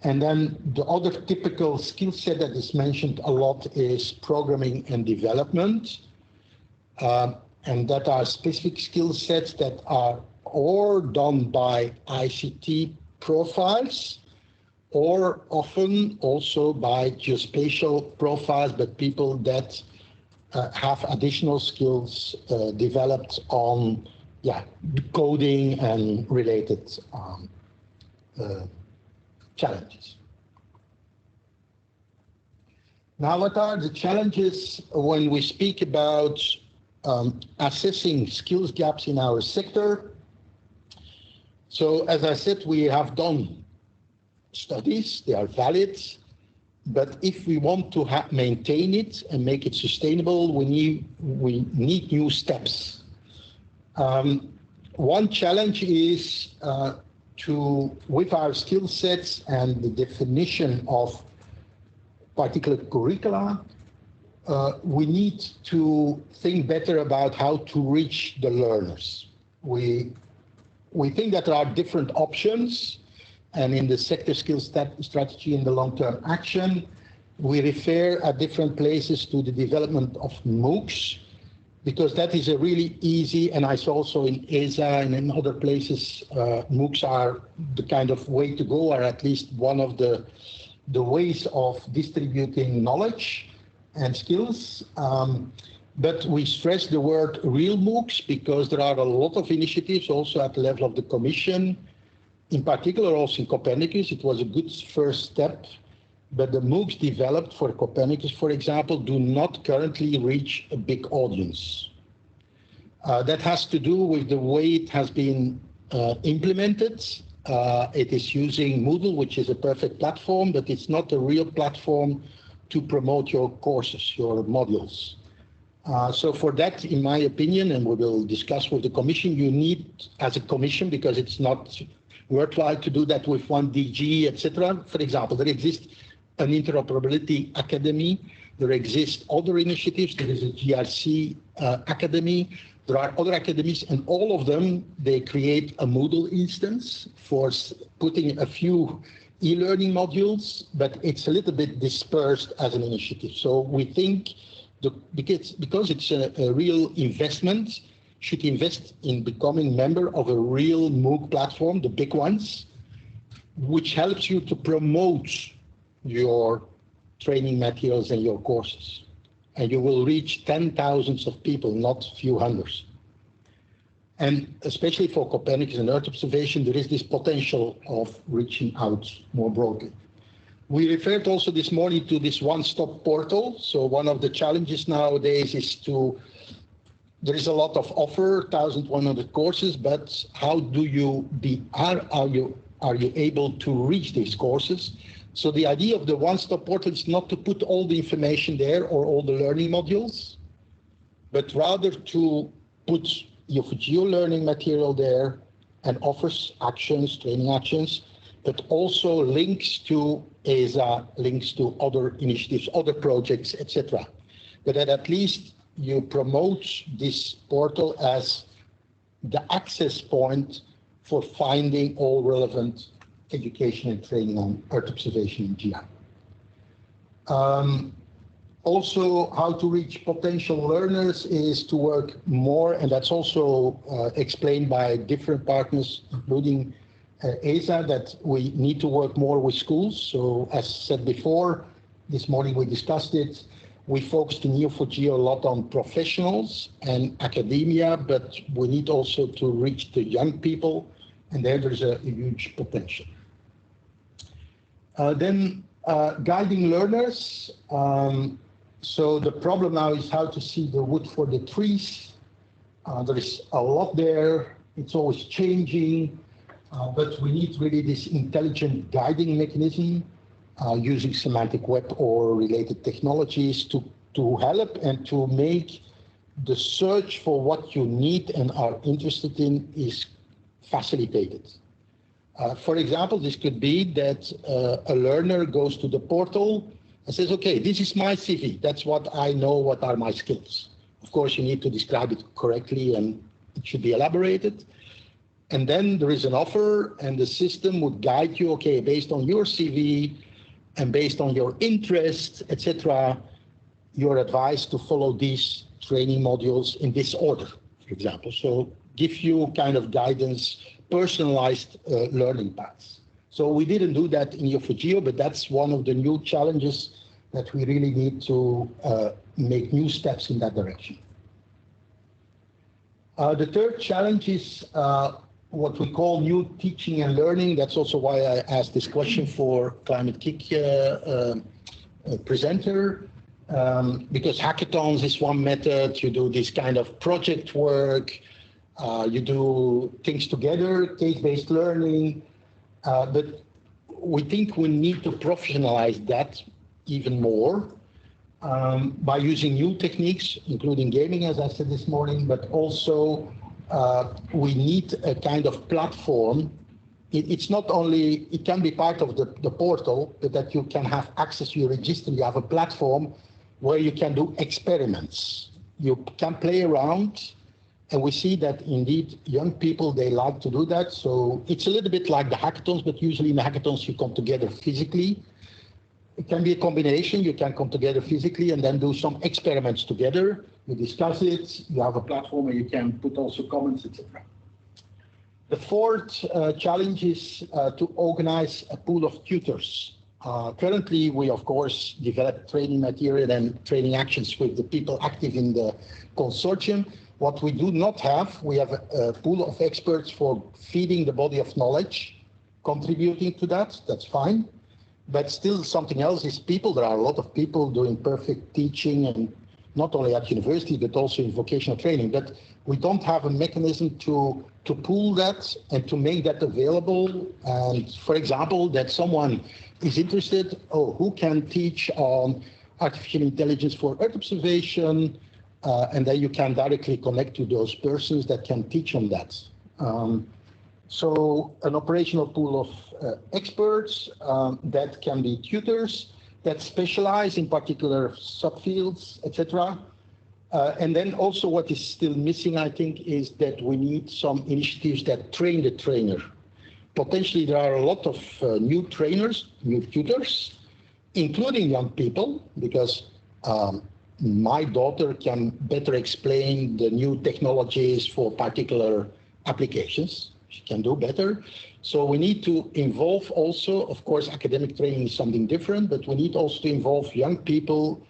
And then the other typical skill set that is mentioned a lot is programming and development. And that are specific skill sets that are or done by ICT profiles, or often also by geospatial profiles, but people that have additional skills developed on coding and related challenges. Now, what are the challenges when we speak about assessing skills gaps in our sector? So, as I said, we have done studies, they are valid, but if we want to maintain it and make it sustainable, we need new steps. One challenge is with our skill sets and the definition of particular curricula, we need to think better about how to reach the learners. We think that there are different options, and in the sector skills strategy in the long-term action, we refer at different places to the development of MOOCs, because that is a really easy, and I saw also in ESA and in other places, MOOCs are the kind of way to go, or at least one of the ways of distributing knowledge and skills. But we stress the word real MOOCs because there are a lot of initiatives also at the level of the Commission, in particular also in Copernicus. It was a good first step. But the MOOCs developed for Copernicus, for example, do not currently reach a big audience. That has to do with the way it has been implemented. It is using Moodle, which is a perfect platform, but it's not a real platform to promote your courses, your modules. So for that, in my opinion, and we will discuss with the Commission, you need, as a Commission, because it's not worthwhile to do that with one DG, etc. For example, there exists an interoperability academy. There exist other initiatives. There is a GRC academy. There are other academies, and all of them, they create a Moodle instance for putting a few e-learning modules, but it's a little bit dispersed as an initiative. So we think because it's a real investment, should invest in becoming member of a real MOOC platform, the big ones, which helps you to promote your training materials and your courses. And you will reach 10,000s of people, not a few hundreds. And especially for Copernicus and Earth observation, there is this potential of reaching out more broadly. We referred also this morning to this one-stop portal. So one of the challenges nowadays is there is a lot of offer, 1,100 courses, but how do you are you able to reach these courses? So the idea of the one-stop portal is not to put all the information there or all the learning modules, but rather to put EO4GEO learning material there and offers actions, training actions, but also links to ESA, links to other initiatives, other projects, etc. But that at least you promote this portal as the access point for finding all relevant education and training on Earth observation in GI. Also, how to reach potential learners is to work more, and that's also explained by different partners, including ESA, that we need to work more with schools. So as said before, this morning we discussed it, we focused in EO4GEO a lot on professionals and academia, but we need also to reach the young people, and there's a huge potential. Then guiding learners. So the problem now is how to see the wood for the trees. There is a lot there. It's always changing, but we need really this intelligent guiding mechanism using semantic web or related technologies to help and to make the search for what you need and are interested in is facilitated. For example, this could be that a learner goes to the portal and says, okay, this is my CV. That's what I know, what are my skills. Of course, you need to describe it correctly and it should be elaborated. And then there is an offer and the system would guide you, okay, based on your CV and based on your interests, etc., you're advised to follow these training modules in this order, for example. So give you kind of guidance, personalized learning paths. So we didn't do that in EO4GEO, but that's one of the new challenges that we really need to make new steps in that direction. The third challenge is what we call new teaching and learning. That's also why I asked this question for Climate-KIC presenter, because hackathons is one method. You do this kind of project work, you do things together, case-based learning, but we think we need to professionalize that even more by using new techniques, including gaming, as I said this morning, but also we need a kind of platform. It's not only, it can be part of the portal, but that you can have access to your register. You have a platform where you can do experiments. You can play around, and we see that indeed young people, they like to do that. So it's a little bit like the hackathons, but usually in the hackathons you come together physically. It can be a combination. You can come together physically and then do some experiments together. You discuss it, you have a platform where you can put also comments, etc. The fourth challenge is to organize a pool of tutors. Currently, we of course develop training material and training actions with the people active in the consortium. What we do not have, we have a pool of experts for feeding the body of knowledge, contributing to that, that's fine. But still something else is people. There are a lot of people doing perfect teaching, and not only at university, but also in vocational training. But we don't have a mechanism to pool that and to make that available. And for example, that someone is interested, who can teach on artificial intelligence for Earth observation, and then you can directly connect to those persons that can teach on that. So an operational pool of experts that can be tutors that specialize in particular subfields, etc. And then also what is still missing, I think, is that we need some initiatives that train the trainer. Potentially there are a lot of new trainers, new tutors, including young people, because my daughter can better explain the new technologies for particular applications. She can do better. So we need to involve also, of course, academic training is something different, but we need also to involve young people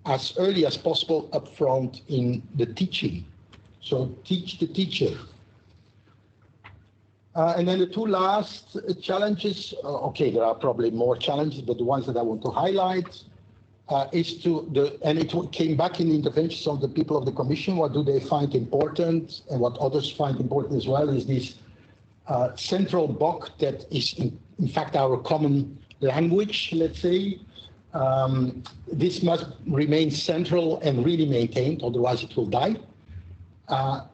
as early as possible upfront in the teaching. So teach the teacher. And then the two last challenges, okay, there are probably more challenges, but the ones that I want to highlight is and it came back in the interventions of the people of the Commission, what do they find important and what others find important as well is this central box that is in fact our common language, let's say. This must remain central and really maintained, otherwise it will die.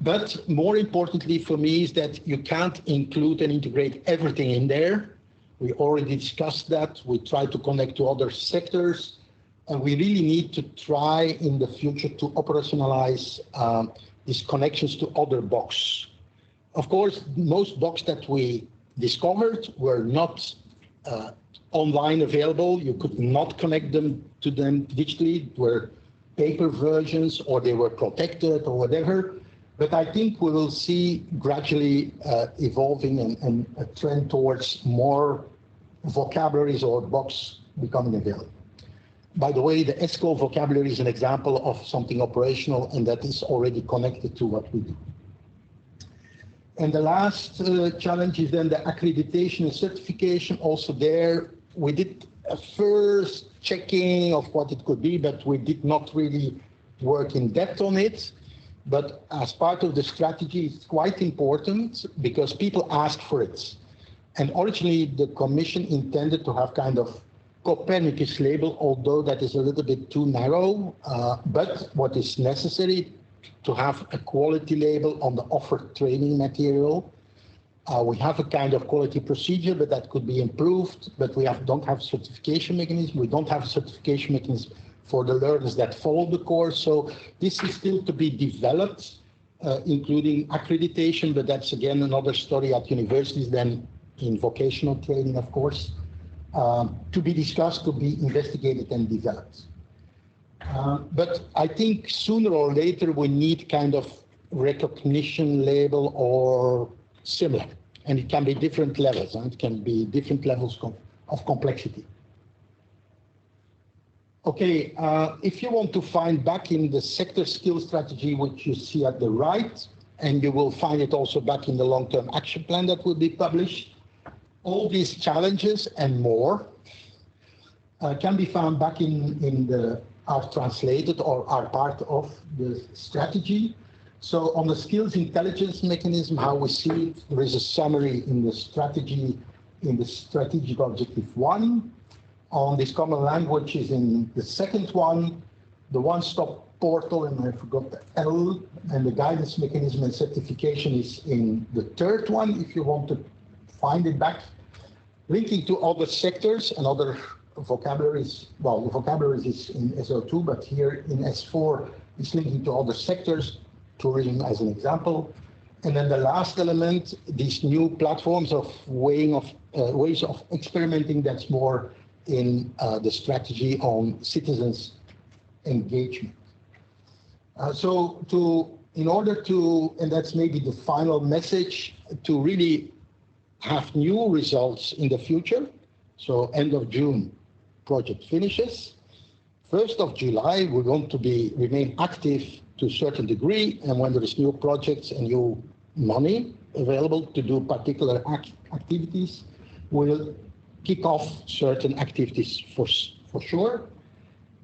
But more importantly for me is that you can't include and integrate everything in there. We already discussed that. We try to connect to other sectors. And we really need to try in the future to operationalize these connections to other boxes. Of course, most boxes that we discovered were not online available. You could not connect them to them digitally. They were paper versions or they were protected or whatever. But I think we will see gradually evolving and a trend towards more vocabularies or boxes becoming available. By the way, the ESCO vocabulary is an example of something operational and that is already connected to what we do. And the last challenge is then the accreditation and certification. Also there, we did a first checking of what it could be, but we did not really work in depth on it. But as part of the strategy, it's quite important because people ask for it. And originally, the Commission intended to have kind of Copernicus label, although that is a little bit too narrow. But what is necessary to have a quality label on the offered training material. We have a kind of quality procedure, but that could be improved. But we don't have certification mechanism. We don't have a certification mechanism for the learners that follow the course. So this is still to be developed, including accreditation, but that's again another story at universities than in vocational training, of course, to be discussed, to be investigated and developed. But I think sooner or later we need kind of recognition label or similar, and it can be different levels, and it can be different levels of complexity. Okay, if you want to find back in the sector skill strategy, which you see at the right, and you will find it also back in the long-term action plan that will be published, all these challenges and more can be found back are translated or are part of the strategy. So on the skills intelligence mechanism, how we see it, there is a summary in the strategy, in the strategic objective 1. On this common language is in the second one, the one-stop portal, and I forgot the L, and the guidance mechanism and certification is in the third one, if you want to find it back. Linking to other sectors and other vocabularies, well, the vocabularies is in SO2, but here in S4, it's linking to other sectors, tourism as an example. And then the last element, these new platforms of ways of experimenting, that's more in the strategy on citizens' engagement. In order to, and that's maybe the final message, to really have new results in the future, so end of June, project finishes. 1st of July, we're going to remain active to a certain degree, and when there is new projects and new money available to do particular activities, we'll kick off certain activities for sure.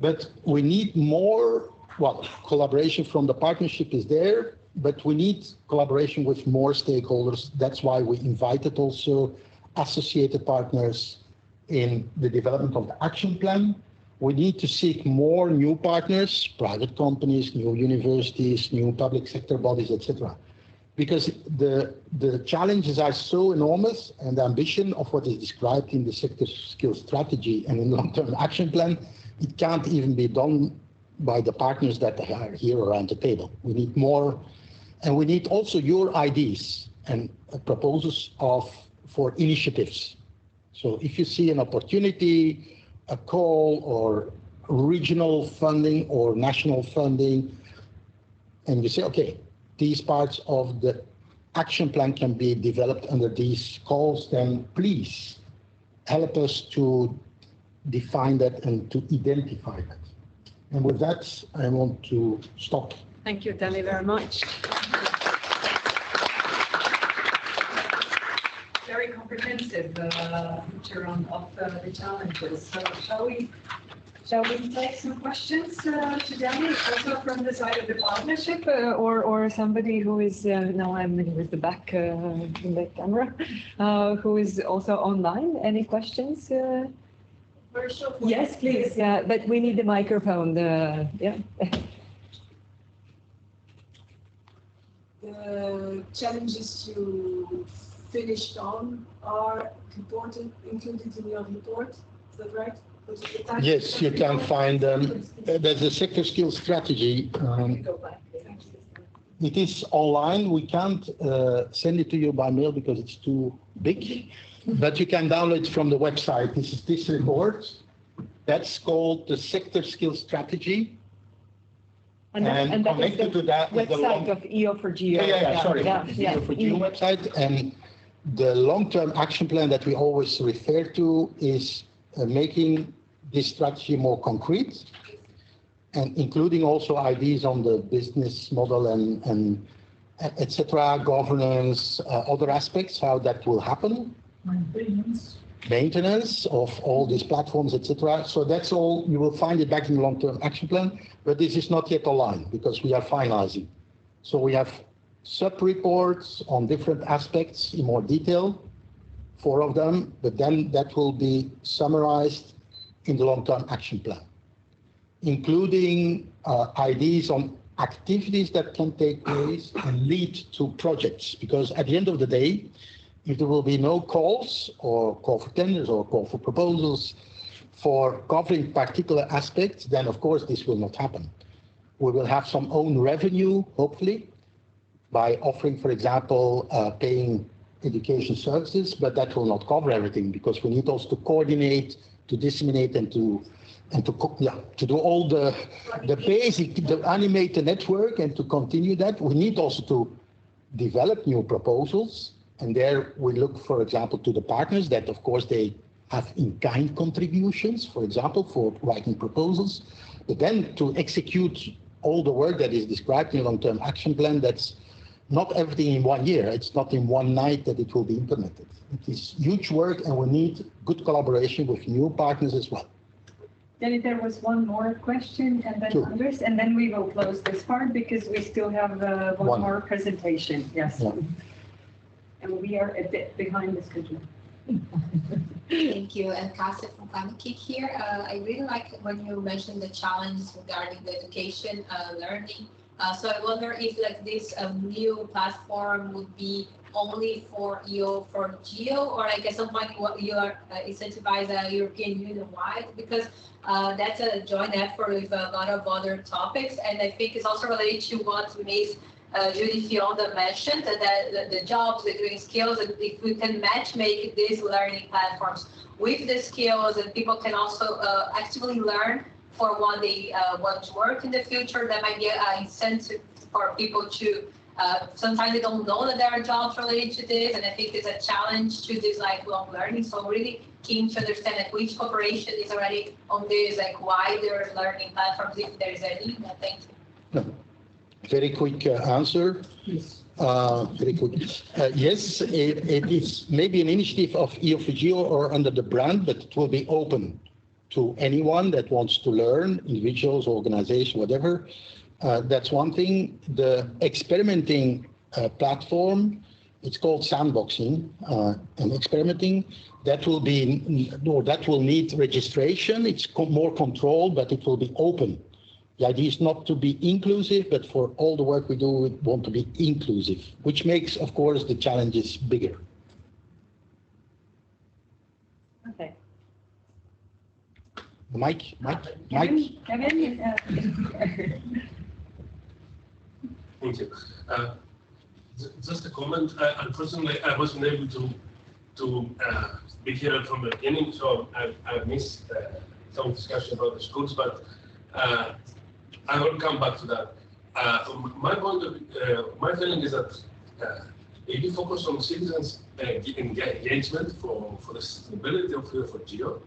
But we need more, well, collaboration from the partnership is there, but we need collaboration with more stakeholders. That's why we invited also associated partners in the development of the action plan. We need to seek more new partners, private companies, new universities, new public sector bodies, etc., because the challenges are so enormous, and the ambition of what is described in the sector skills strategy and in long-term action plan, it can't even be done by the partners that are here around the table. We need more, and we need also your ideas and proposals for initiatives. So if you see an opportunity, a call, or regional funding or national funding, and you say, okay, these parts of the action plan can be developed under these calls, then please help us to define that and to identify that. And with that, I want to stop. Thank you, Danny, very much. Very comprehensive picture of the challenges. So shall we take some questions today, also from the side of the partnership, or somebody who is now I'm with the back in the camera, who is also online? Any questions? Yes, please. Yeah, but we need the microphone. Yeah. The challenges you finished on are included in your report. Is that right? Yes, you can find them. There's a sector skills strategy. It is online. We can't send it to you by mail because it's too big, but you can download it from the website. This is this report. That's called the sector skills strategy. And connected to that is the website of EO4GEO. Sorry. EO4GEO website. And the long-term action plan that we always refer to is making this strategy more concrete, and including also ideas on the business model and etc., governance, other aspects, how that will happen. Maintenance of all these platforms, etc. So that's all. You will find it back in the long-term action plan, but this is not yet online because we are finalizing. So we have sub-reports on different aspects in more detail, 4 of them, but then that will be summarized in the long-term action plan, including ideas on activities that can take place and lead to projects. Because at the end of the day, if there will be no calls or call for tenders or call for proposals for covering particular aspects, then of course this will not happen. We will have some own revenue, hopefully, by offering, for example, paying education services, but that will not cover everything because we need also to coordinate, to disseminate, and to do all the basic, to animate the network and to continue that. We need also to develop new proposals, and there we look, for example, to the partners that, of course, they have in-kind contributions, for example, for writing proposals, but then to execute all the work that is described in the long-term action plan. That's not everything in 1 year. It's not in one night that it will be implemented. It is huge work, and we need good collaboration with new partners as well. Then there was one more question, and then others, and then we will close this part because we still have one more presentation. Yes. Yeah. And we are a bit behind the schedule. Thank you. And Kasia from Climate-KIC here. I really like when you mentioned the challenges regarding the education, learning. So I wonder if like this new platform would be only for EO4GEO, or like at some point you are incentivize European Union wide, because that's a joint effort with a lot of other topics, and I think it's also related to what Ms. Judy Fionda mentioned, that the jobs, the green skills, and if we can match make these learning platforms with the skills, and people can also actively learn for what they want to work in the future, that might be an incentive for people to, sometimes they don't know that there are jobs related to this, and I think it's a challenge to this lifelong learning. So I'm really keen to understand like which corporation is already on this, like wider learning platforms, if there is any. Thank you. No. Very quick answer. Yes. Very quick. Yes, it is maybe an initiative of EO4GEO or under the brand, but it will be open to anyone that wants to learn, individuals, organizations, whatever. That's one thing. The experimenting platform, it's called sandboxing and experimenting. That will be, no, that will need registration. It's more controlled, but it will be open The idea is not to be inclusive, but for all the work we do, we want to be inclusive, which makes, of course, the challenges bigger. Okay. Mike. Kevin? Thank you. Just a comment. Unfortunately, I wasn't able to be here from the beginning, so I missed some discussion about the schools, but I will come back to that. My feeling is that if you focus on citizens' engagement for the sustainability of EO4GEO,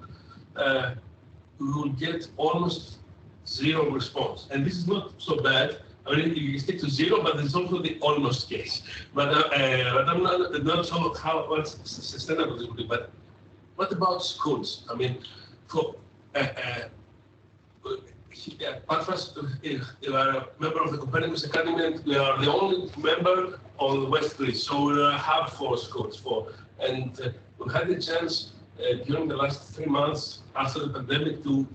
we will get almost zero response. And this is not so bad. I mean, you stick to zero, but there's also the almost case. But I'm not sure what's sustainable it will be. But what about schools? I mean, for Patras, you are a member of the Copernicus Academy, and we are the only member on the West Greece. So we're a hub for schools. And we had the chance during the last 3 months after the pandemic to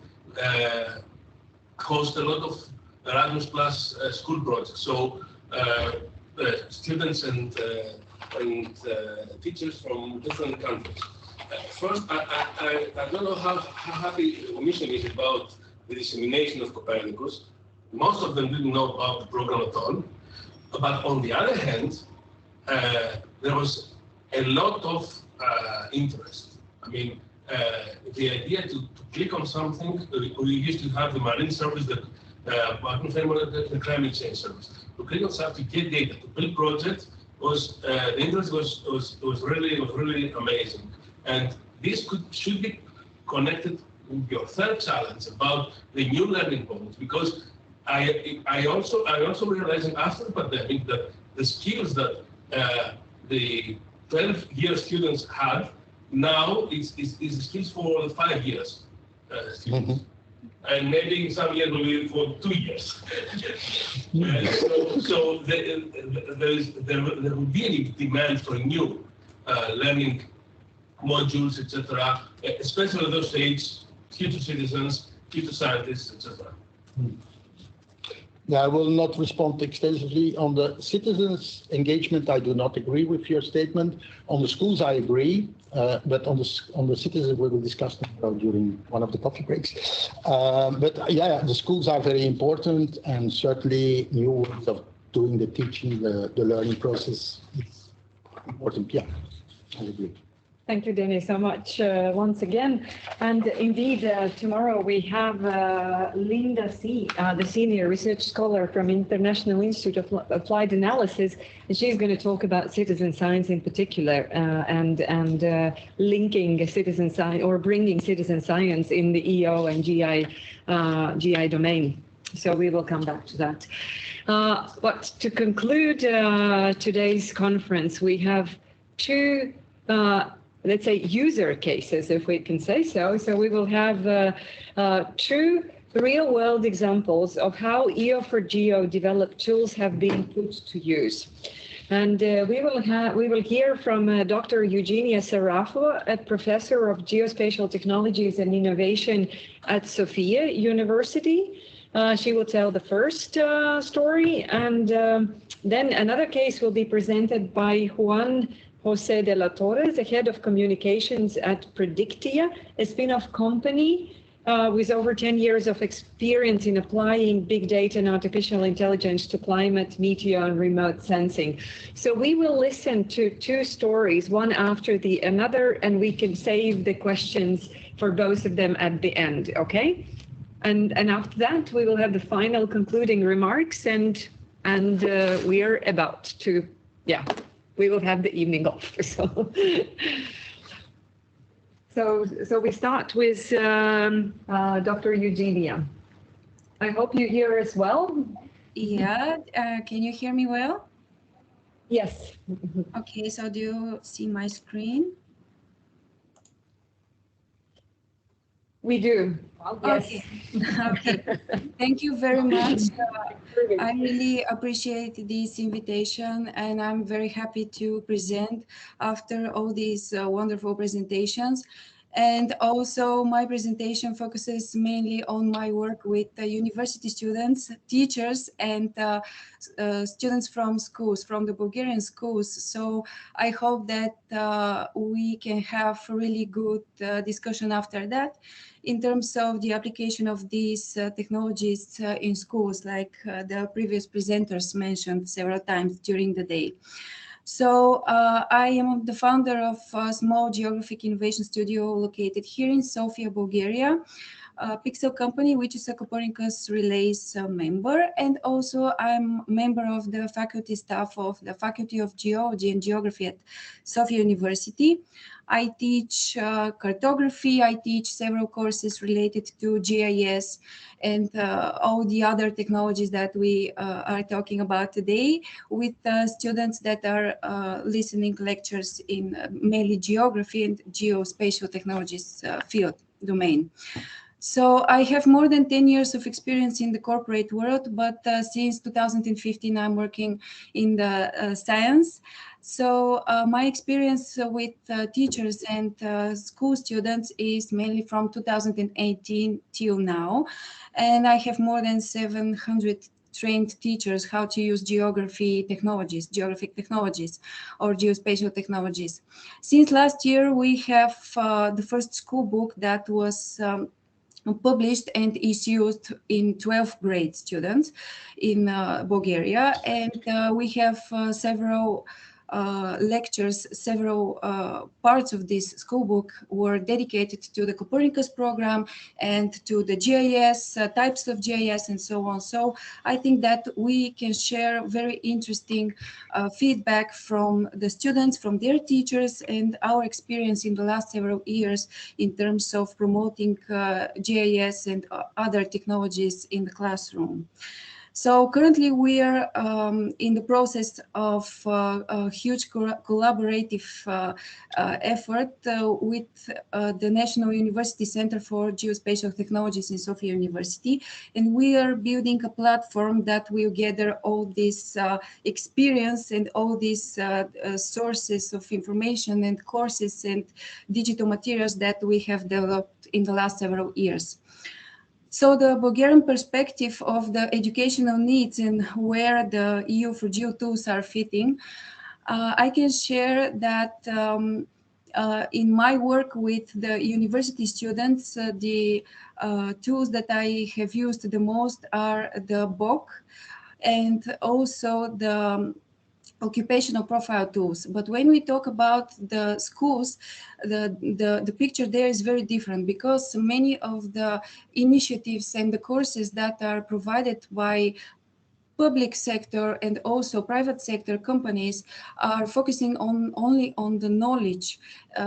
host a lot of Erasmus Plus school projects. So students and teachers from different countries. First, I don't know how happy the Commission is about the dissemination of Copernicus. Most of them didn't know about the program at all. But on the other hand, there was a lot of interest. I mean, the idea to click on something, we used to have the Marine Service, the Climate Change Service. To click on something, to get data, to build projects, the interest was really amazing. And this should be connected with your third challenge about the new learning models, because I also realizing after the pandemic that the skills that the 12-year students had now is the skills for the 5 years students. And maybe in some years will be for 2 years. So there will be a demand for new learning modules, etc., especially those age, future citizens, future scientists, etc. I will not respond extensively on the citizens' engagement. I do not agree with your statement. On the schools, I agree, but on the citizens, we will discuss them during one of the coffee breaks. But yeah, the schools are very important, and certainly new ways of doing the teaching, the learning process is important. Yeah, I agree. Thank you, Denny, so much once again. And indeed, tomorrow we have Linda C., the Senior Research Scholar from International Institute of Applied Analysis, and she's going to talk about citizen science in particular and linking citizen science or bringing citizen science in the EO and GI domain. So we will come back to that. But to conclude today's conference, we have two let's say user cases, if we can say so. So we will have two real-world examples of how EO4GEO developed tools have been put to use. And we will hear from Dr. Eugenia Serafo, a professor of geospatial technologies and innovation at Sofia University. She will tell the first story, and then another case will be presented by Juan Jose de la Torre, the head of communications at Predictia, a spin-off company with over 10 years of experience in applying big data and artificial intelligence to climate, meteor, and remote sensing. So we will listen to two stories, one after the another, and we can save the questions for both of them at the end, okay? And after that, we will have the final concluding remarks, and we're about to, yeah. We will have the evening off. So we start with Dr. Eugenia. I hope you hear us well. Yeah, can you hear me well? Yes. Okay, so do you see my screen? We do. Yes. Okay. Okay. Thank you very much. I really appreciate this invitation, and I'm very happy to present after all these wonderful presentations. And also my presentation focuses mainly on my work with university students, teachers, and students from schools, from the Bulgarian schools. So I hope that we can have a really good discussion after that in terms of the application of these technologies in schools, like the previous presenters mentioned several times during the day. So I am the founder of a small geographic innovation studio located here in Sofia, Bulgaria, a Pixel company, which is a Copernicus Relays member. And also I'm member of the faculty staff of the Faculty of Geology and Geography at Sofia University. I teach cartography, I teach several courses related to GIS and all the other technologies that we are talking about today with students that are listening lectures in mainly geography and geospatial technologies field domain. So I have more than 10 years of experience in the corporate world, but since 2015 I'm working in the science. So my experience with teachers and school students is mainly from 2018 till now. And I have more than 700 trained teachers how to use geographic technologies or geospatial technologies. Since last year, we have the first school book that was published and is used in 12th grade students in Bulgaria. And we have several lectures, several parts of this school book were dedicated to the Copernicus program and to the GIS, types of GIS and so on. So I think that we can share very interesting feedback from the students, from their teachers, and our experience in the last several years in terms of promoting GIS and other technologies in the classroom. So currently we are in the process of a huge collaborative effort with the National University Center for Geospatial Technologies in Sofia University. And we are building a platform that will gather all this experience and all these sources of information and courses and digital materials that we have developed in the last several years. So the Bulgarian perspective of the educational needs and where the EO4GEO tools are fitting, I can share that in my work with the university students, the tools that I have used the most are the BOK and also the occupational profile tools. But when we talk about the schools, the picture there is very different, because many of the initiatives and the courses that are provided by public sector and also private sector companies are focusing only on the knowledge.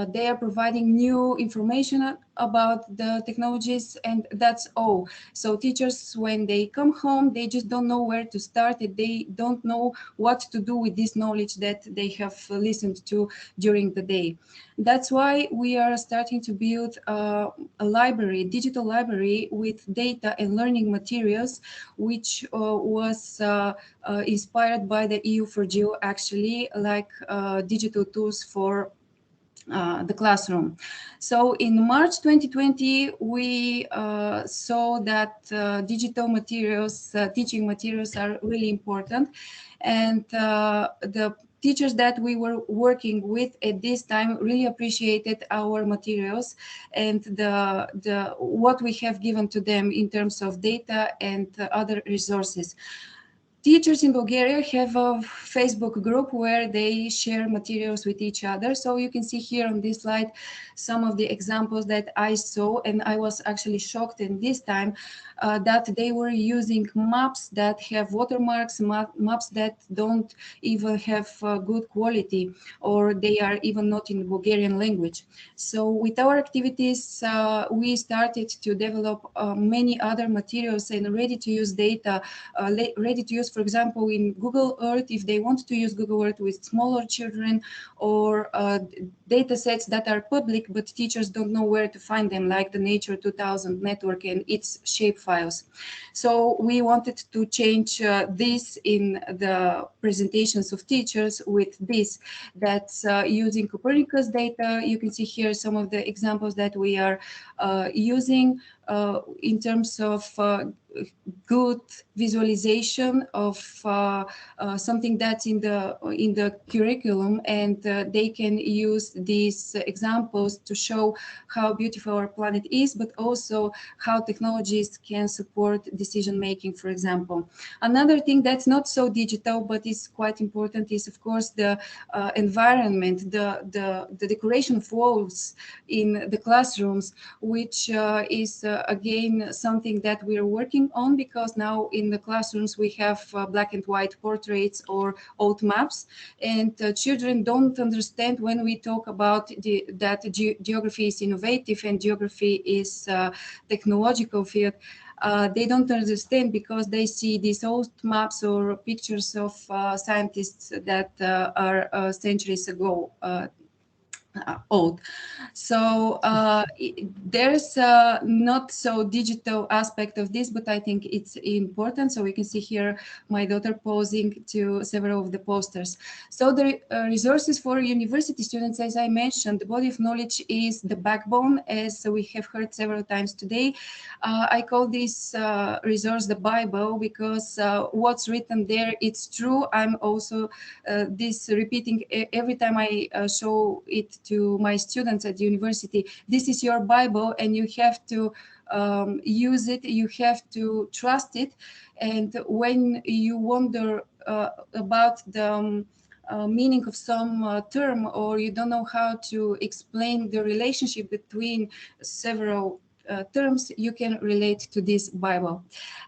They are providing new information about the technologies, and that's all. So teachers, when they come home, they just don't know where to start. They don't know what to do with this knowledge that they have listened to during the day. That's why we are starting to build a library, digital library with data and learning materials, which was inspired by the EO4GEO, actually, like digital tools for the classroom. So in March 2020, we saw that digital materials, teaching materials are really important. And the teachers that we were working with at this time really appreciated our materials and the what we have given to them in terms of data and other resources. Teachers in Bulgaria have a Facebook group where they share materials with each other. So you can see here on this slide some of the examples that I saw, and I was actually shocked in this time that they were using maps that have watermarks, maps that don't even have good quality, or they are even not in the Bulgarian language. So with our activities, we started to develop many other materials and ready-to-use data, ready-to-use for example, in Google Earth, if they want to use Google Earth with smaller children, or data sets that are public, but teachers don't know where to find them, like the Nature 2000 network and its shapefiles. So we wanted to change this in the presentations of teachers with this, that's using Copernicus data. You can see here some of the examples that we are using in terms of good visualization of something that's in the curriculum, and they can use these examples to show how beautiful our planet is, but also how technologies can support decision making, for example. Another thing that's not so digital but is quite important is, of course, the environment, the decoration of walls in the classrooms, which is again something that we are working on, because now in the classrooms we have black and white portraits or old maps, and children don't understand when we talk about that geography is innovative and geography is technological field. They don't understand because they see these old maps or pictures of scientists that are centuries ago old. So there's not so digital aspect of this, but I think it's important. So we can see here my daughter posing to several of the posters. So the resources for university students, as I mentioned, the body of knowledge is the backbone, as we have heard several times today. I call this resource the Bible, because what's written there, it's true. I'm also this repeating every time I show it to my students at university. This is your Bible, and you have to use it, you have to trust it. And when you wonder about the meaning of some term, or you don't know how to explain the relationship between several terms, you can relate to this Bible.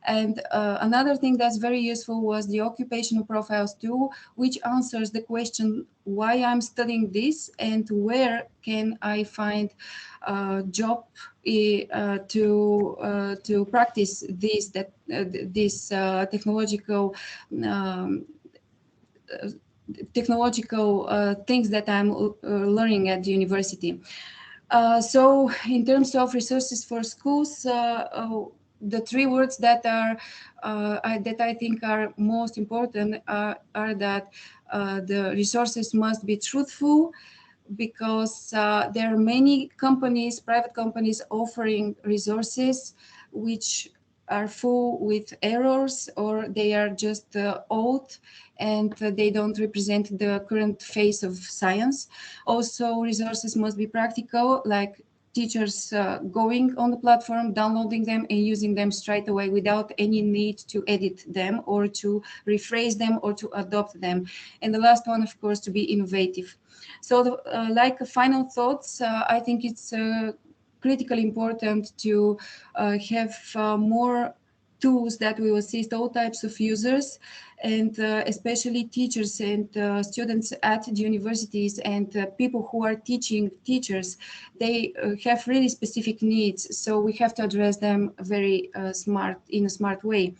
And another thing that's very useful was the occupational profiles tool, which answers the question why I'm studying this and where can I find a job to practice this technological things that I'm learning at the university. So in terms of resources for schools, the three words that are that I think are most important are that the resources must be truthful, because there are many companies, private companies, offering resources which are full with errors, or they are just old and they don't represent the current phase of science. Also, resources must be practical, like teachers going on the platform, downloading them and using them straight away without any need to edit them or to rephrase them or to adopt them. And the last one, of course, to be innovative. So like final thoughts, I think it's critically important to have more tools that will assist all types of users, and especially teachers and students at the universities and people who are teaching teachers. They have really specific needs, so we have to address them very in a smart way.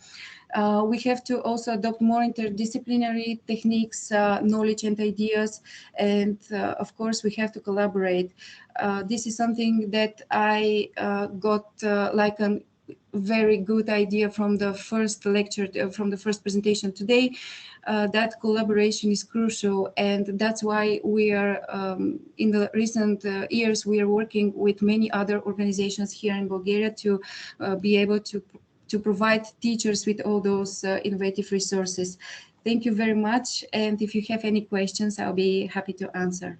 We have to also adopt more interdisciplinary techniques, knowledge and ideas, and of course we have to collaborate. This is something that I got like a very good idea from the first lecture, from the first presentation today, that collaboration is crucial, and that's why we are in the recent years we are working with many other organizations here in Bulgaria to be able to provide teachers with all those innovative resources. Thank you very much, and if you have any questions, I'll be happy to answer.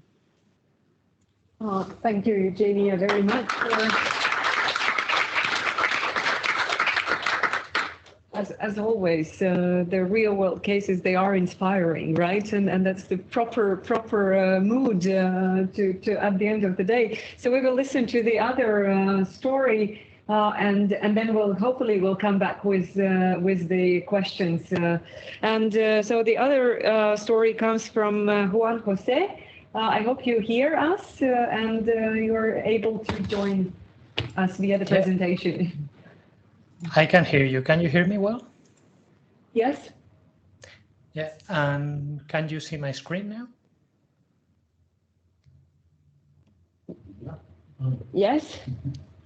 Oh, thank you, Eugenia, very much. As always, the real world cases, they are inspiring, right? And that's the proper mood to at the end of the day. So we will listen to the other story, and then we'll come back with the questions. So the other story comes from Juan Jose. I hope you hear us and you're able to join us via the presentation. I can hear you. Can you hear me well? Yes. Yeah, and can you see my screen now? Yes.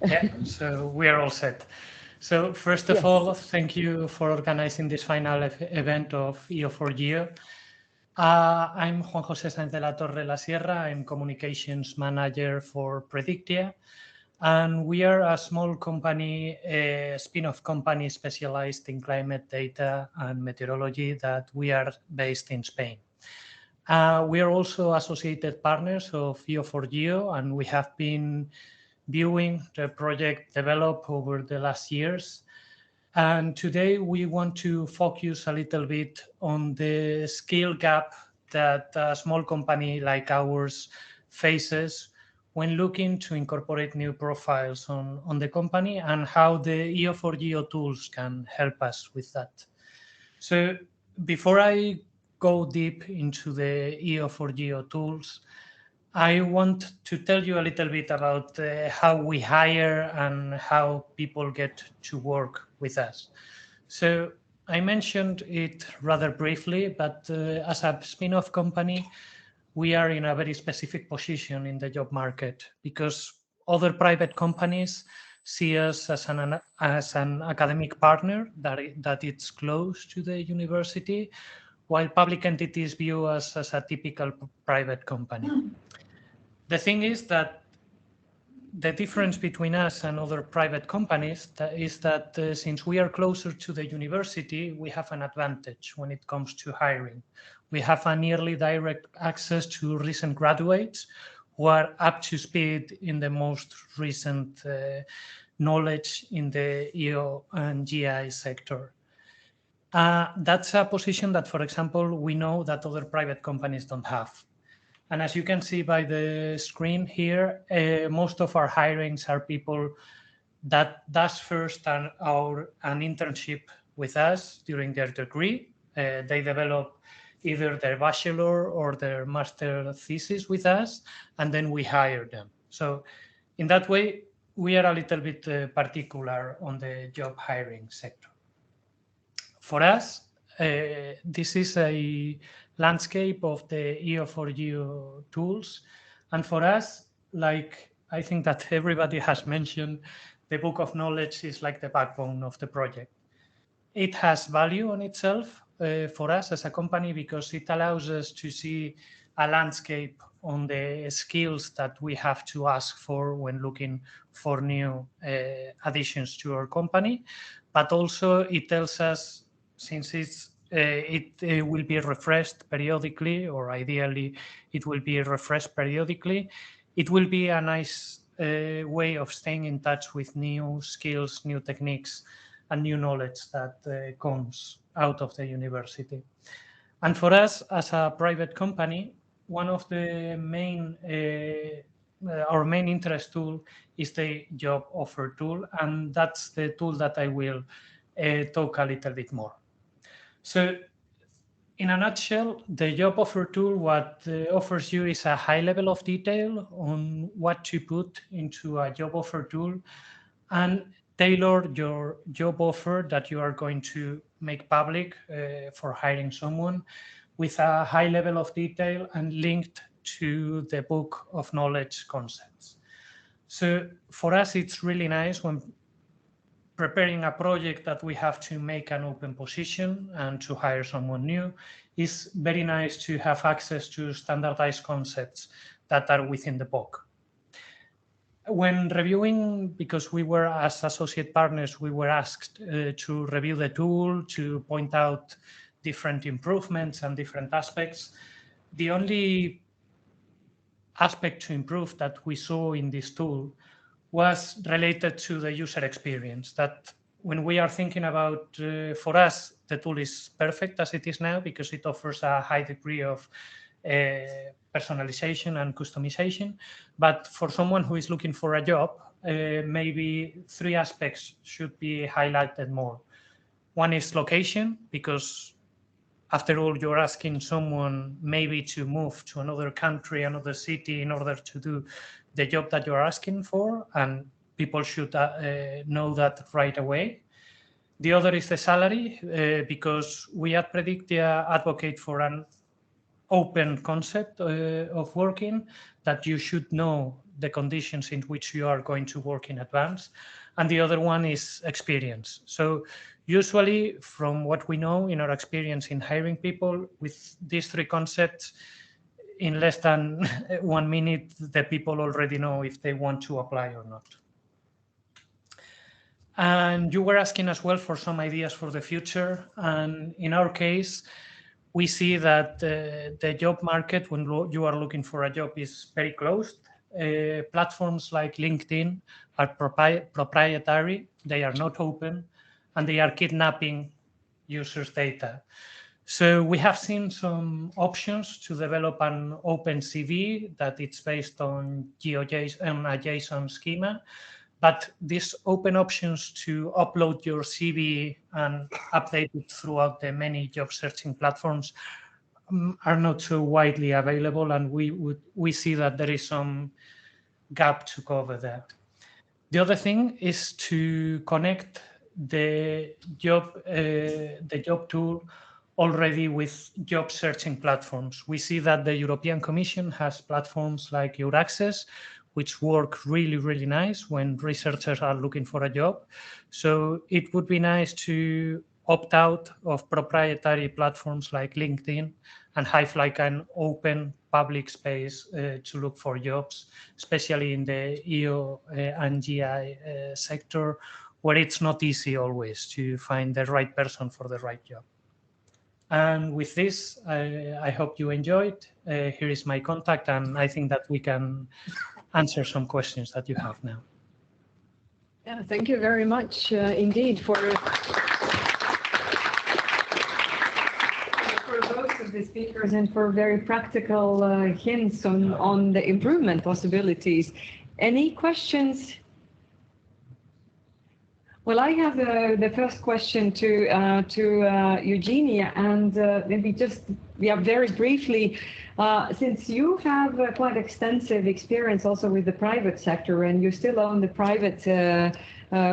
Yeah, so we are all set. So first of all, thank you for organizing this final event of EO4GEO. I'm Juan José Sáenz de la Torre La Sierra. I'm Communications Manager for Predictia. And we are a small company, a spin-off company specialized in climate data and meteorology that we are based in Spain. We are also associated partners of EO4GEO, and we have been viewing the project develop over the last years. And today we want to focus a little bit on the skill gap that a small company like ours faces when looking to incorporate new profiles on the company, and how the EO4GEO tools can help us with that. So before I go deep into the EO4GEO tools, I want to tell you a little bit about how we hire and how people get to work with us. So I mentioned it rather briefly, but as a spin-off company, we are in a very specific position in the job market, because other private companies see us as an academic partner that it's close to the university, while public entities view us as a typical private company. The thing is that the difference between us and other private companies is that since we are closer to the university, we have an advantage when it comes to hiring. We have a nearly direct access to recent graduates who are up to speed in the most recent knowledge in the EO and GI sector. That's a position that, for example, we know that other private companies don't have. And as you can see by the screen here, most of our hirings are people that does first an internship with us during their degree. They develop either their bachelor or their master thesis with us, and then we hire them. So in that way, we are a little bit particular on the job hiring sector. For us, this is a landscape of the EO4GEO tools. And for us, like I think that everybody has mentioned, the book of knowledge is like the backbone of the project. It has value on itself for us as a company, because it allows us to see a landscape on the skills that we have to ask for when looking for new additions to our company. But also it tells us, since it will be refreshed periodically, or ideally it will be refreshed periodically, it will be a nice way of staying in touch with new skills, new techniques, and new knowledge that comes out of the university. And for us as a private company, one of the main, our main interest tool is the job offer tool, and that's the tool that I will talk a little bit more. So in a nutshell, the job offer tool, what offers you is a high level of detail on what to put into a job offer tool, and tailor your job offer that you are going to make public for hiring someone with a high level of detail and linked to the book of knowledge concepts. So for us, it's really nice when preparing a project that we have to make an open position and to hire someone new. It's very nice to have access to standardized concepts that are within the book. When reviewing, because we were as associate partners, we were asked to review the tool, to point out different improvements and different aspects. The only aspect to improve that we saw in this tool was related to the user experience. That when we are thinking about, for us, the tool is perfect as it is now, because it offers a high degree of personalization and customization. But for someone who is looking for a job, maybe 3 aspects should be highlighted more. One is location, because after all, you're asking someone maybe to move to another country, another city, in order to do the job that you're asking for, and people should know that right away. The other is the salary, because we at Predictia advocate for an open concept of working, that you should know the conditions in which you are going to work in advance. And the other one is experience. So usually, from what we know in our experience in hiring people with these three concepts, in less than 1 minute, the people already know if they want to apply or not. And you were asking as well for some ideas for the future. And in our case, we see that the job market, when you are looking for a job, is very closed. Platforms like LinkedIn are proprietary, they are not open, and they are kidnapping users' data. So we have seen some options to develop an open CV that it's based on a JSON schema. But these open options to upload your CV and update it throughout the many job searching platforms are not so widely available, and we see that there is some gap to cover there. The other thing is to connect the job tool already with job searching platforms. We see that the European Commission has platforms like Your Access, which work really, really nice when researchers are looking for a job. So it would be nice to opt out of proprietary platforms like LinkedIn and have like an open public space to look for jobs, especially in the EO and GI sector, where it's not easy always to find the right person for the right job. And with this, I hope you enjoyed. Here is my contact, and I think that we can answer some questions that you have now. Yeah, thank you very much indeed for both of the speakers and for very practical hints on the improvement possibilities. Any questions? Well, I have the first question to Eugenia, and maybe just very briefly, since you have quite extensive experience also with the private sector, and you still own the private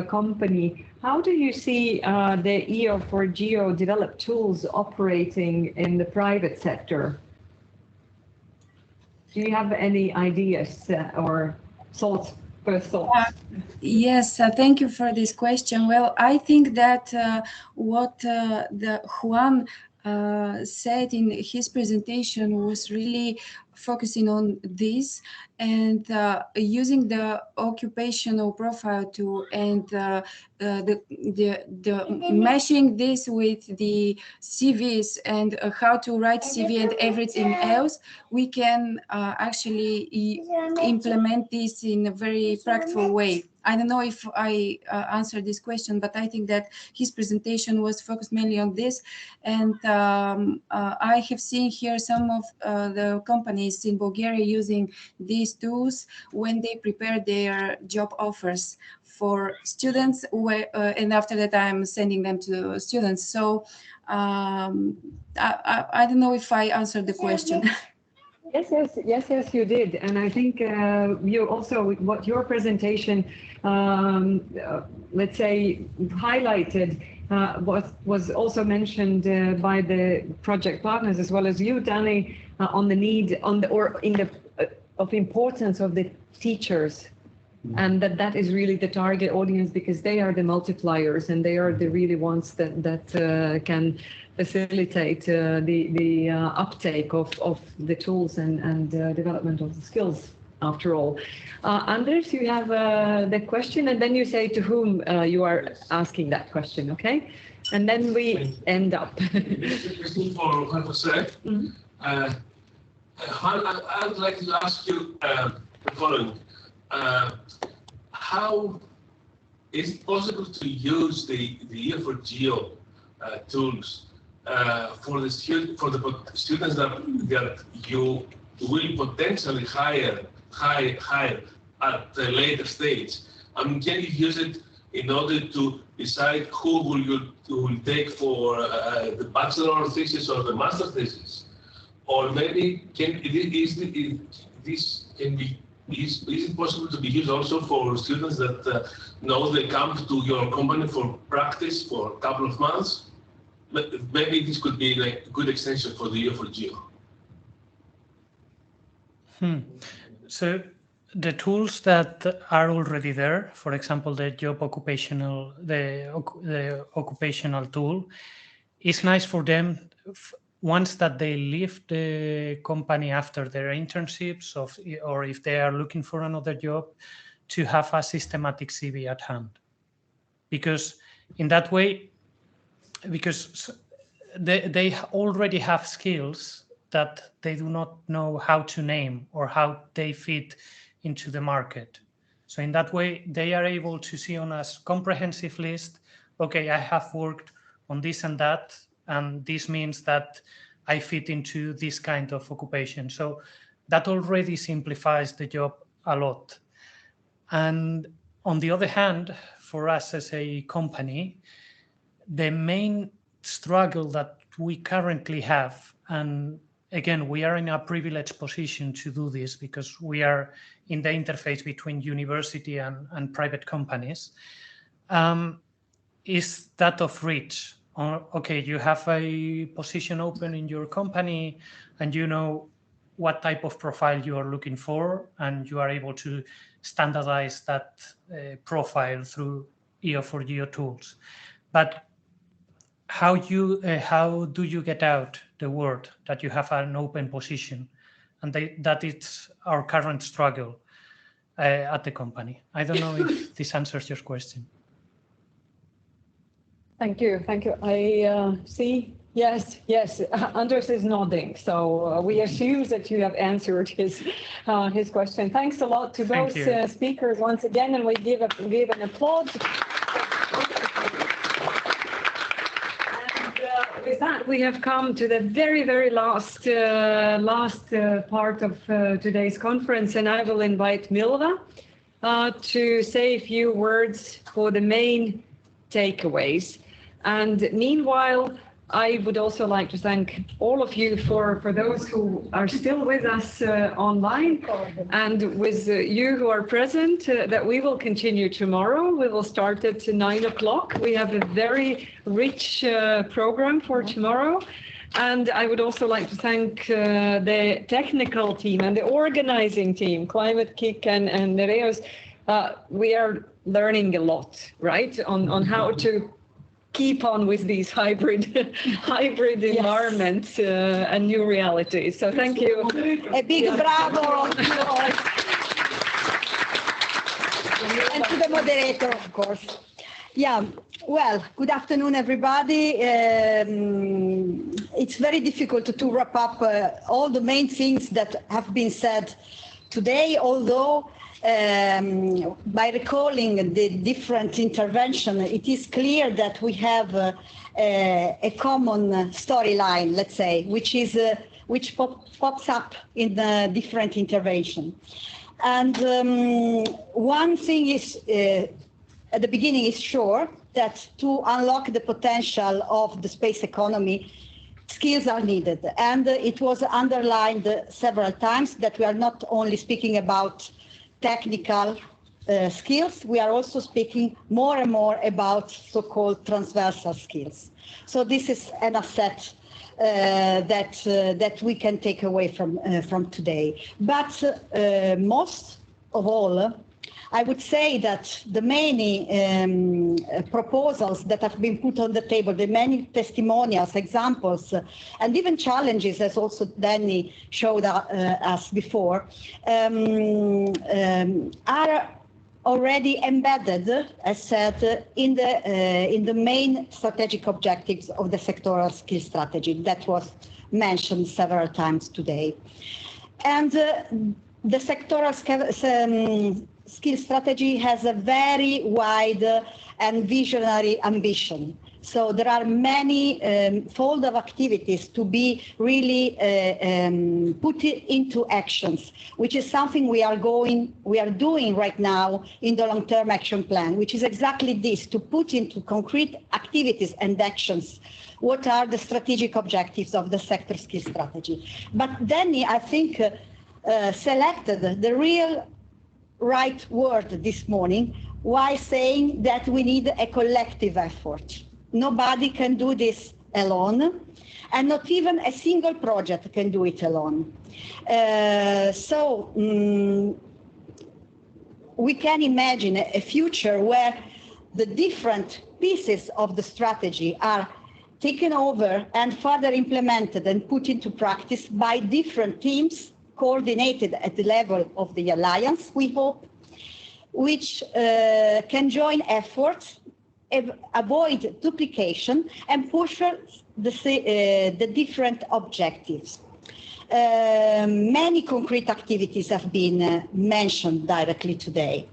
company, how do you see the EO4GEO developed tools operating in the private sector? Do you have any ideas or thoughts? Yes, thank you for this question. Well, I think that what the Juan said in his presentation was really focusing on this and using the occupational profile tool and the meshing this with the CVs and how to write CV and everything else, we can actually implement this in a very practical way. I don't know if I answered this question, but I think that his presentation was focused mainly on this. And I have seen here some of the companies in Bulgaria using these tools when they prepare their job offers for students, and after that I'm sending them to students. So I don't know if I answered the question. Yes, you did. And I think you also, what your presentation, let's say, highlighted was also mentioned by the project partners as well as you, Danny, on the need of importance of the teachers, and that is really the target audience, because they are the multipliers and they are the really ones that can facilitate the uptake of the tools and development of the skills, after all. Anders, you have the question, and then you say to whom you are asking that question, okay? And then we end up. Question for Juan Jose. I would like to ask you the following. How is it possible to use the EO4GEO tools for the students that you will potentially hire at a later stage? I mean, can you use it in order to decide who will take for the bachelor thesis or the master thesis? Or maybe this can be is it possible to be used also for students that know they come to your company for practice for a couple of months? Maybe this could be like a good extension for the EO4GEO. So the tools that are already there, for example, the occupational tool, is nice for them once that they leave the company after their internships or if they are looking for another job, to have a systematic CV at hand. Because in that way, because they already have skills that they do not know how to name or how they fit into the market. So in that way, they are able to see on a comprehensive list, okay, I have worked on this and that, and this means that I fit into this kind of occupation. So that already simplifies the job a lot. And on the other hand, for us as a company, the main struggle that we currently have, and again, we are in a privileged position to do this because we are in the interface between university and private companies, is that of reach. Okay, you have a position open in your company and you know what type of profile you are looking for, and you are able to standardize that profile through EO4GEO tools. But how do you get out the word that you have an open position? And that is our current struggle at the company. I don't know if this answers your question. Thank you. Thank you. I see. Yes, yes. Anders is nodding. So we assume that you have answered his question. Thanks a lot to both speakers once again, and we give an applause. With that, we have come to the very, very last part of today's conference, and I will invite Milva to say a few words for the main takeaways. And meanwhile, I would also like to thank all of you for those who are still with us online, and with you who are present, that we will continue tomorrow. We will start at 9 o'clock. We have a very rich program for tomorrow. And I would also like to thank the technical team and the organizing team, Climate-KIC and Nereus. We are learning a lot, right, on how to keep on with these hybrid environments and new realities. So thank you. A big bravo. And to the moderator, of course. Yeah, well, good afternoon, everybody. It's very difficult to wrap up all the main things that have been said today, although by recalling the different intervention, it is clear that we have a common storyline, let's say, which pops up in the different intervention. And one thing is, at the beginning, is sure that to unlock the potential of the space economy, skills are needed. And it was underlined several times that we are not only speaking about technical skills, we are also speaking more and more about so-called transversal skills. So this is an asset that we can take away from today. But most of all, I would say that the many proposals that have been put on the table, the many testimonials, examples, and even challenges, as also Danny showed us before, are already embedded, as said, in the main strategic objectives of the sectoral skill strategy that was mentioned several times today. And the sectoral skill strategy has a very wide and visionary ambition. So there are many fold of activities to be really put into actions, which is something we are doing right now in the long-term action plan, which is exactly this, to put into concrete activities and actions what are the strategic objectives of the sector skill strategy. But Danny, I think, selected the real right word this morning while saying that we need a collective effort. Nobody can do this alone, and not even a single project can do it alone. We can imagine a future where the different pieces of the strategy are taken over and further implemented and put into practice by different teams coordinated at the level of the alliance, we hope, which can join efforts, avoid duplication, and push the different objectives. Many concrete activities have been mentioned directly today.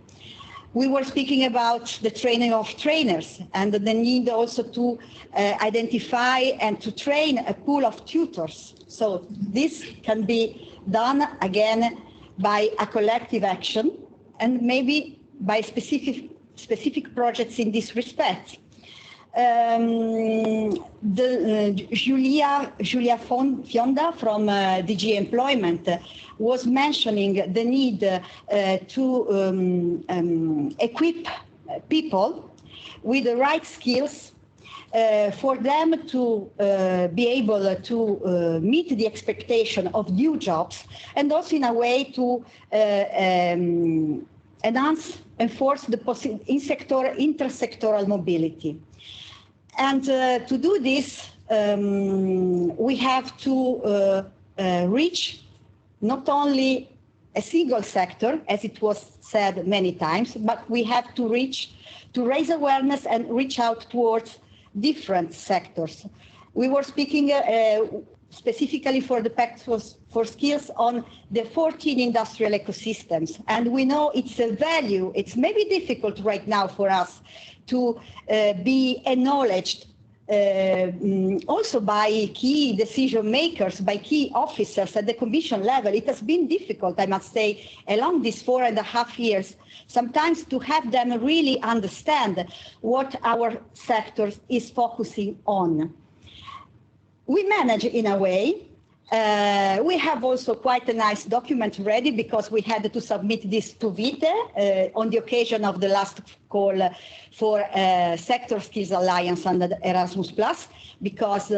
We were speaking about the training of trainers and the need also to identify and to train a pool of tutors. So this can be done again by a collective action and maybe by specific projects in this respect. Julia Fionda from DG Employment was mentioning the need to equip people with the right skills for them to be able to meet the expectation of new jobs, and also in a way to enforce the intersectoral mobility. And to do this, we have to reach not only a single sector, as it was said many times, but we have to raise awareness and reach out towards different sectors. We were speaking specifically for the Pact for Skills on the 14 industrial ecosystems. And we know it's a value. It's maybe difficult right now for us to be acknowledged also by key decision makers, by key officers at the Commission level. It has been difficult, I must say, along these 4.5 years, sometimes to have them really understand what our sector is focusing on. We manage in a way. We have also quite a nice document ready because we had to submit this to Vite on the occasion of the last call for Sector Skills Alliance under Erasmus+, because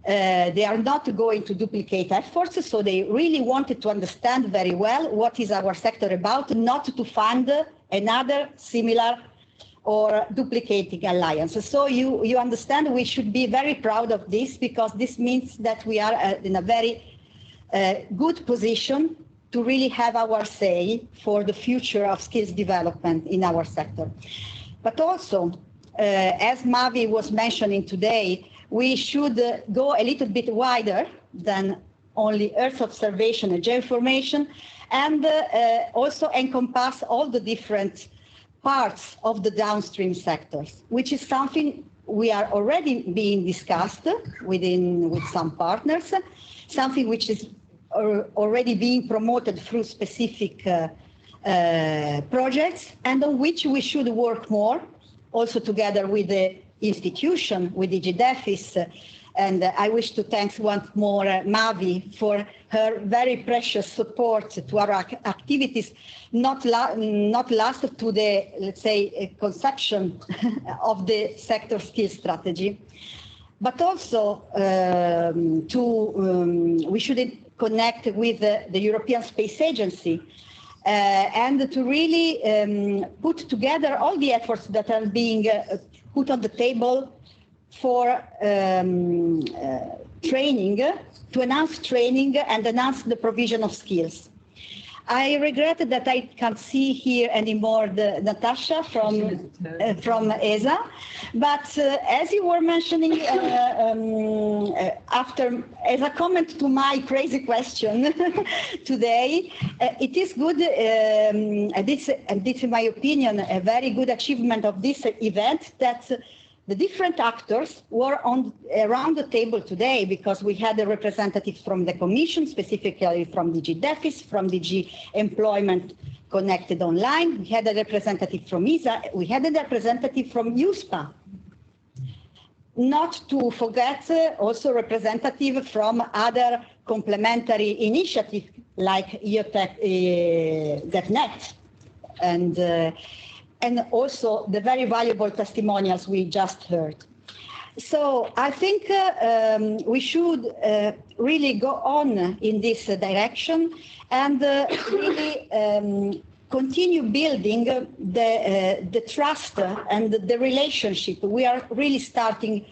they are not going to duplicate efforts, so they really wanted to understand very well what is our sector about, not to fund another similar or duplicating alliance. So you understand we should be very proud of this, because this means that we are in a very good position to really have our say for the future of skills development in our sector. But also, as Mavi was mentioning today, we should go a little bit wider than only Earth observation and geoinformation, and also encompass all the different parts of the downstream sectors, which is something we are already being discussed with some partners, something which is already being promoted through specific projects, and on which we should work more, also together with the institution, with DEFIS. And I wish to thank once more Mavi for her very precious support to our activities, not last to the, let's say, conception of the sector skills strategy, but also we should connect with the European Space Agency and to really put together all the efforts that are being put on the table for training, to enhance training and enhance the provision of skills. I regret that I can't see here anymore Natacha from ESA, but as you were mentioning, as a comment to my crazy question today, it is good, and this in my opinion, a very good achievement of this event, that the different actors were around the table today, because we had a representative from the Commission, specifically from DG DEFIS, from DG Employment connected online. We had a representative from ESA. We had a representative from USPA. Not to forget also representative from other complementary initiatives like EOTech.net. and also the very valuable testimonials we just heard. So I think we should really go on in this direction and really continue building the trust and the relationship. We are really starting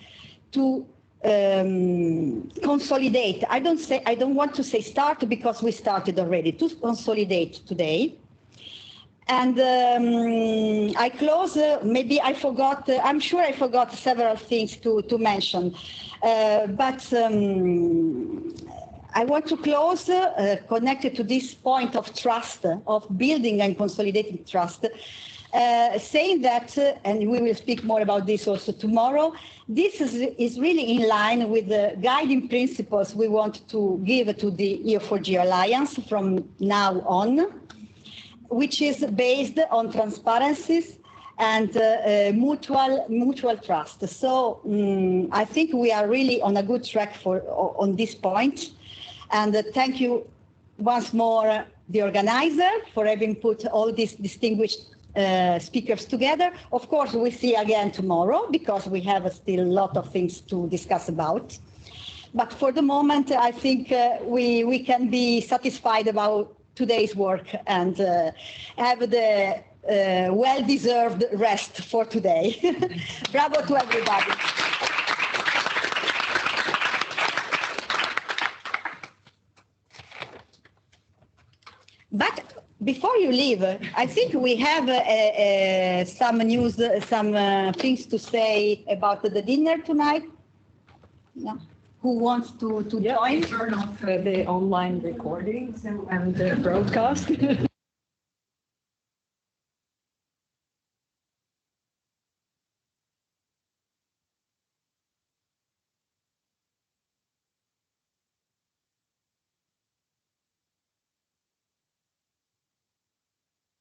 to consolidate. I don't want to say start because we started already, to consolidate today. And I close, maybe I forgot, I'm sure I forgot several things to mention, but I want to close connected to this point of trust, of building and consolidating trust, saying that, and we will speak more about this also tomorrow, this is really in line with the guiding principles we want to give to the EO4GEO Alliance from now on, which is based on transparencies and mutual trust. So I think we are really on a good track on this point. And thank you once more, the organizer, for having put all these distinguished speakers together. Of course, we see again tomorrow because we have still a lot of things to discuss about. But for the moment, I think we can be satisfied about today's work and have the well-deserved rest for today. Bravo to everybody. But before you leave, I think we have some news, some things to say about the dinner tonight. Yeah. Who wants to join? Turn off the online recordings and the broadcast.